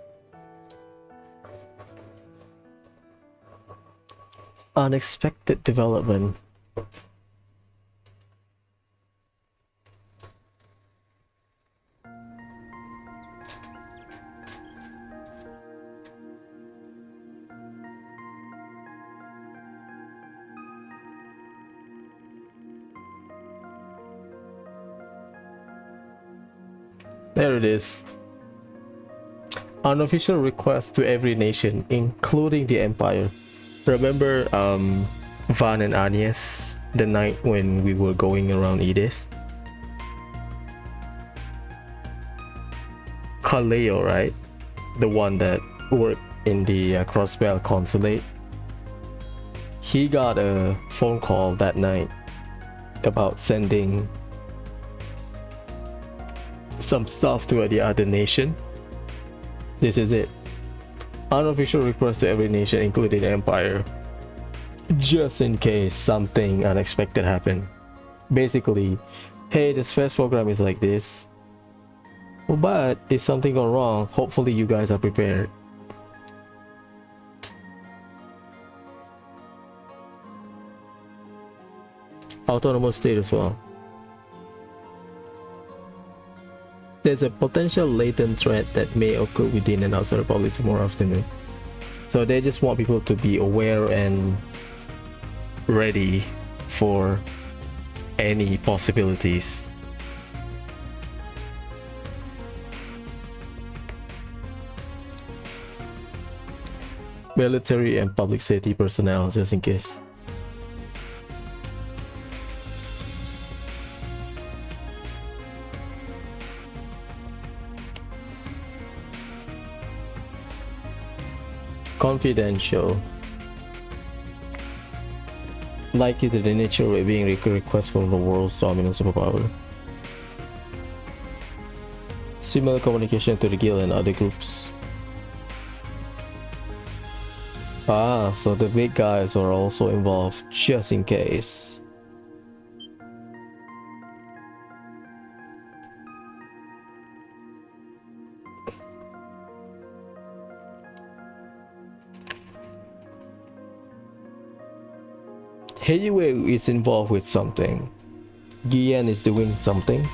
Unexpected development. There it is. Unofficial request to every nation, including the Empire. Remember Van and Agnes, the night when we were going around Edith? Kaleo, right? The one that worked in the Crossbell Consulate. He got a phone call that night about sending some stuff to the other nation. This is it. Unofficial request to every nation, including the Empire, just in case something unexpected happened. Basically, hey, the space program is like this, but if something goes wrong, hopefully you guys are prepared. Autonomous state as well. There's a potential latent threat that may occur within and outside the Republic tomorrow afternoon. So they just want people to be aware and ready for any possibilities. Military and public safety personnel, just in case. Confidential. Likely to the nature of it being a request from the world's dominant superpower. Similar communication to the guild and other groups. Ah, so the big guys are also involved, just in case. Heiyue is involved with something. Gian is doing something.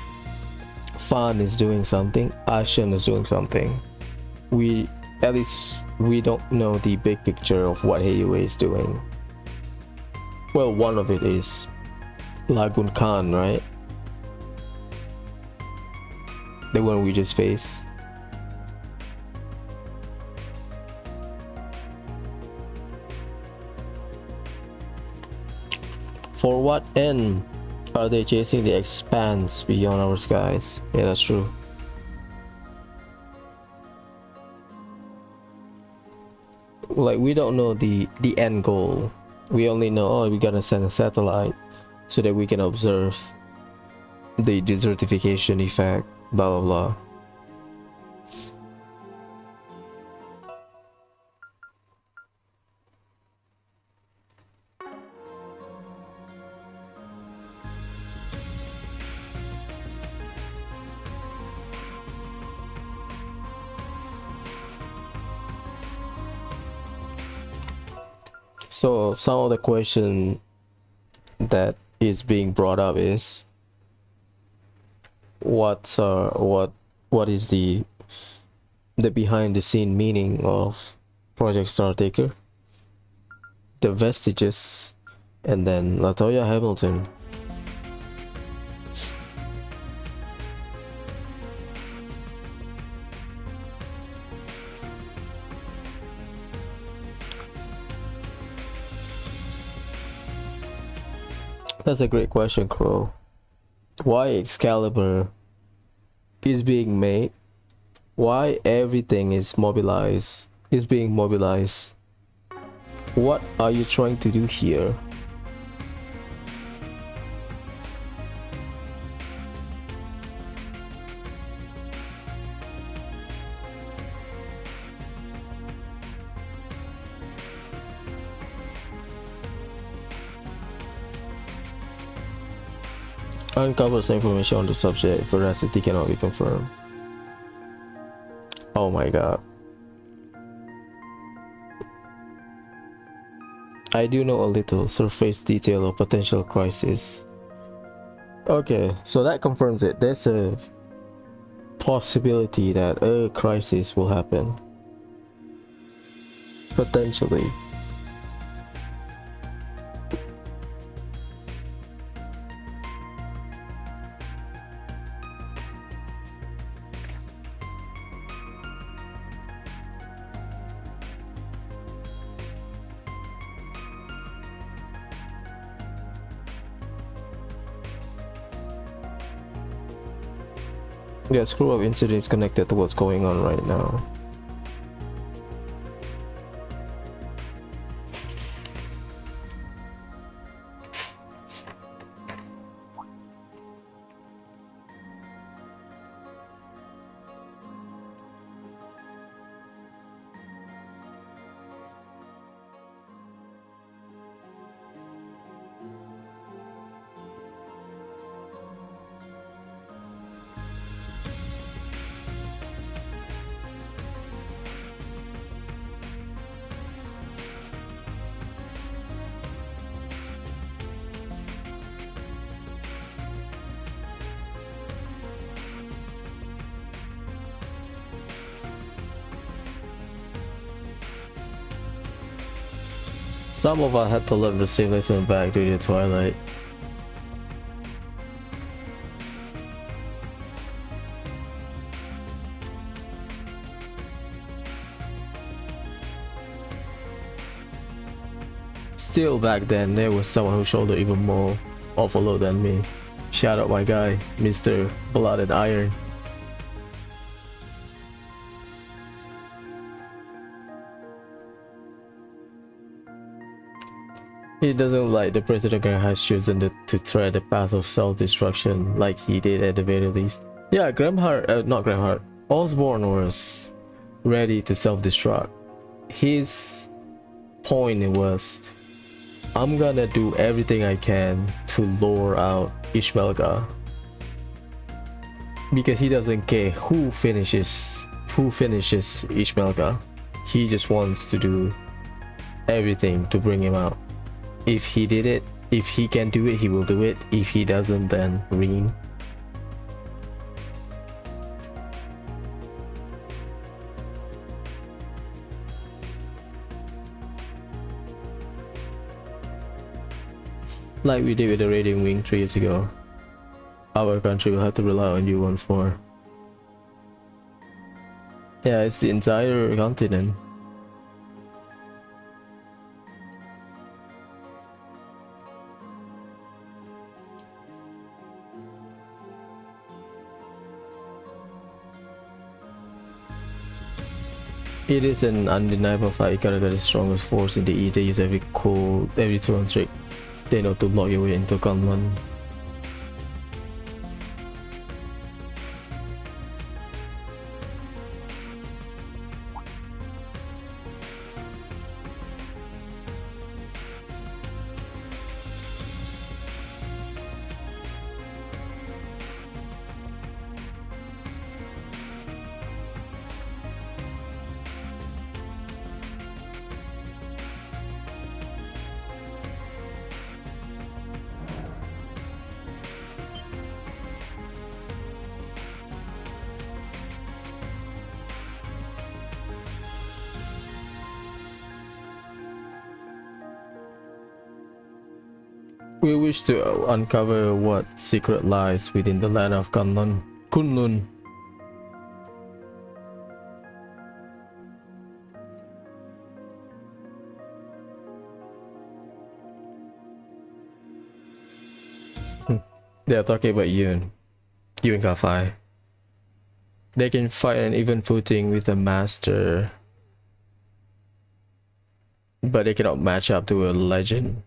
Fan is doing something. Ashen is doing something. At least we don't know the big picture of what Heiyue is doing. Well, one of it is Lagoon Khan, right? The one we just faced. For what end are they chasing the expanse beyond our skies? Yeah, that's true. Like, we don't know the end goal. We only know, oh, we gotta send a satellite so that we can observe the desertification effect, blah blah blah. So some of the question that is being brought up is what is the behind the scene meaning of Project Startaker, the vestiges, and then Latoya Hamilton. That's a great question, Crow. Why Excalibur is being made? Why everything is being mobilized? What are you trying to do here? Uncovers information on the subject, veracity cannot be confirmed. Oh my god. I do know a little surface detail of potential crisis. Okay, so that confirms it. There's a possibility that a crisis will happen. Potentially. Yeah, screw up incidents connected to what's going on right now. Some of us had to learn the same lesson back during the Twilight. Still back then, there was someone who shouldered even more of a load than me. Shout out my guy, Mr. Blood and Iron. He doesn't like the President has chosen to tread the path of self-destruction like he did at the very least. Yeah, not Gramhart, Osborne was ready to self-destruct. His point was, I'm gonna do everything I can to lure out Ishmelga. Because he doesn't care who finishes Ishmelga. He just wants to do everything to bring him out. If he did it, if he can do it, he will do it. If he doesn't, then Reen. Like we did with the Radiant Wing 3 years ago. Our country will have to rely on you once more. Yeah, it's the entire continent. It is an undeniable fact. Ikara got the strongest force in the E. They use every 2 trick they know to block your way into Kunlun. We wish to uncover what secret lies within the land of Kunlun. They are talking about Yun and Kafai. They can fight an even footing with the master, but they cannot match up to a legend.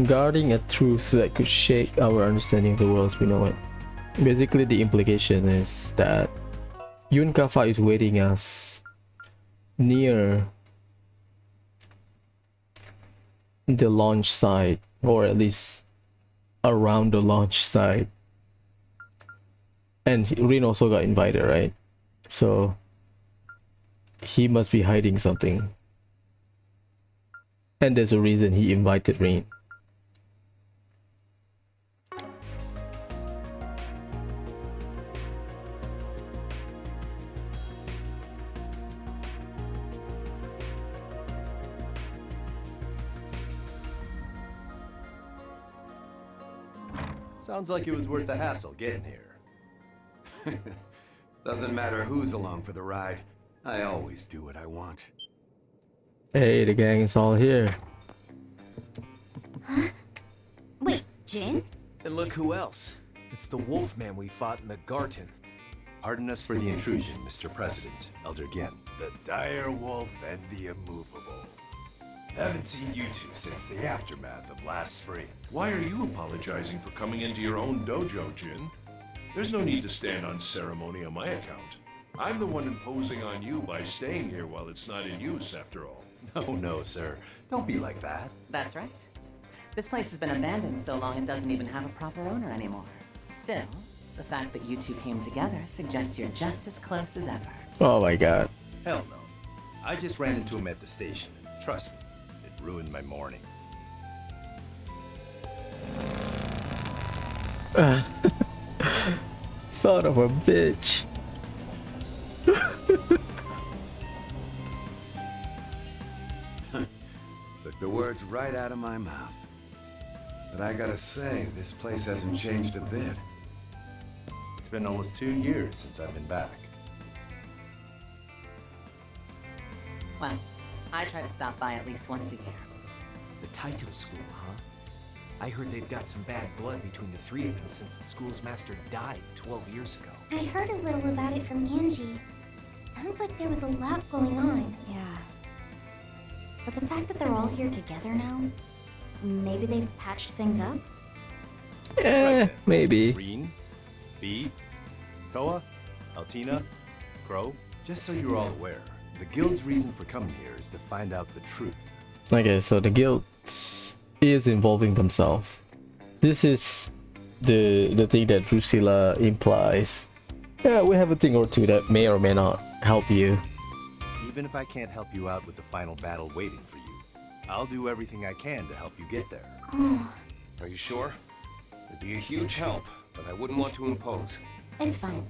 Guarding a truth that could shake our understanding of the world as we know it. Basically, the implication is that Yun Kafa is waiting us near the launch site, or at least around the launch site. And Rin also got invited, right? So he must be hiding something. And there's a reason he invited Rin. Sounds like it was worth the hassle getting here. Doesn't matter who's along for the ride. I always do what I want. Hey, the gang is all here. Huh? Wait, Jin? And look who else. It's the Wolfman we fought in the Garten. Pardon us for the intrusion, Mr. President. Elder Gen. The dire wolf and the immovable. Haven't seen you two since the aftermath of last spring. Why are you apologizing for coming into your own dojo, Jin? There's no need to stand on ceremony on my account. I'm the one imposing on you by staying here while it's not in use, after all. No, sir. Don't be like that. That's right. This place has been abandoned so long it doesn't even have a proper owner anymore. Still, the fact that you two came together suggests you're just as close as ever. Oh my god. Hell no. I just ran into him at the station. Trust me, it ruined my morning. Son of a bitch. Took the words right out of my mouth. But I gotta say, this place hasn't changed a bit. It's been almost 2 years since I've been back. Well, I try to stop by at least once a year. The Taito school, huh? I heard they've got some bad blood between the three of them since the school's master died 12 years ago. I heard a little about it from Angie. Sounds like there was a lot going on. Yeah. But the fact that they're all here together now, maybe they've patched things up? Maybe. Reen, V, Toa, Altina, Crow. Just so you're all aware, the guild's reason for coming here is to find out the truth. Okay, so the guild is involving themselves. This is the thing that Drusilla implies. Yeah, we have a thing or two that may or may not help you. Even if I can't help you out with the final battle waiting for you, I'll do everything I can to help you get there. Are you sure? It'd be a huge help, but I wouldn't want to impose. It's fine.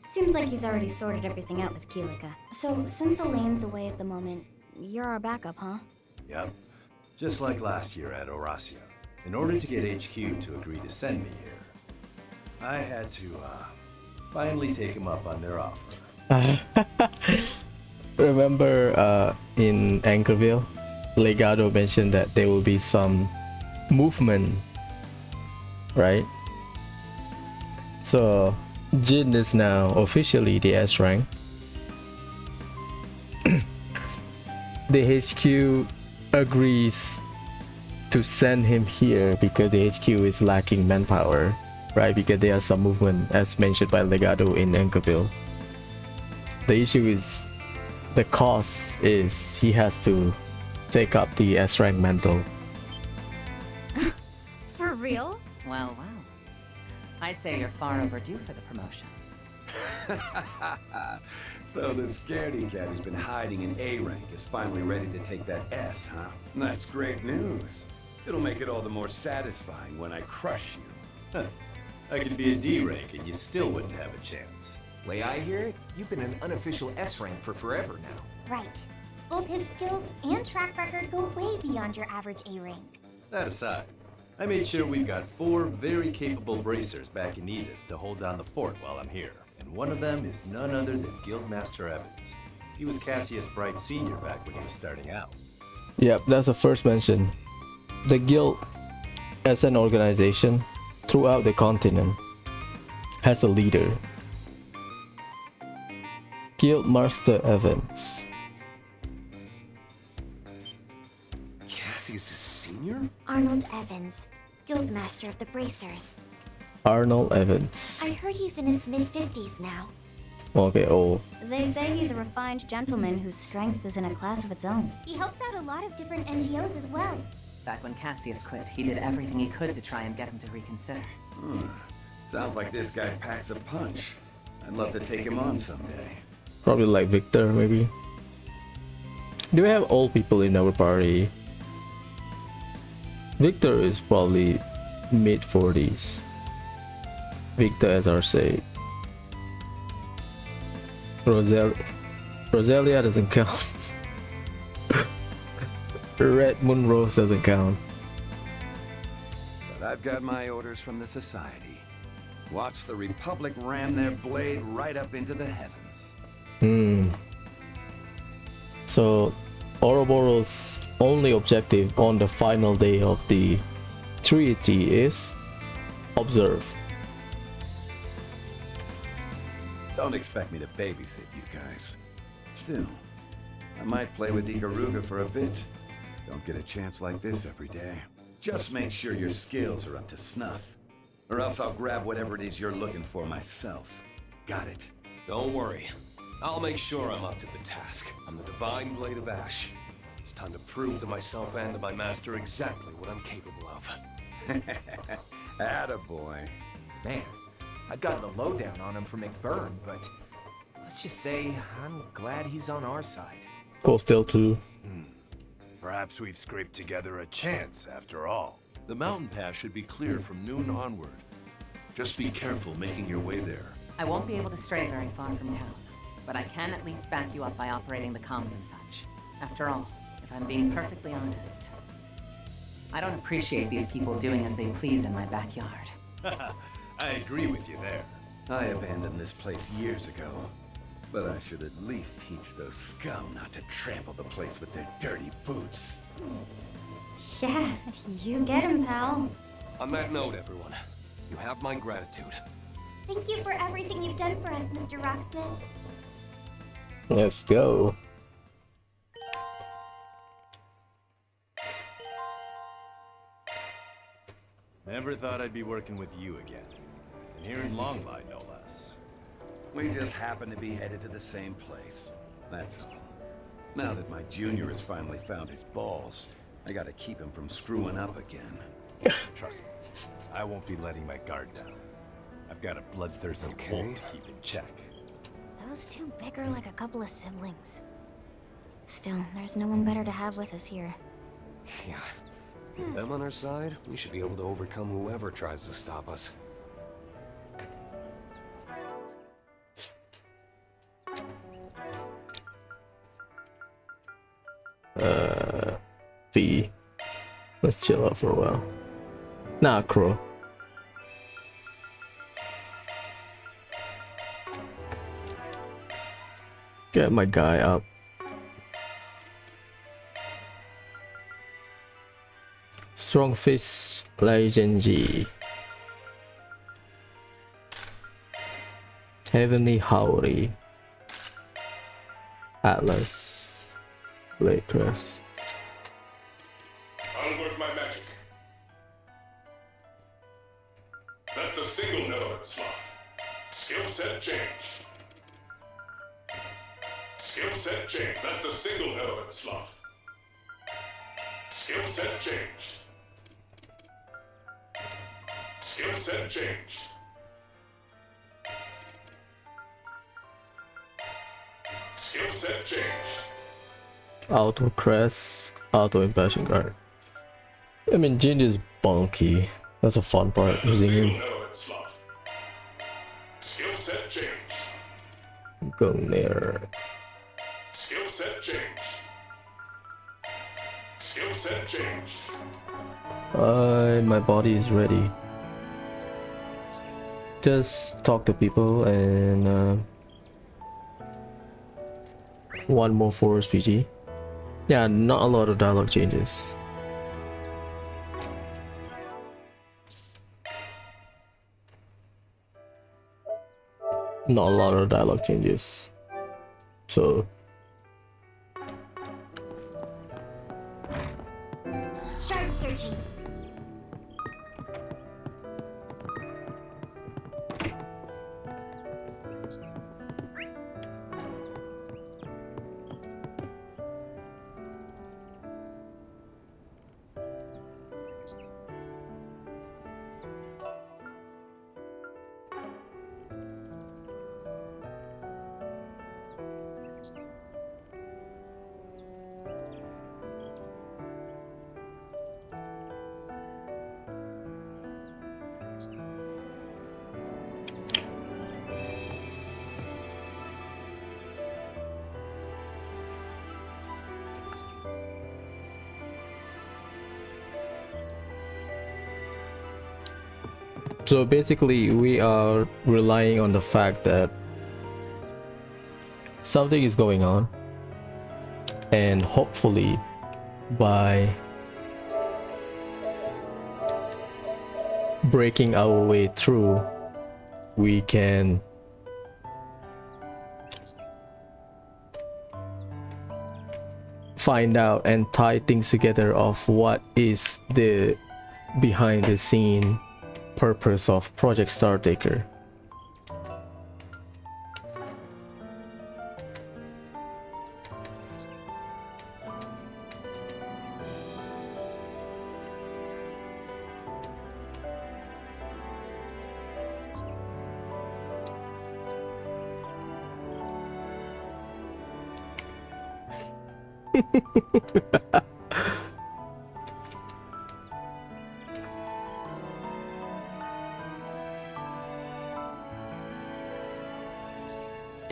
Seems like he's already sorted everything out with Kilika. So, since Elaine's away at the moment, you're our backup, huh? Yep. Just like last year at Orasia. In order to get HQ to agree to send me here, I had to, finally take him up on their offer. Remember in Anchorville, Legado mentioned that there will be some movement, right? So Jin is now officially the S rank. The HQ agrees to send him here because the HQ is lacking manpower, right? Because there are some movement as mentioned by Legado in Anchorville. The issue is the cost is he has to take up the S rank mantle. For real? Well, well. I'd say you're far overdue for the promotion. So the scaredy cat who's been hiding in A rank is finally ready to take that S, huh? That's great news. It'll make it all the more satisfying when I crush you. I could be a D rank and you still wouldn't have a chance. Way I hear it, you've been an unofficial S rank for forever now. Right. Both his skills and track record go way beyond your average A rank. That aside, I made sure we've got 4 very capable bracers back in Edith to hold down the fort while I'm here. And one of them is none other than Guildmaster Evans. He was Cassius Bright Sr. back when he was starting out. Yep, that's the first mention. The guild, as an organization, throughout the continent, has a leader. Guildmaster Evans. Cassius is senior? Arnold Evans, Guildmaster of the Bracers. Arnold Evans. I heard he's in his mid-50s now. Okay, oh. They say he's a refined gentleman whose strength is in a class of its own. He helps out a lot of different NGOs as well. Back when Cassius quit, he did everything he could to try and get him to reconsider. Sounds like this guy packs a punch. I'd love to take him on someday. Probably like Victor, maybe. Do we have old people in our party? Victor is probably mid-40s. Victor, as I say. Roselia doesn't count. Red Moon Rose doesn't count. But I've got my orders from the Society. Watch the Republic ram their blade right up into the heavens. So, Ouroboros' only objective on the final day of the treaty is observe. Don't expect me to babysit you guys. Still, I might play with Ikaruga for a bit. Don't get a chance like this every day. Just make sure your skills are up to snuff. Or else I'll grab whatever it is you're looking for myself. Got it? Don't worry. I'll make sure I'm up to the task. I'm the Divine Blade of Ash. It's time to prove to myself and to my master exactly what I'm capable of. Attaboy. Man, I've gotten the lowdown on him from McBurn, but let's just say I'm glad he's on our side. Coastal too. Perhaps we've scraped together a chance after all. The mountain pass should be clear from noon onward. Just be careful making your way there. I won't be able to stray very far from town, but I can at least back you up by operating the comms and such. After all, if I'm being perfectly honest, I don't appreciate these people doing as they please in my backyard. I agree with you there. I abandoned this place years ago, but I should at least teach those scum not to trample the place with their dirty boots. Yeah, you get him, pal. On that note, everyone, you have my gratitude. Thank you for everything you've done for us, Mr. Rocksmith. Let's go. Never thought I'd be working with you again. And here in Longlai, no less. We just happen to be headed to the same place. That's all. Now that my junior has finally found his balls, I gotta keep him from screwing up again. Trust me, I won't be letting my guard down. I've got a bloodthirsty wolf to keep in check. Those two bicker like a couple of siblings. Still, there's no one better to have with us here. Yeah. With them on our side, we should be able to overcome whoever tries to stop us. V. Let's chill out for a while. Nah, Crow. Get my guy up. Strong Fist, Legend G. Heavenly Howry. Atlas. Blade Crest. I'll work my magic. That's a single node slot. Skill set changed. Skill set changed. That's a single node slot. Skill set changed. Skill set changed. Skill set changed. Auto Crest, Auto Impassion Guard. I mean, Jin is bulky. That's a fun part. That's a single node slot. Skill set changed. Go there. Skill set changed. Skill set changed. My body is ready. Just talk to people and one more force PG. Yeah, not a lot of dialogue changes. Not a lot of dialogue changes. So Shard searching. So basically we are relying on the fact that something is going on, and hopefully by breaking our way through we can find out and tie things together of what is the behind the scene purpose of Project Startaker.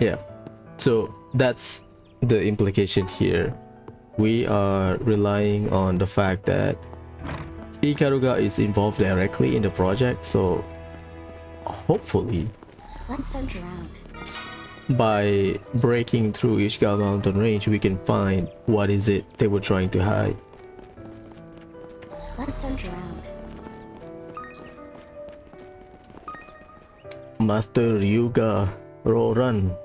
Yeah, so that's the implication here. We are relying on the fact that Ikaruga is involved directly in the project, so hopefully Let's search around. by breaking through Ishikawa mountain range we can find what is it they were trying to hide. Let's search around. Master Ryuga Roran.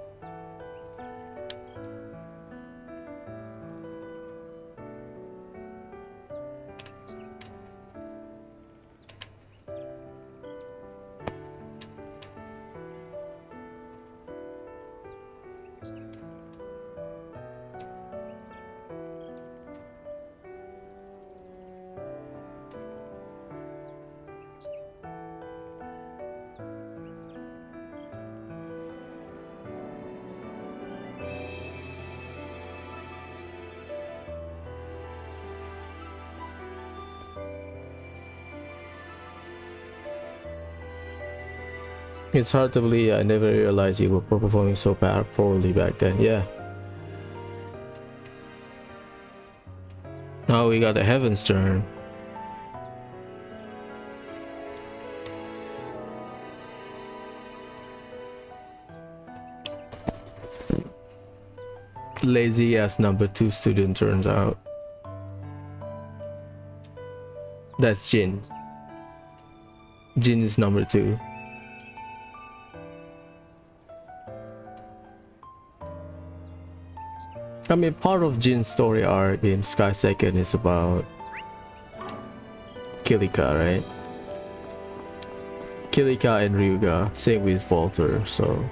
It's hard to believe I never realized you were performing so poorly back then. Yeah. Now we got the Heaven's turn. Lazy ass number 2 student turns out. That's Jin. Jin is number 2. I mean, part of Jin's story arc in Sky Second is about Kilika, right? Kilika and Ryuga, same with Walter, so...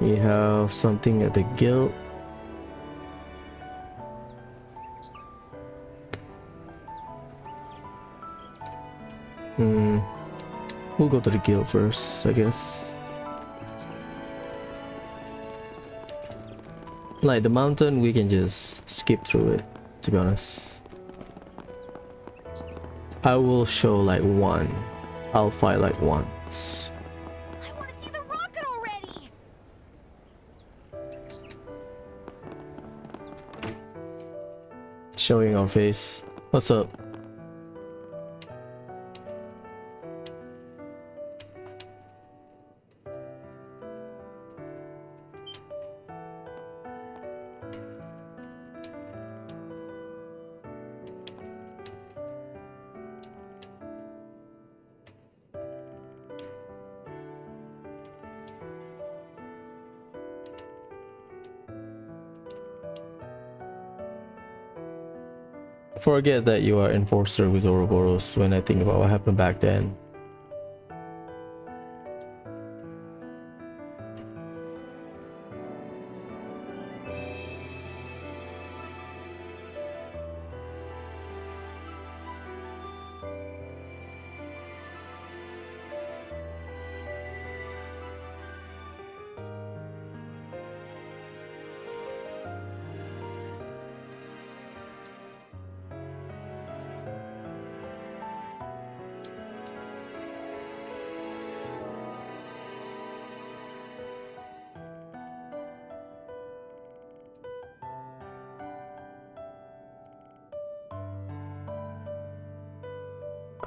We have something at the guild. We'll go to the guild first, I guess. Like the mountain, we can just skip through it, to be honest. I will show like one. I'll fight like once. I want to see the rocket already. Showing our face. What's up? Forget that you are enforcer with Ouroboros when I think about what happened back then.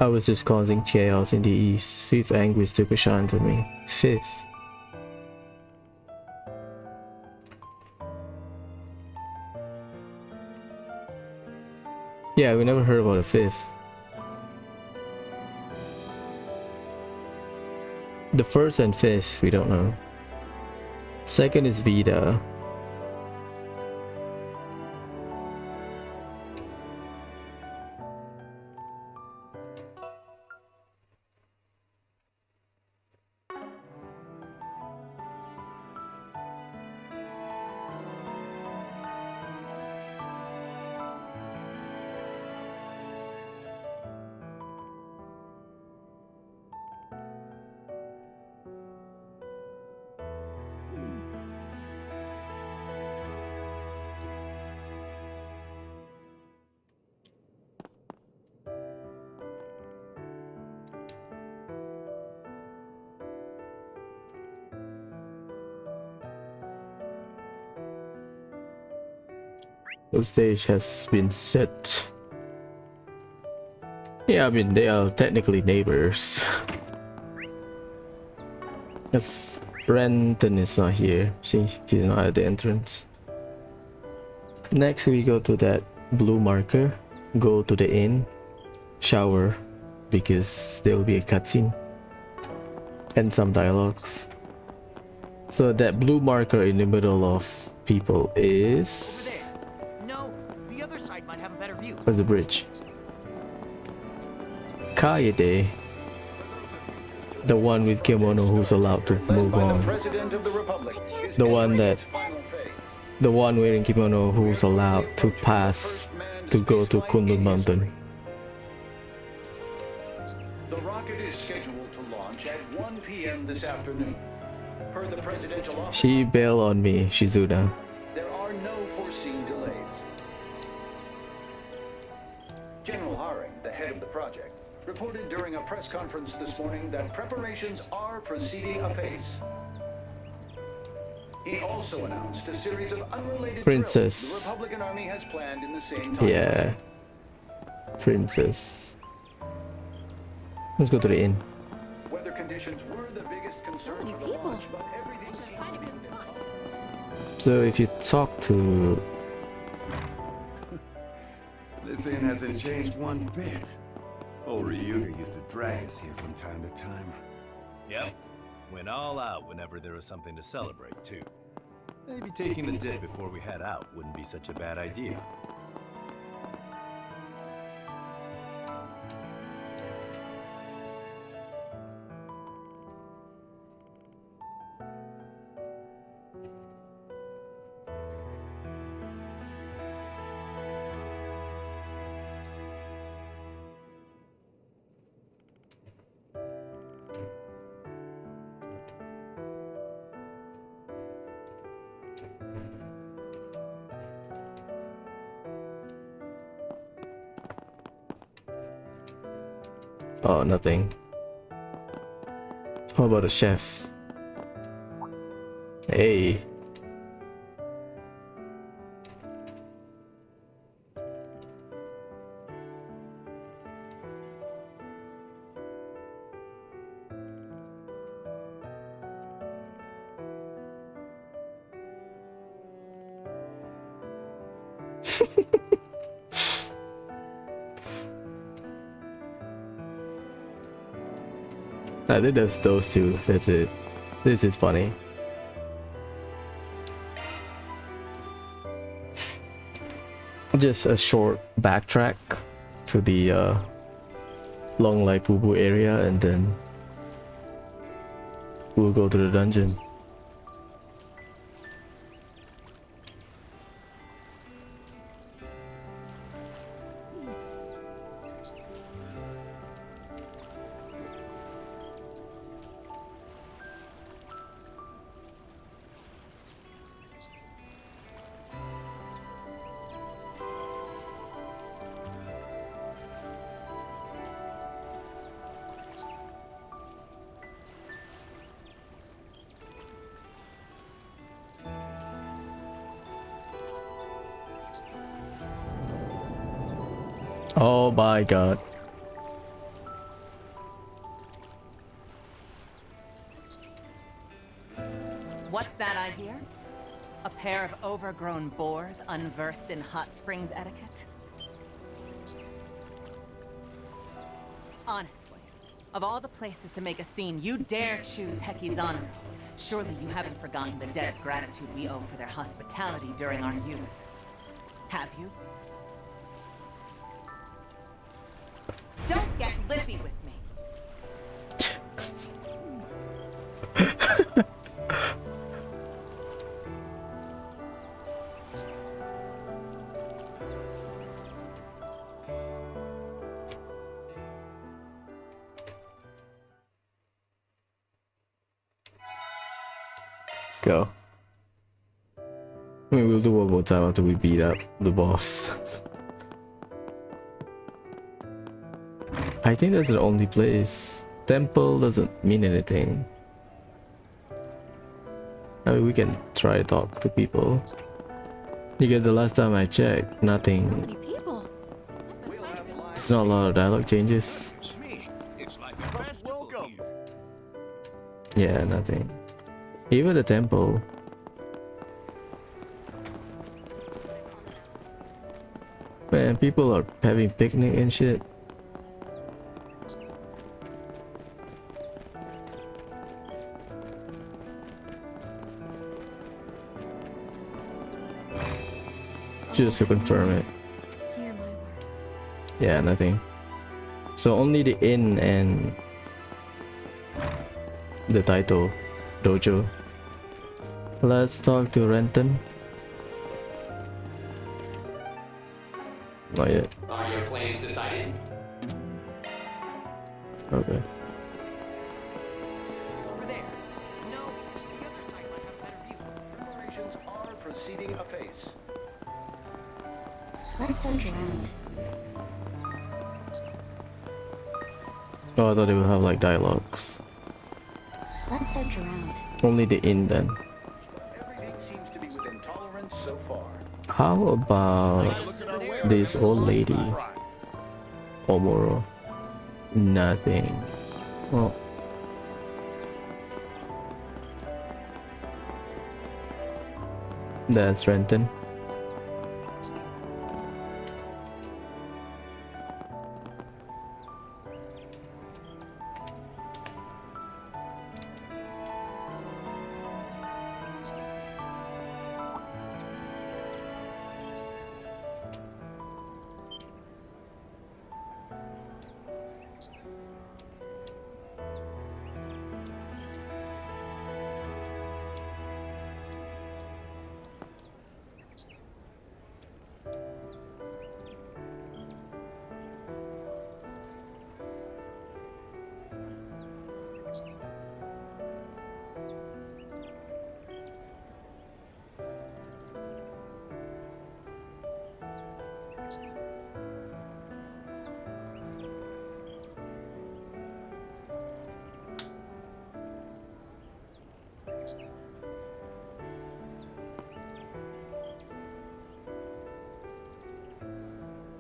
I was just causing chaos in the east. Fifth anguish took a shine to me. Fifth. Yeah, we never heard about a fifth. The first and fifth, we don't know. Second is Vita. The stage has been set. Yeah, I mean, they are technically neighbors. Yes, Renton is not here. She's not at the entrance. Next, we go to that blue marker. Go to the inn. Shower. Because there will be a cutscene. And some dialogues. So that blue marker in the middle of people is... Over there. No, the other side might have a better view. Where's the bridge? Kaede. The one with kimono who's allowed to move on. The one that... The one wearing kimono who's allowed to pass to go to Kundun Mountain. The rocket is scheduled to launch at 1 p.m. this afternoon. Per the presidential office, She bailed on me, Shizuna. there are no foreseen delays. General Haring, the head of the project, reported during a press conference this morning that preparations are proceeding apace. He also announced a series of unrelated Princess. drills the Republican Army has planned in the same time. Yeah. Princess. Let's go to the inn. Weather conditions were the biggest concern for the launch, but everything seems to be within tolerance. So if you talk to... This inn hasn't changed one bit. Old Ryuga used to drag us here from time to time. Yep. Went all out whenever there was something to celebrate, too. Maybe taking a dip before we head out wouldn't be such a bad idea. Oh, nothing. How about a chef? Hey. I think there's those two. That's it. This is funny. Just a short backtrack to the Longlai Pubu area, and then we'll go to the dungeon. Oh my god. What's that I hear? A pair of overgrown boors unversed in hot springs etiquette? Honestly, of all the places to make a scene, you dare choose Hekizaru. Surely you haven't forgotten the debt of gratitude we owe for their hospitality during our youth. Have you? Don't get lippy with me. Let's go. I mean, we'll do one more time after we beat up the boss. I think that's the only place. Temple doesn't mean anything. I mean, we can try to talk to people. Because the last time I checked, nothing. People. It's not a lot of dialogue changes. Welcome. Yeah, nothing. Even the tempo. Man, people are having picnic and shit. Just to confirm it. Hear my words. Yeah, nothing. So only the inn and the title, dojo. Let's talk to Renton. Not yet. Are your plans decided? Okay. Over there. No, the other side might have a better view. Preparations are proceeding apace. Let's search around. Oh, I thought they would have like dialogues. Let's search around. Only the inn then. Everything seems to be within tolerance so far. How about this old lady? Omoro. Nothing. Oh. That's Renton.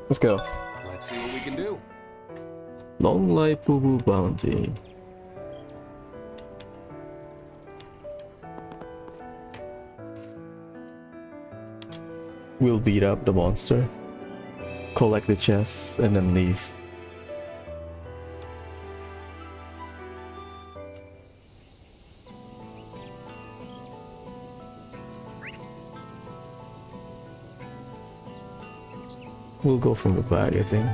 Let's go. Let's see what we can do. Longlai Pubu Bounty. We'll beat up the monster, collect the chest, and then leave. We'll go from the back, I think.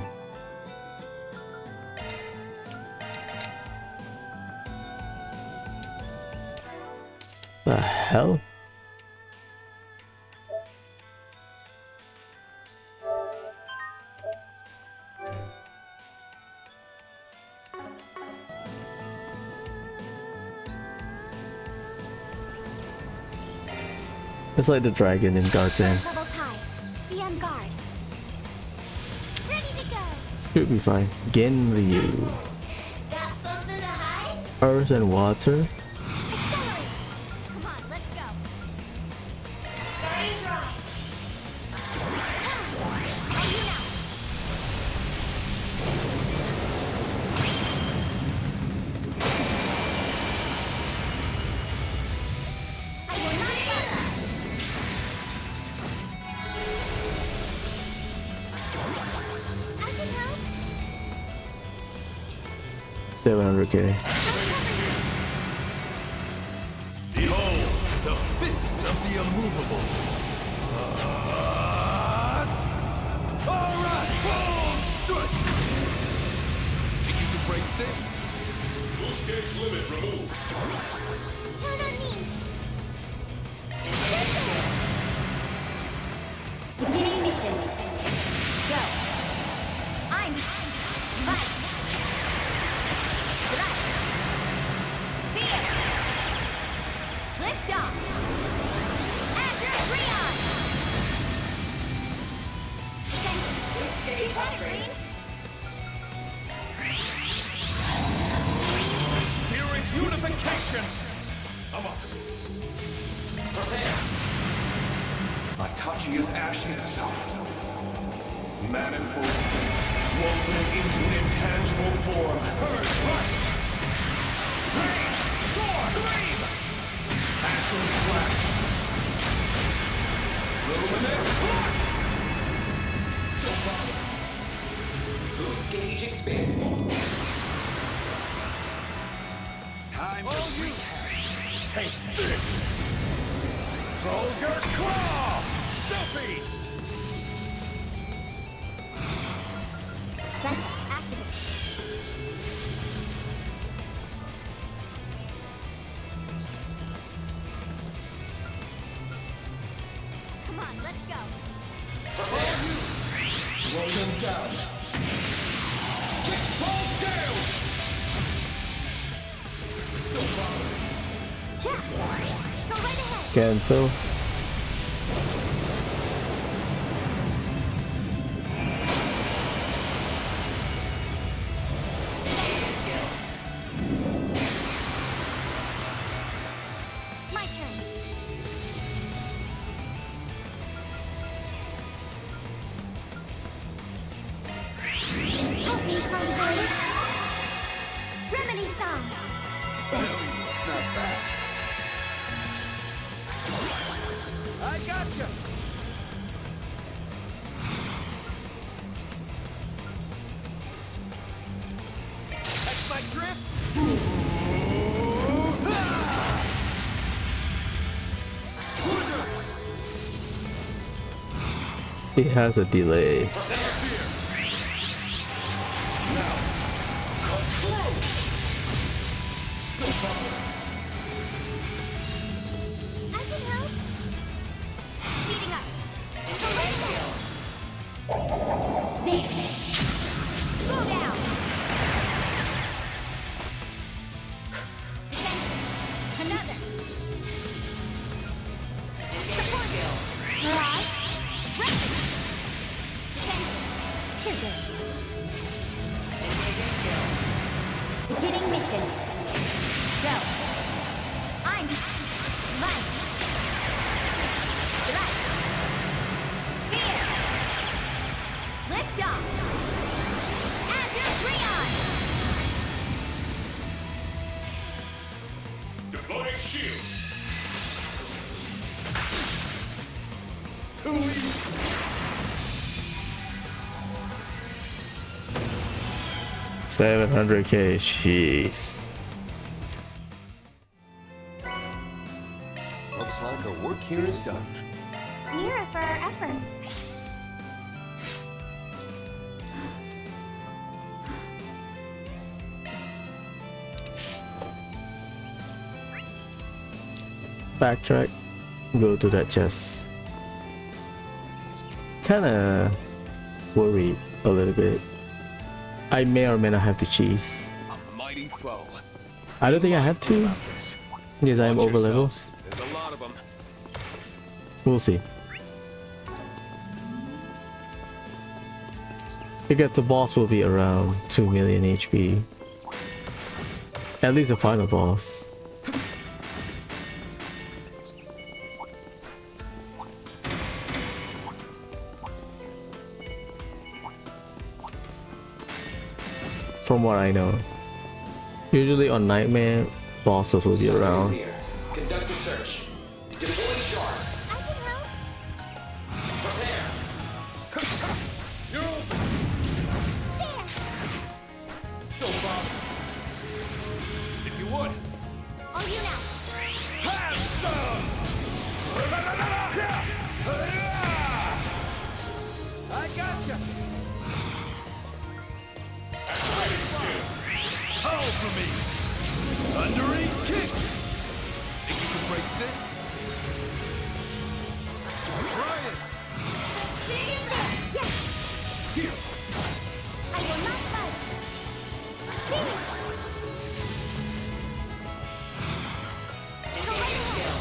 The hell? It's like the dragon in Garten. Levels high. Be on guard. Ready to go. Should be fine. Genryu. Got something to hide? Earth and water. Accelerate. Come on, let's go. Starting dry. On you now. 700k. Behold, the fists of the immovable. Alright, boom, strike! Think you can break this? Boost gauge limit removed. Turn on me. Beginning mission. Go. I'm Spike. Strike. Fear. Lift off. Azure Freon. Boost gauge upgrade. Spirit unification! Come on. Prepare. Itachi's ash itself. Manifold fates, woven into intangible form. Purge, rush! Rage, soar, gleam! Ashen slash. Luminous flux! Boost gauge expanded. Time to take this! Vulgar Claw! Sophie! Set, activate. Come on, let's go. Roll them down. Six-fold gale! Yeah. Go right ahead. Cancel. My turn. Opening consoles. Remedy song. Not bad. I gotcha! Catch my drift? It has a delay. I can help. Speeding up. Go right ahead. There. Slow down. Another. Support. Mirage. Rapid. Here goes. Beginning mission. Go. I'm Light. Light. Fear. Lift off. Azure Freon. Deploying shield. Too easy! 700k, jeez. Looks like our work here is done. Mira for our efforts. Backtrack, go to that chest. Kinda worried a little bit. I may or may not have to cheese. A mighty foe. I don't think I have to, because I'm Watch over level. yourselves. There's a lot of them. We'll see. Because the boss will be around 2 million HP. At least the final boss. From what I know. Usually on Nightmare, bosses will be around. Near. Conduct a search. Deploy shards. I can help. Prepare. Don't bother. If you would. All you now. Have some! I gotcha! Howl for me! Thundering kick! Think you can break this? Ryan! Yes. Here! I will not budge. Here. Go right ahead.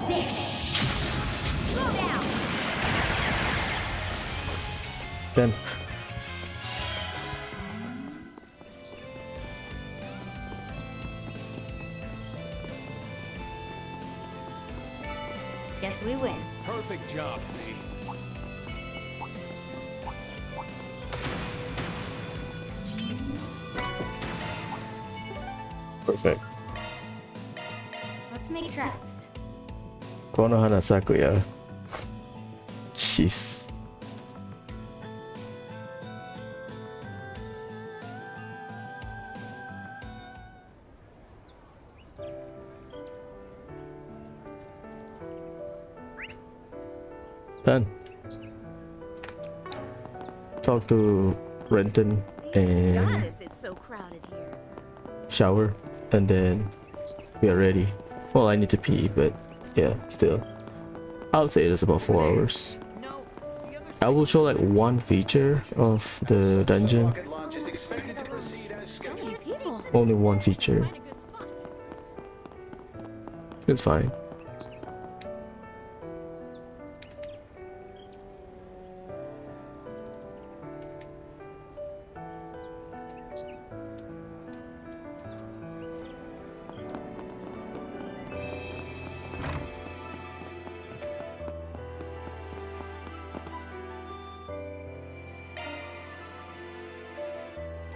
There. Slow down. Then Guess we win. Perfect job, Fee. Perfect. Let's make tracks. Konohana Sakuya. Jeez. Done. Talk to Renton and Goddess, it's so crowded here. shower, and then we are ready. Well, I need to pee, but yeah, still. I would say it's about 4 hours. I will show like one feature of the dungeon. Only one feature. It's fine.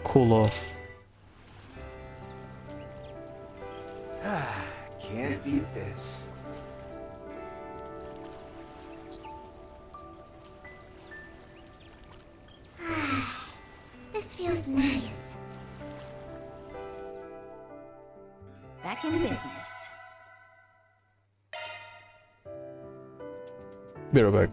Cool off. Can't beat this. This feels nice. Back in business. Be right back.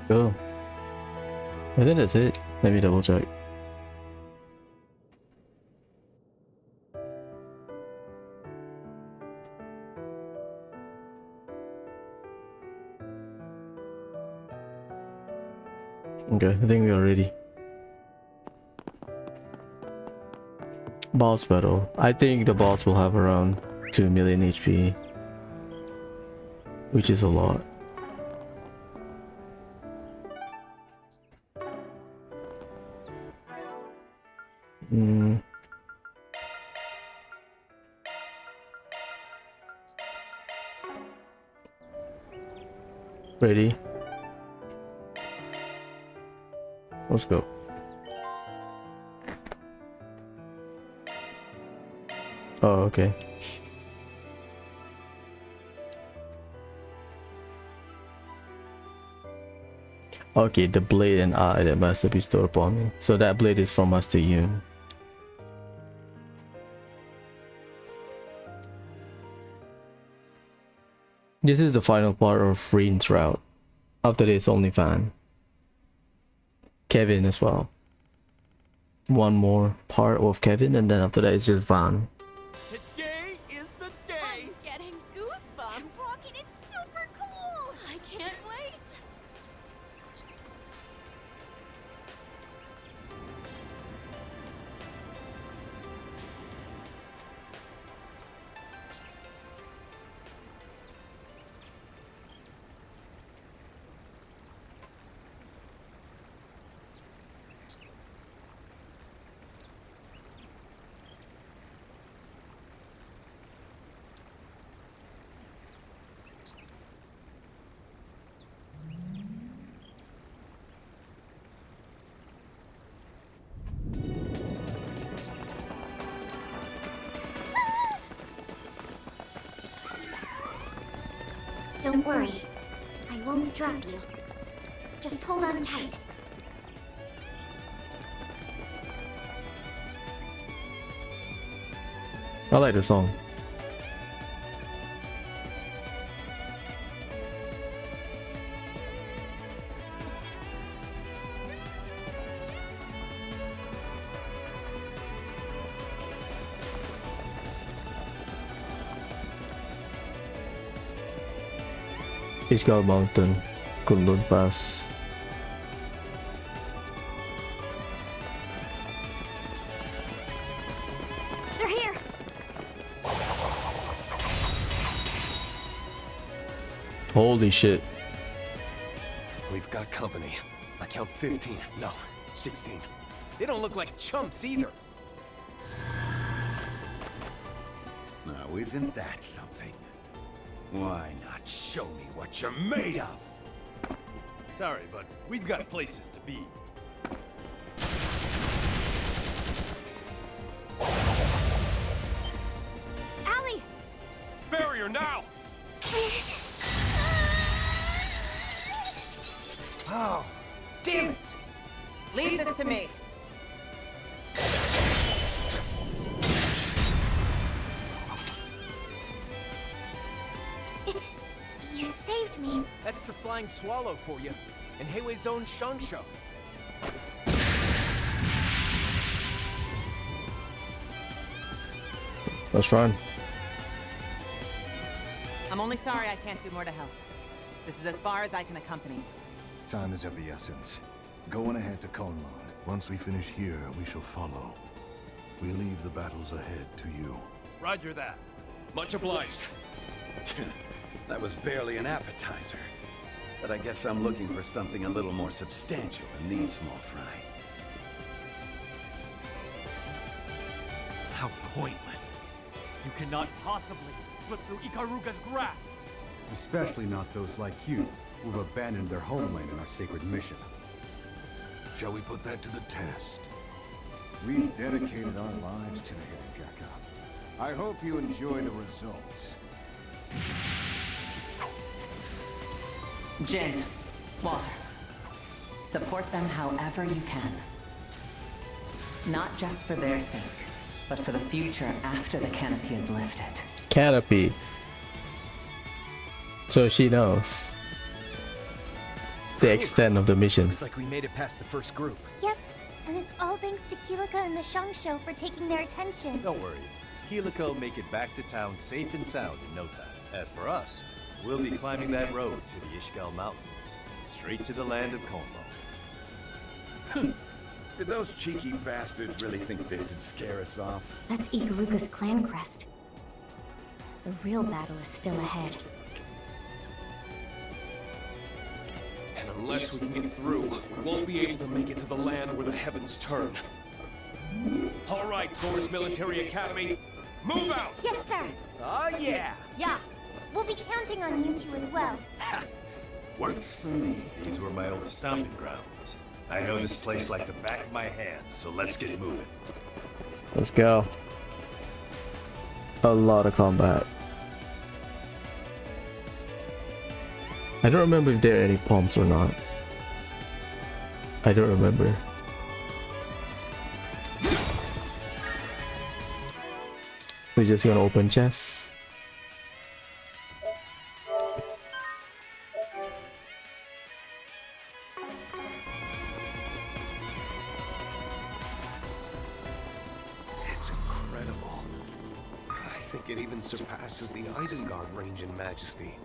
Cool. I think that's it. Let me double check. Okay, I think we are ready. Boss battle. I think the boss will have around 2 million HP, which is a lot. Ready? Let's go. Oh, okay. Okay, the blade and eye that Master bestowed upon me. So that blade is from Master Yun. This is the final part of Rin's route. After this, only Van. Kevin as well. One more part of Kevin, and then after that it's just Van. Today is the day. I'm getting goosebumps. Rocket is super cool. I can't wait. Don't worry. I won't drop you. Just hold on tight. I like the song. Ishgal Mountain, Kunlun Pass. They're here. Holy shit. We've got company. I count 15. No, 16. They don't look like chumps either. Now, isn't that something? Why not show me what you're made of? Sorry, but we've got places to be. Allie! Barrier now! Oh, damn it! Leave this to me. You saved me. That's the Flying Swallow for you, and Heiwei's own Shangsho. Let's run. I'm only sorry I can't do more to help. This is as far as I can accompany. Time is of the essence. Go on ahead to Konlan. Once we finish here, we shall follow. We leave the battles ahead to you. Roger that. Much obliged. That was barely an appetizer. But I guess I'm looking for something a little more substantial than these small fry. How pointless. You cannot possibly slip through Ikaruga's grasp. Especially not those like you, who've abandoned their homeland in our sacred mission. Shall we put that to the test? We've dedicated our lives to the Hidegaka. I hope you enjoy the results. Jin, Walter, support them however you can. Not just for their sake, but for the future after the canopy is lifted. Canopy. So she knows. the extent of the mission. Looks like we made it past the first group. Yep, and it's all thanks to Kilika and the Shangsho for taking their attention. Don't worry. Kilika will make it back to town safe and sound in no time. As for us, we'll be climbing that road to the Ishgal Mountains, straight to the land of Konmo. Did those cheeky bastards really think this would scare us off? That's Ikaruga's clan crest. The real battle is still ahead. And unless we can get through, we won't be able to make it to the land where the heavens turn. All right, Thor's Military Academy, move out! Yes, sir. Oh, yeah. Yeah. We'll be counting on you two as well. Works for me. These were my old stomping grounds. I know this place like the back of my hand, so let's get moving. Let's go. A lot of combat. I don't remember if there are any pumps or not. I don't remember. We're just gonna open chests. It's incredible. I think it even surpasses the Isengard range in majesty.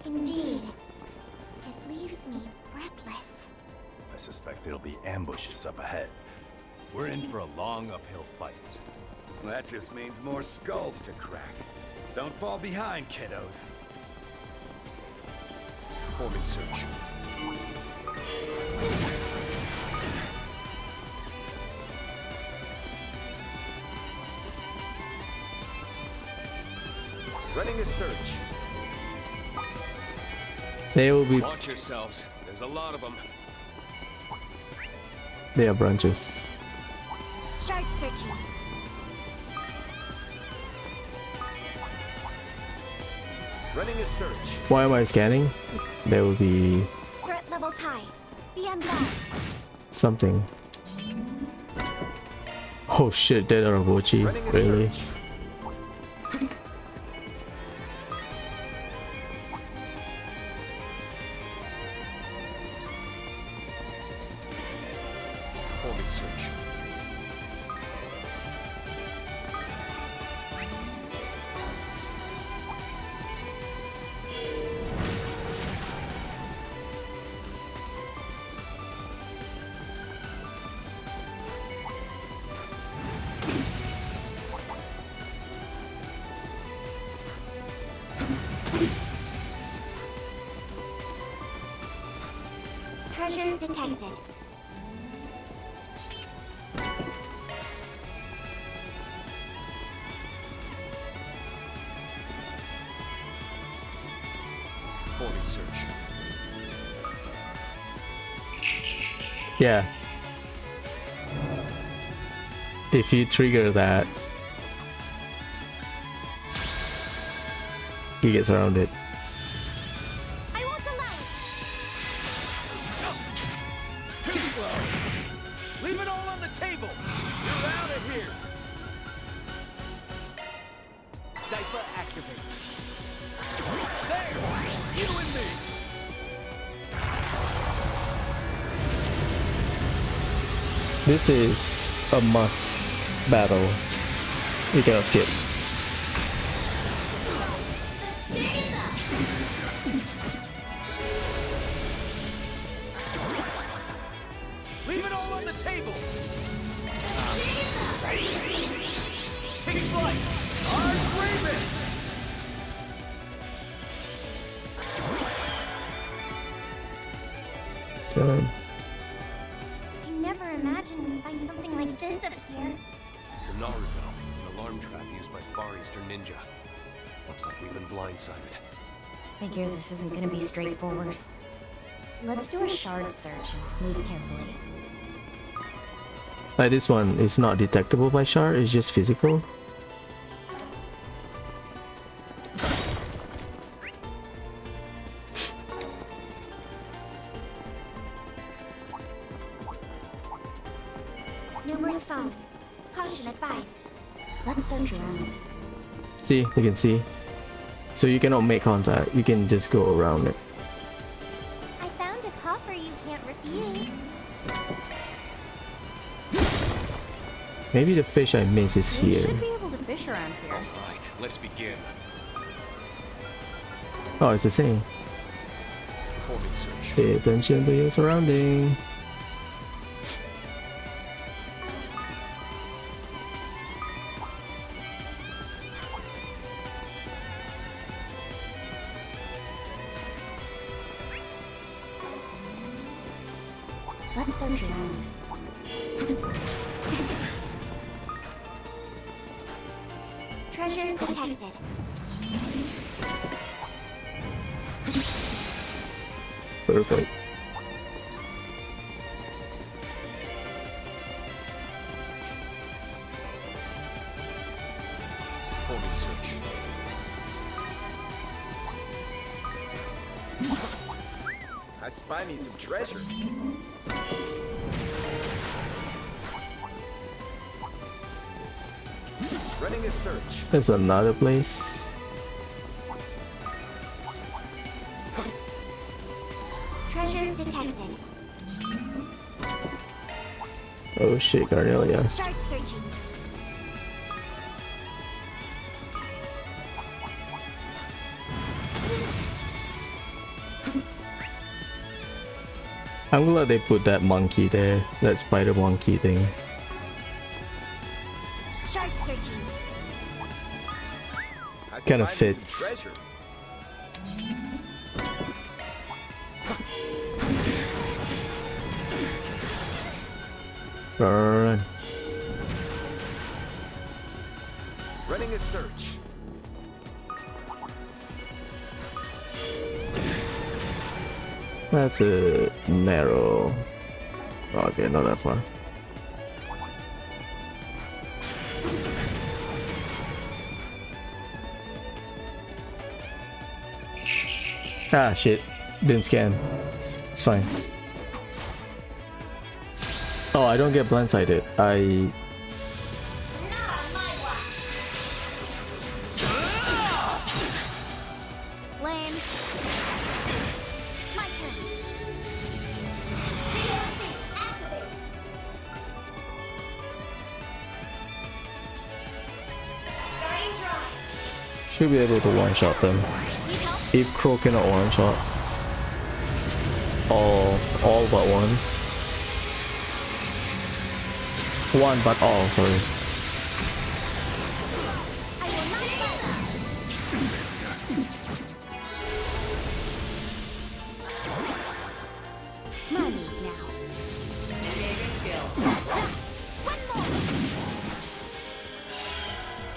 Indeed. It leaves me breathless. I suspect there'll be ambushes up ahead. We're in for a long uphill fight. That just means more skulls to crack. Don't fall behind, kiddos. Performing search. Running a search. They will be. Watch yourselves. There's a lot of them. They are branches. Shard searching. Running a search. Why am I scanning? There will be Threat levels high. Be on guard. something. Oh shit, dead are Bochi. Really? Performing search. Treasure detected. Performing search. Yeah. If you trigger that, he gets surrounded. I won't allow Too slow. Leave it all on the table. You're out of here. Cypher activates. There. You and me. This is a must battle. You cannot skip. Leave it all on the table. Take flight. I'm Raven. Turn. I never imagined we'd find something like this up here. It's a Naruto, an alarm trap used by Far Eastern Ninja. Looks like we've been blindsided. Figures this isn't gonna be straightforward. Let's do a shard search and move carefully. Like this one is not detectable by shard, it's just physical. Numerous foes. Caution advised. Let's search around. See, you can see. So you cannot make contact, you can just go around it. I found a coffer you can't refuse. Maybe the fish I miss is We here. should be able to fish around here. Right, let's begin. Oh, it's the same. Performing search. Pay attention to your surrounding. Let's search around. Treasure detected. Perfect. Performing search. I spy me some treasure. Running a search. There's another place. Treasure detected. Oh shit, Cornelia. Shard searching. I'm glad they put that monkey there. That spider monkey thing. Shard searching. Kind of fits. Treasure. Run. Running a search. That's a narrow. Okay, not that far. Ah, shit. Didn't scan. It's fine. Oh, I don't get blindsided. I... Lane. My turn. DLC activate. Starting drive. should be able to one-shot them. If Crow cannot one-shot. All but one. One but all, sorry. My move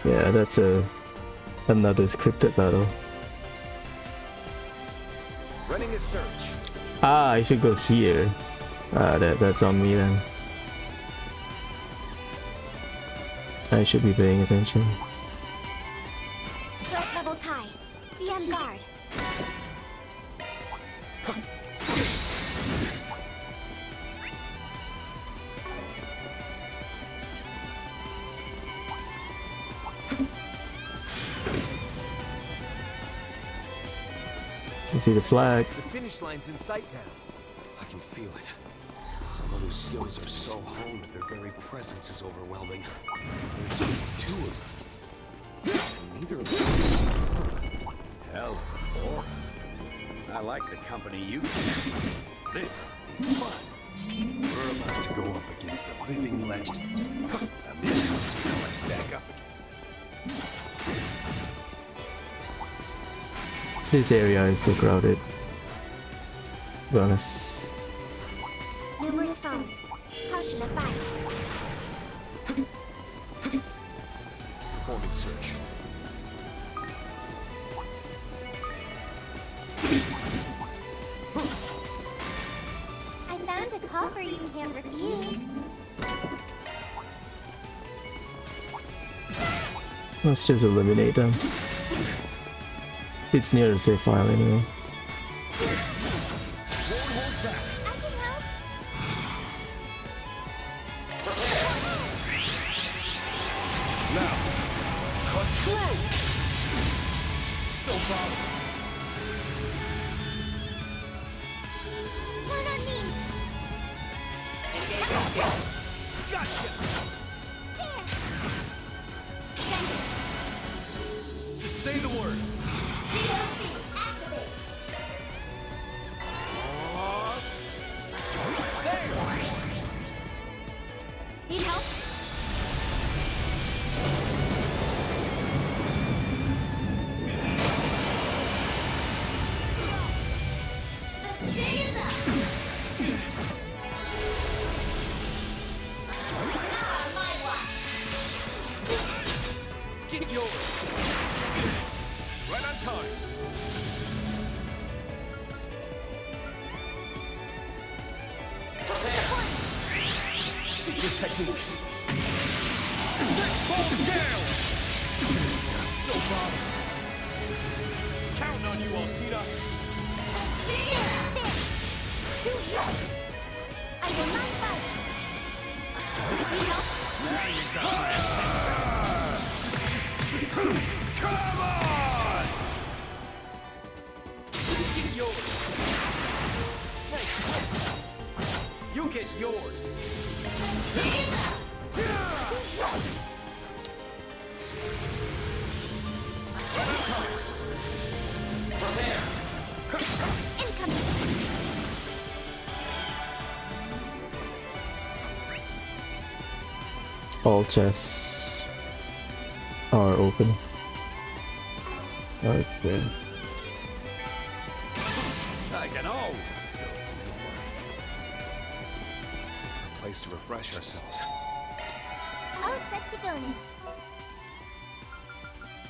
now. Yeah, that's another scripted battle. Running a search. Ah, I should go here. That's on me then. I should be paying attention. Threat levels high. Be on guard. You see the flag. The finish line's in sight now. I can feel it. Someone whose skills are so honed, their very presence is overwhelming. There's two of them. And neither of them. Hell, four. I like the company you keep. This will be fun. We're about to go up against a living legend. I'm in to see how I stack up against it. This area is too crowded. To be honest. Numerous foes. Caution advised. Performing search. I found a coffer you can't refuse. Let's just eliminate them. It's near the save file anyway. Gotcha! Just say the word. Need help? Get yours. Right on time. Secret technique. Let's fall down. No problem. Counting on you, Altina. Too easy. I will not fight. Need help? Now you got my attention. Come on! Get yours. Nice work. You get yours. Incoming. All chests are open. Okay. I can always go for more. A place to refresh ourselves. All set to go now.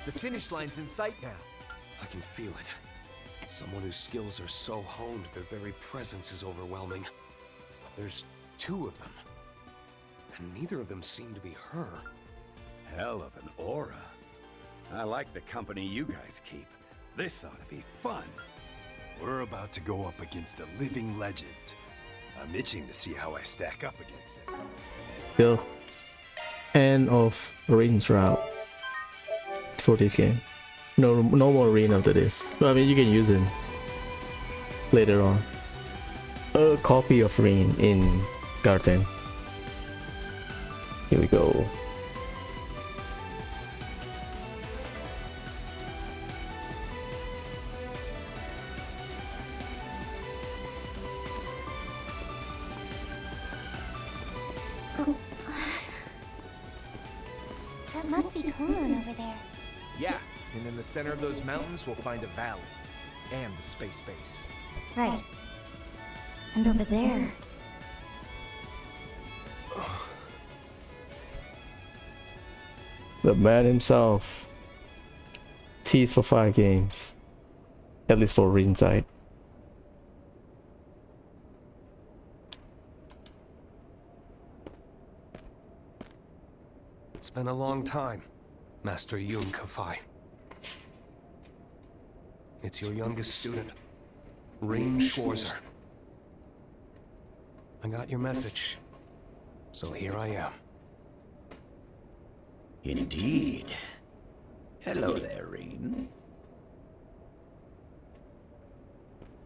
The finish line's in sight now. I can feel it. Someone whose skills are so honed, their very presence is overwhelming. There's two of them. And neither of them seem to be her. Hell of an aura. I like the company you guys keep. This ought to be fun. We're about to go up against a living legend. I'm itching to see how I stack up against it. Go. End of Rain's route for this game. No more Rain after this. But I mean, you can use it later on. A copy of Rain in Garden. Here we go. Oh. That must be Kunlun over there. Yeah, and in the center of those mountains we'll find a valley. And the space base. Right. And over there. The man himself. Teased for 5 games. At least for Ringside. It's been a long time, Master Yun Kafai. It's your youngest student, Rain Schwarzer. I got your message, so here I am. Indeed. Hello there, Rain.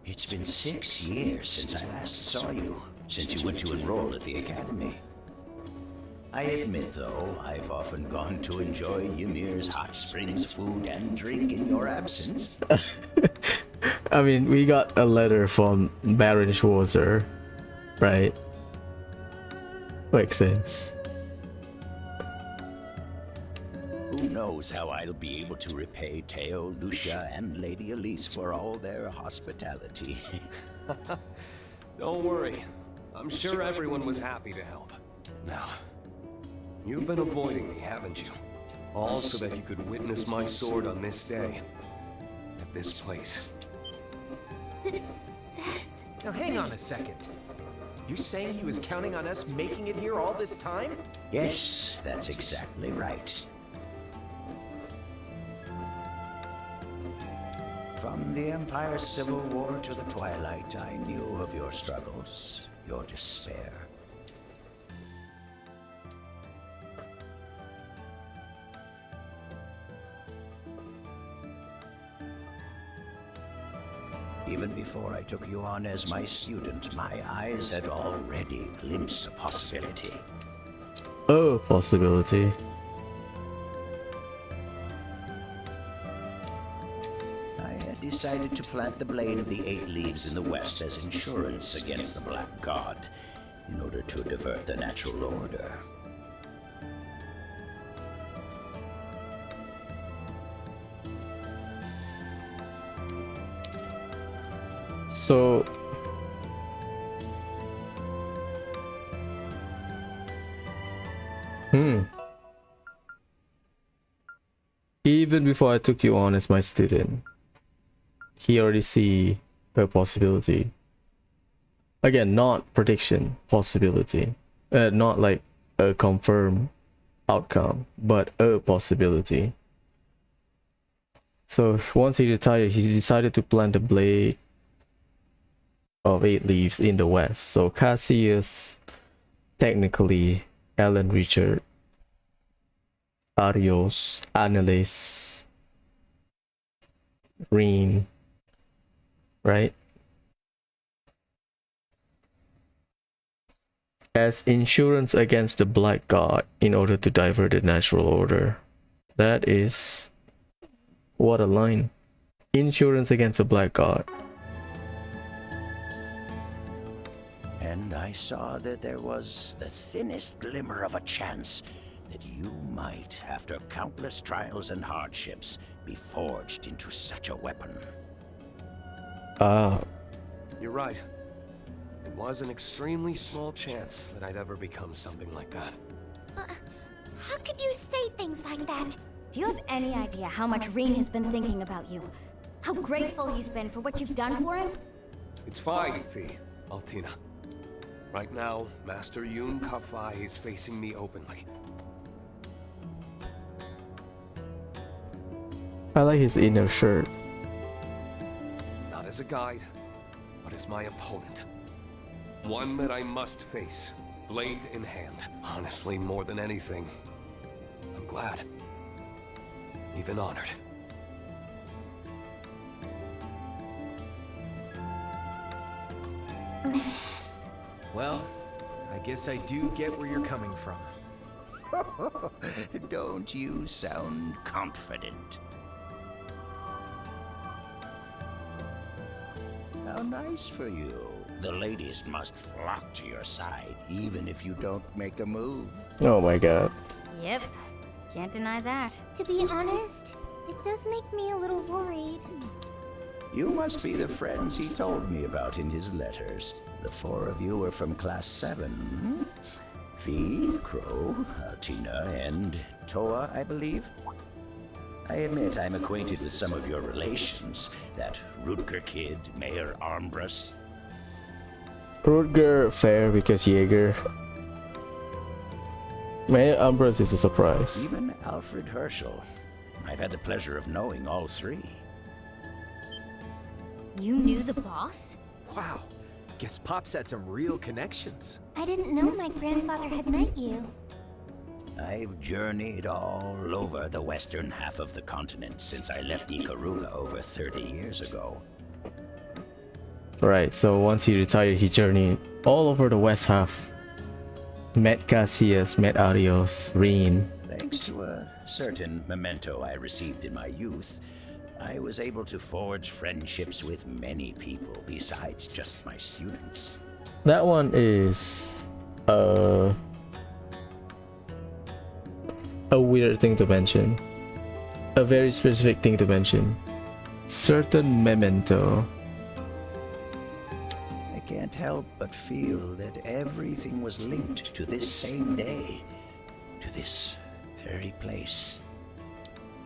It's been 6 years since I last saw you, since you went to enroll at the academy. I admit, though, I've often gone to enjoy Ymir's hot springs food and drink in your absence. I mean, we got a letter from Baron Schwarzer, right? Makes sense. Who knows how I'll be able to repay Teo, Lucia, and Lady Elise for all their hospitality. Don't worry. I'm sure everyone was happy to help. Now, you've been avoiding me, haven't you? All so that you could witness my sword on this day. At this place. That's... Now hang on a second. You're saying he was counting on us making it here all this time? Yes, that's exactly right. From the Empire's civil war to the Twilight, I knew of your struggles, your despair. Even before I took you on as my student, my eyes had already glimpsed a possibility. A possibility. I had decided to plant the blade of the 8 leaves in the west as insurance against the Black God, in order to divert the natural order. So even before I took you on as my student, he already see a possibility. Again, not prediction, possibility. Not like a confirmed outcome, but a possibility. So once he retired, he decided to plant the blade of 8 leaves in the west. So Cassius, technically Alan Richard, Arios, Annalise, Reen, right? As insurance against the Black God in order to divert the natural order. That is... what a line. Insurance against the Black God. And I saw that there was the thinnest glimmer of a chance that you might, after countless trials and hardships, be forged into such a weapon. You're right. It was an extremely small chance that I'd ever become something like that. How could you say things like that? Do you have any idea how much Reen has been thinking about you? How grateful he's been for what you've done for him? It's fine, Fee, Altina. Right now, Master Yoon Kafai is facing me openly. I like his inner shirt. Not as a guide, but as my opponent. One that I must face, blade in hand. Honestly, more than anything, I'm glad. Even honored. Well, I guess I do get where you're coming from. Don't you sound confident? How nice for you. The ladies must flock to your side, even if you don't make a move. Oh my god. Yep. Can't deny that. To be honest, it does make me a little worried. You must be the friends he told me about in his letters. The 4 of you were from Class 7. Fee, Crow, Altina, and Toa, I believe. I admit I'm acquainted with some of your relations. That Rutger kid, Mayor Armbrust. Rutger, fair because Jaeger. Mayor Armbrust is a surprise. Even Alfred Herschel. I've had the pleasure of knowing all 3. You knew the boss? Wow. Guess Pop's had some real connections. I didn't know my grandfather had met you. I've journeyed all over the western half of the continent since I left Ikaruga over 30 years ago. Right, so once he retired, he journeyed all over the west half. Met Cassius, met Arios, Reen. Thanks to a certain memento I received in my youth, I was able to forge friendships with many people besides just my students. That one is a weird thing to mention. A very specific thing to mention. Certain memento. I can't help but feel that everything was linked to this same day, to this very place,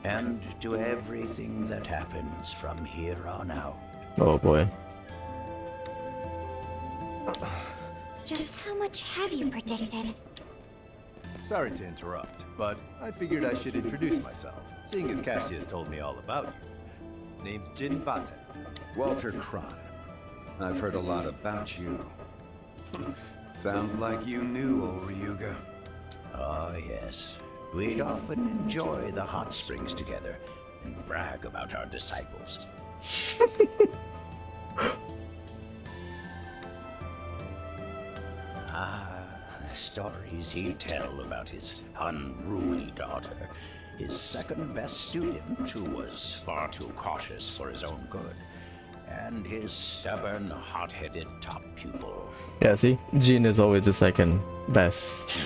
and to everything that happens from here on out. Oh boy. Just how much have you predicted? Sorry to interrupt, but I figured I should introduce myself, seeing as Cassius told me all about you. Name's Jin Vate. Walter Kron. I've heard a lot about you. Sounds like you knew old Ryuga. Oh, yes. We'd often enjoy the hot springs together and brag about our disciples. Stories he'd tell about his unruly daughter, his second-best student who was far too cautious for his own good, and his stubborn, hot-headed top pupil. Yeah, see? Jean is always the second best.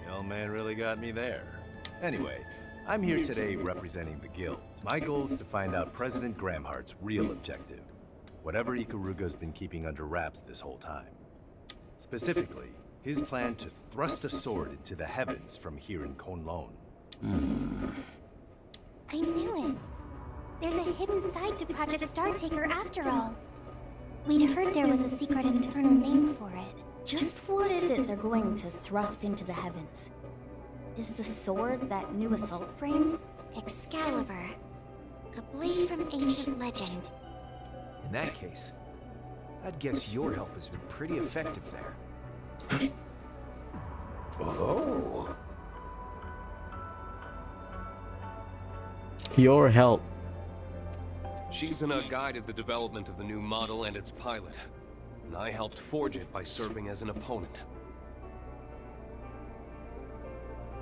The old man really got me there. Anyway, I'm here today representing the guild. My goal is to find out President Gramhart's real objective. Whatever Ikaruga's been keeping under wraps this whole time. Specifically, his plan to thrust a sword into the heavens from here in Konlon. I knew it. There's a hidden side to Project Startaker after all. We'd heard there was a secret internal name for it. Just what is it they're going to thrust into the heavens? Is the sword that new assault frame? Excalibur. A blade from ancient legend. In that case, I'd guess your help has been pretty effective there. Oh. Your help. Shizuna guided the development of the new model and its pilot, and I helped forge it by serving as an opponent.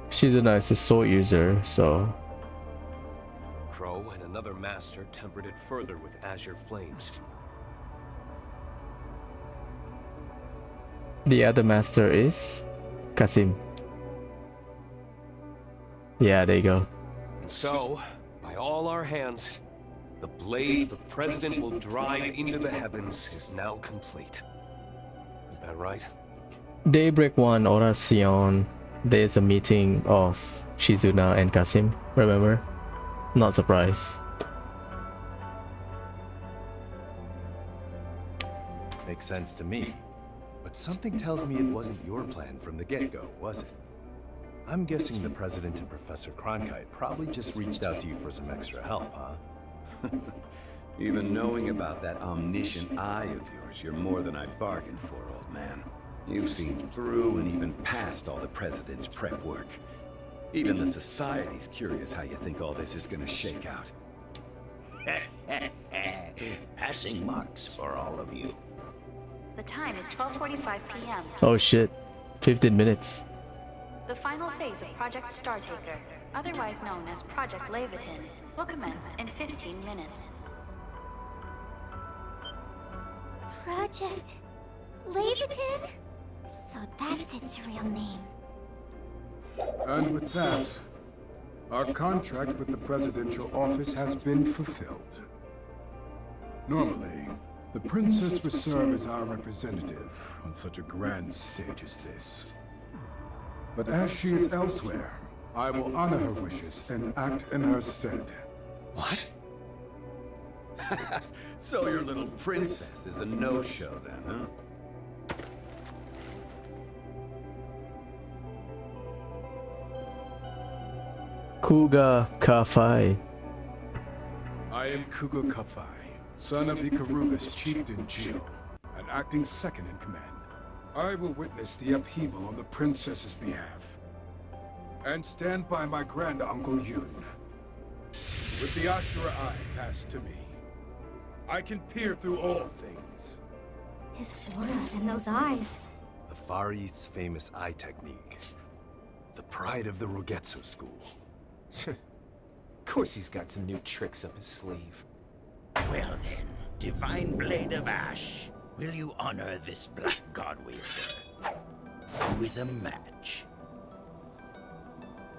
She's a nice sword user, so... Crow and another master tempered it further with azure flames. The other master is... Kasim. Yeah, there you go. And so, by all our hands, the blade the President will drive into the heavens is now complete. Is that right? Daybreak 1 Oracion. There's a meeting of Shizuna and Kasim, remember? Not surprised. Makes sense to me. But something tells me it wasn't your plan from the get-go, was it? I'm guessing the President and Professor Cronkite probably just reached out to you for some extra help, huh? Even knowing about that omniscient eye of yours, you're more than I bargained for, old man. You've seen through and even past all the President's prep work. Even the Society's curious how you think all this is gonna shake out. Passing marks for all of you. The time is 12:45 p.m. Oh shit. 15 minutes. The final phase of Project Startaker, otherwise known as Project Levitin, will commence in 15 minutes. Project Levitin? So that's its real name. And with that, our contract with the presidential office has been fulfilled. Normally, the princess would serve as our representative on such a grand stage as this. But as she is elsewhere, I will honor her wishes and act in her stead. What? So your little princess is a no-show then, huh? Kuga Kafai. I am Kuga Kafai, son of Ikaruga's chieftain Gio, and acting second in command. I will witness the upheaval on the princess's behalf, and stand by my grand uncle Yun. With the Ashura Eye passed to me, I can peer through all things. His aura and those eyes. The Far East's famous eye technique. The pride of the Rogetsu school. Of course he's got some new tricks up his sleeve. Well then, Divine Blade of Ash, will you honor this Black God Wielder with a match?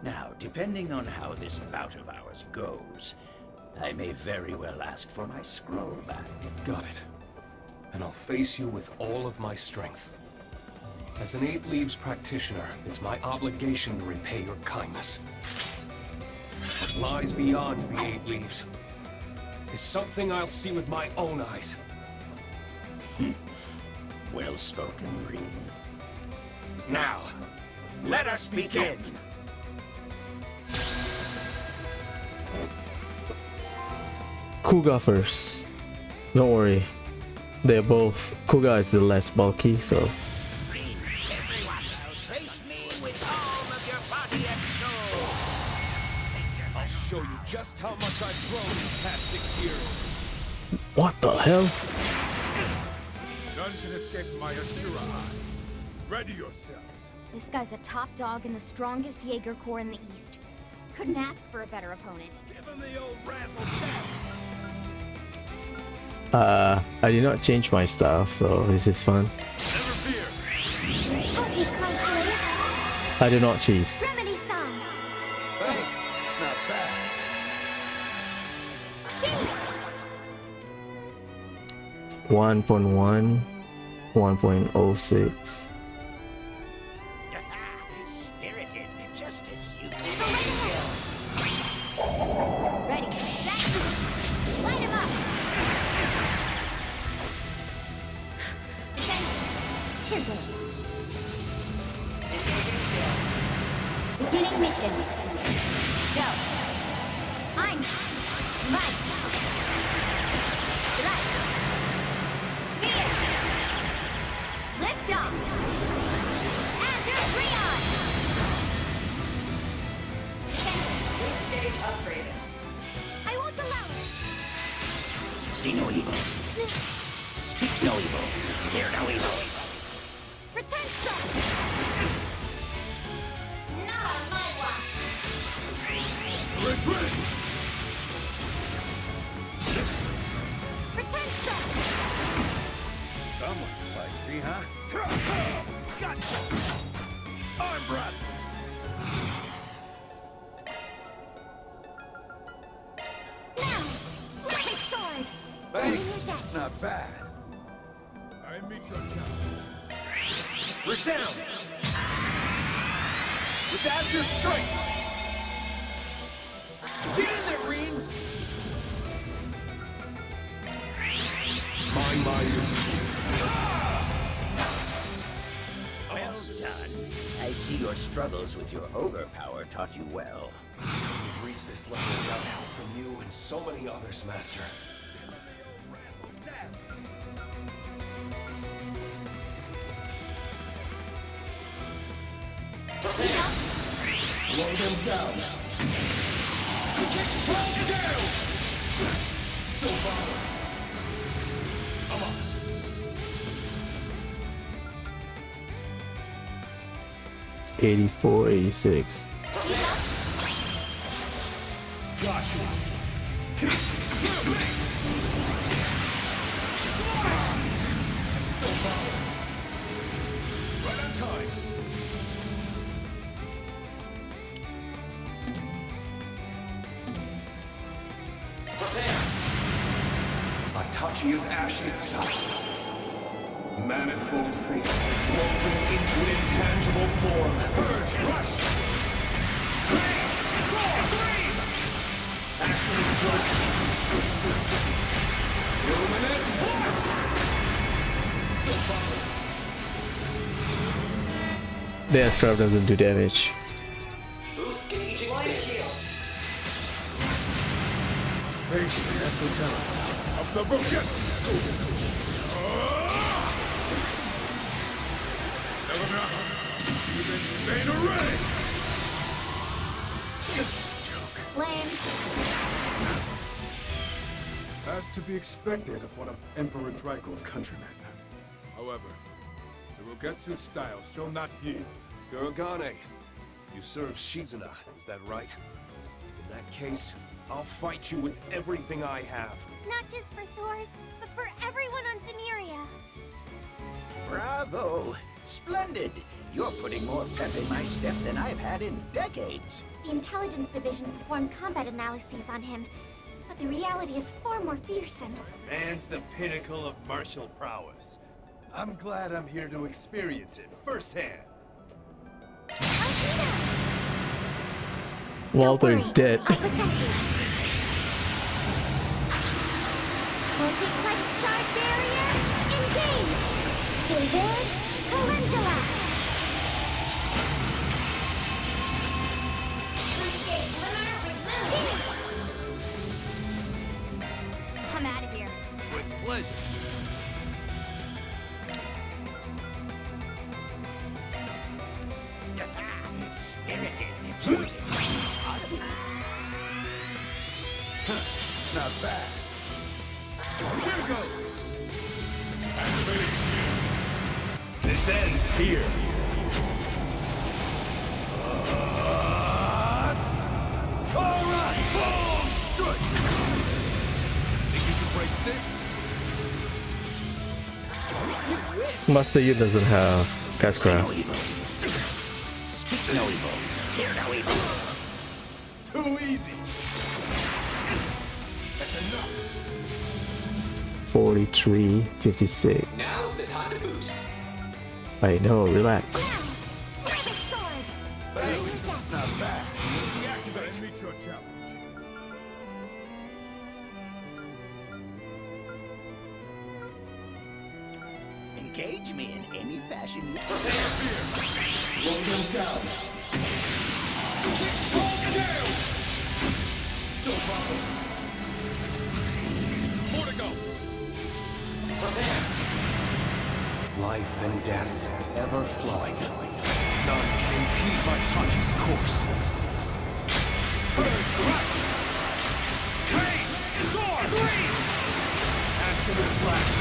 Now, depending on how this bout of ours goes, I may very well ask for my scroll back. Got it. And I'll face you with all of my strength. As an Eight Leaves practitioner, it's my obligation to repay your kindness. What lies beyond the Eight Leaves is something I'll see with my own eyes. Well spoken, Rin. Now, let us begin! Kuga first. Don't worry. They're both... Kuga is the less bulky, so... I'll show you just how much I've grown these past 6 years. What the hell? None can escape my Ashura eye. Ready yourselves. This guy's a top dog in the strongest Jaeger Corps in the East. Couldn't ask for a better opponent. Give him the old razzle dazzle. I did not change my stuff, so this is fun. Never fear. Help me, Consulis. I do not cheese. Remedy song. Thanks. Not bad. 1.1, 1.06. Spirited, just as you Ready, set, light him up! Here goes. Beginning mission. Go. I'm right. Right. Fear. Lift off. Azure Freon. Boost gauge upgraded. I won't allow it. see no evil. Speak no evil. Hear no evil. Return strike. Not on my watch. Let's ready. Return strike. Someone's feisty, huh? Gotcha. Arm thrust. Now, lightning sword. Thanks. Not bad. I meet your challenge. Resound! With Azure Strike! Get in there, Reen! My mind is Well done. I see your struggles with your ogre power taught you well. We've reached this level without help from you and so many others, Master. Prepare! Blow them down! Blow them down! Go bother! Come on! 84, 86. Gotcha! right on time. Prepare! Itachi is ash itself. Manifold fates woven into an intangible form. Purge, rush! Rage, sword, gleam! Action slash! Luminous voice! The aircraft doesn't do damage. Boost gauge expanded. Face the esoteric of the broken. Never mind. Even main array. Lame. As to be expected of one of Emperor Dreigel's countrymen. However, the Rogetsu style shall not yield. Kurogane, you serve Shizuna, is that right? In that case, I'll fight you with everything I have. Not just for Thor's, but for everyone on Zemuria. Bravo! Splendid! You're putting more pep in my step than I've had in decades. The Intelligence Division performed combat analyses on him, but the reality is far more fearsome. Man's the pinnacle of martial prowess. I'm glad I'm here to experience it firsthand. Walter is dead. I'll protect you. Multiplex shard barrier, engage! David, Calendula! I'm out of here. With pleasure. Spirited. Not bad. Here goes. Activating shield. This ends here. Alright, boom! Strike! Think you can break this? Master Yi doesn't have Cashcraft. Speak no evil. Hear no evil. Too easy. That's enough. 43, 56. Now's the time to boost. I know, relax. Not bad. Let's deactivate. Meet your challenge. Engage me in any fashion you Prepare fear. Slow them down. Hold down. No problem. More to go. Prepare. Life and death ever flowing. None can impede my Tachi's course. Purge, rush. Rain, sword, green. Action is slash.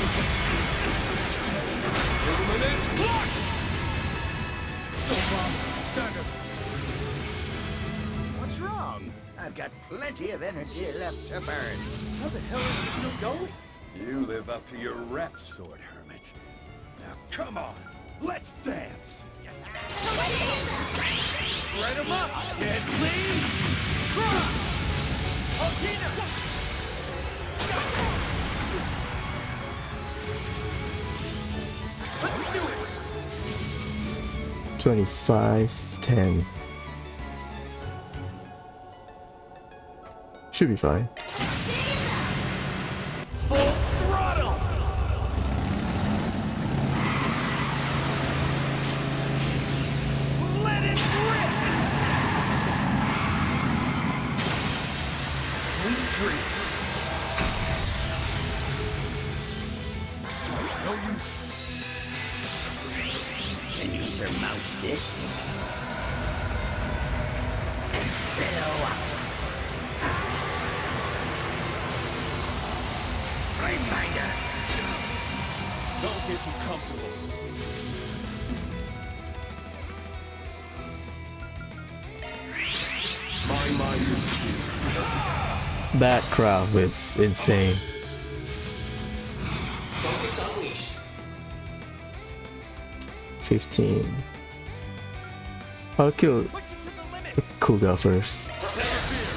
Luminous flux. No problem. Standard. What's wrong? I've got plenty of energy left to burn. How the hell is this still going? You live up to your rep, Sword Hermit. Now come on, let's dance. Shred 'em up, deadly. Crush. Altina. Let's do it. 25, 10. Should be fine. Full throttle. Let it rip. Sweet dreams. No use. Can you surmount this? Billow up. Reminder. Don't get too comfortable. My mind is clear. That crowd was insane. Focus unleashed. 15. I'll kill Kuga first. Prepare fear.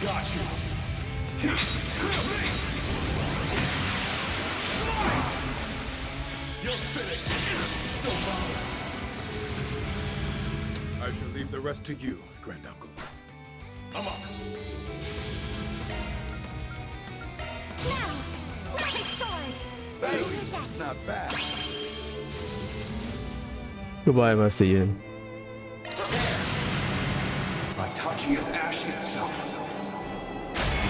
Got you. You're finished. No problem. I shall leave the rest to you, Grand Uncle. Come on. Hey, not bad. Goodbye, Master Yin. My Tachi is ash itself.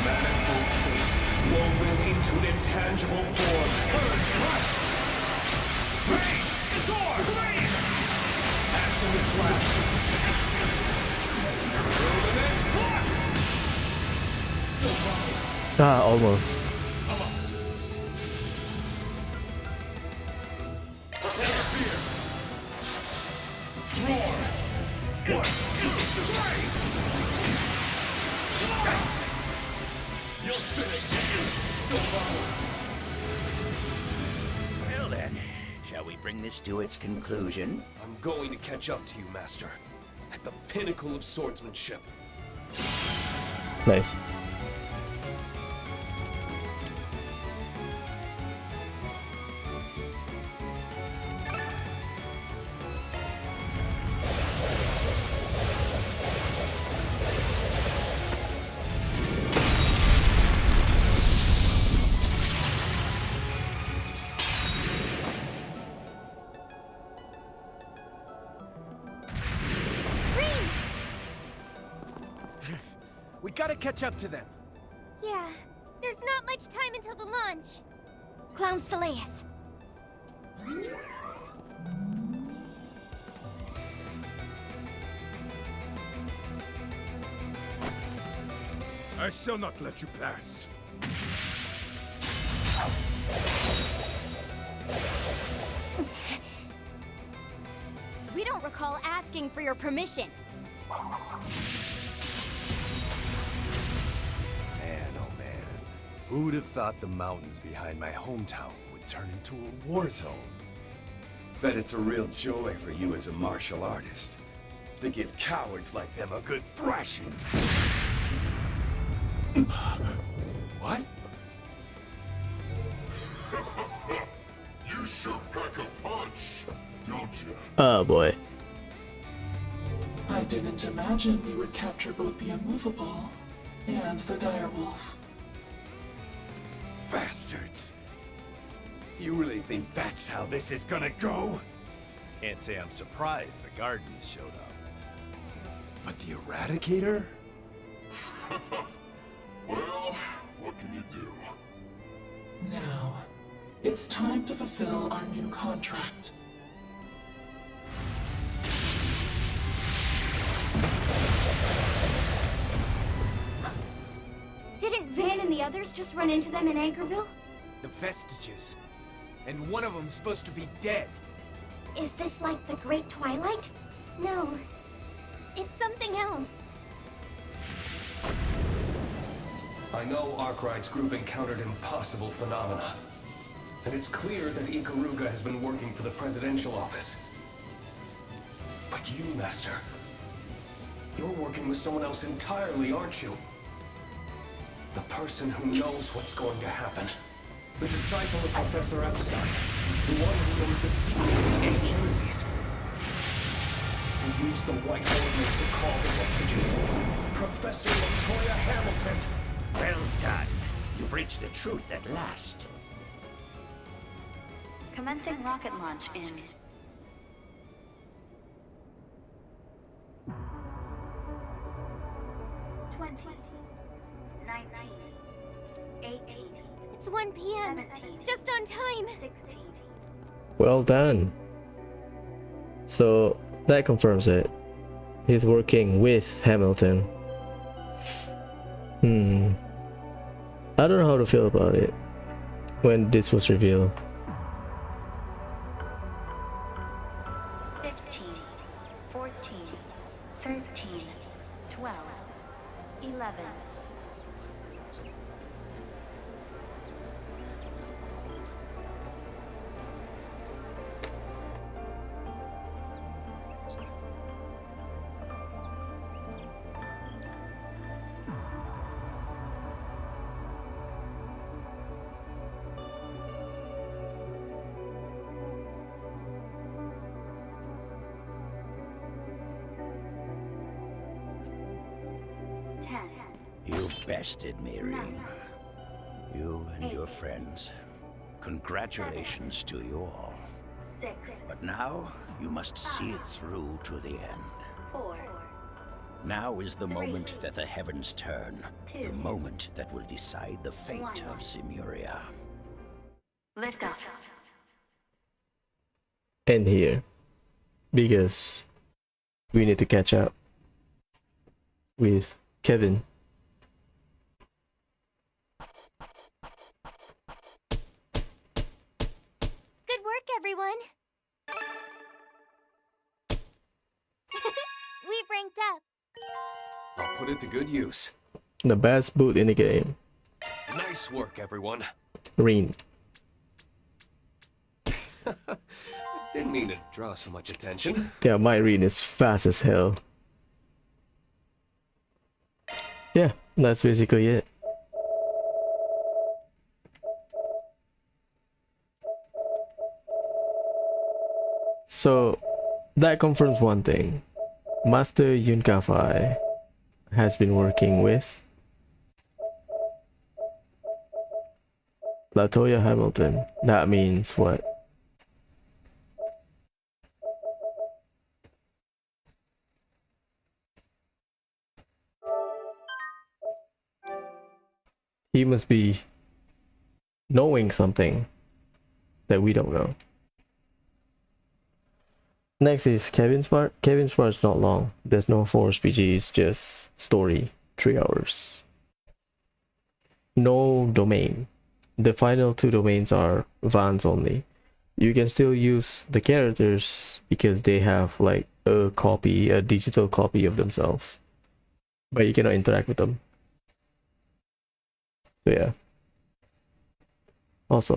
Manifold fates woven into an intangible form. Purge, rush! Rain! Sword! Rain! Action slash! Luminous flux! Ah, almost. Prepare fear! Roar! 1, 2, 3! You'll finish! No problem. Well then, shall we bring this to its conclusion? I'm going to catch up to you, Master. At the pinnacle of swordsmanship. Nice. We gotta catch up to them. Yeah, there's not much time until the launch. Clown Saleus. I shall not let you pass. don't recall asking for your permission. Man, oh man. Who'd have thought the mountains behind my hometown would turn into a war zone? Bet it's a real joy for you as a martial artist to give cowards like them a good thrashing. What? You sure pack a punch, don't you? Oh boy. I didn't imagine we would capture both the immovable and the direwolf. Bastards! You really think that's how this is gonna go? Can't say I'm surprised the Guardians showed up. But the Eradicator? Well, what can you do? Now, it's time to fulfill our new contract. Didn't Van and the others just run into them in Anchorville? The vestiges. And one of them's supposed to be dead. Is this like the Great Twilight? No. It's something else. I know Arkwright's group encountered impossible phenomena. And it's clear that Ikaruga has been working for the presidential office. But you, Master, you're working with someone else entirely, aren't you? The person who knows what's going to happen. The disciple of Professor Epstein. The one who knows the secret of the agencies. Who used the white ordinance to call the vestiges. Professor Latoya Hamilton. Well done. You've reached the truth at last. Commencing rocket launch in 20, 19, 18. It's 1 p.m. 17, Just on time. 16. Well done. So that confirms it. He's working with Hamilton. I don't know how to feel about it when this was revealed. 15, 14, 13, 12, 11. You've bested me, Ring. You and your friends. Congratulations to you all. 6. But now, you must see it through to the end. 4. Now is the moment that the heavens turn. The moment that will decide the fate of Zemuria. Lift off. And here, because we need to catch up with Kevin. Good work, everyone. We've ranked up. I'll put it to good use. The best boot in the game. Nice work, everyone. Rin. Didn't mean to draw so much attention. Yeah, my Rin is fast as hell. Yeah, that's basically it. So that confirms one thing. Master Yunkafai has been working with Latoya Hamilton. That means what? He must be knowing something that we don't know. Next is Kevin's part. Kevin's part is not long. There's no force PG, it's just story. 3 hours. No domain. The final 2 domains are Van's only. you can still use the characters because they have like a digital copy of themselves, but you cannot interact with them. So yeah. Awesome.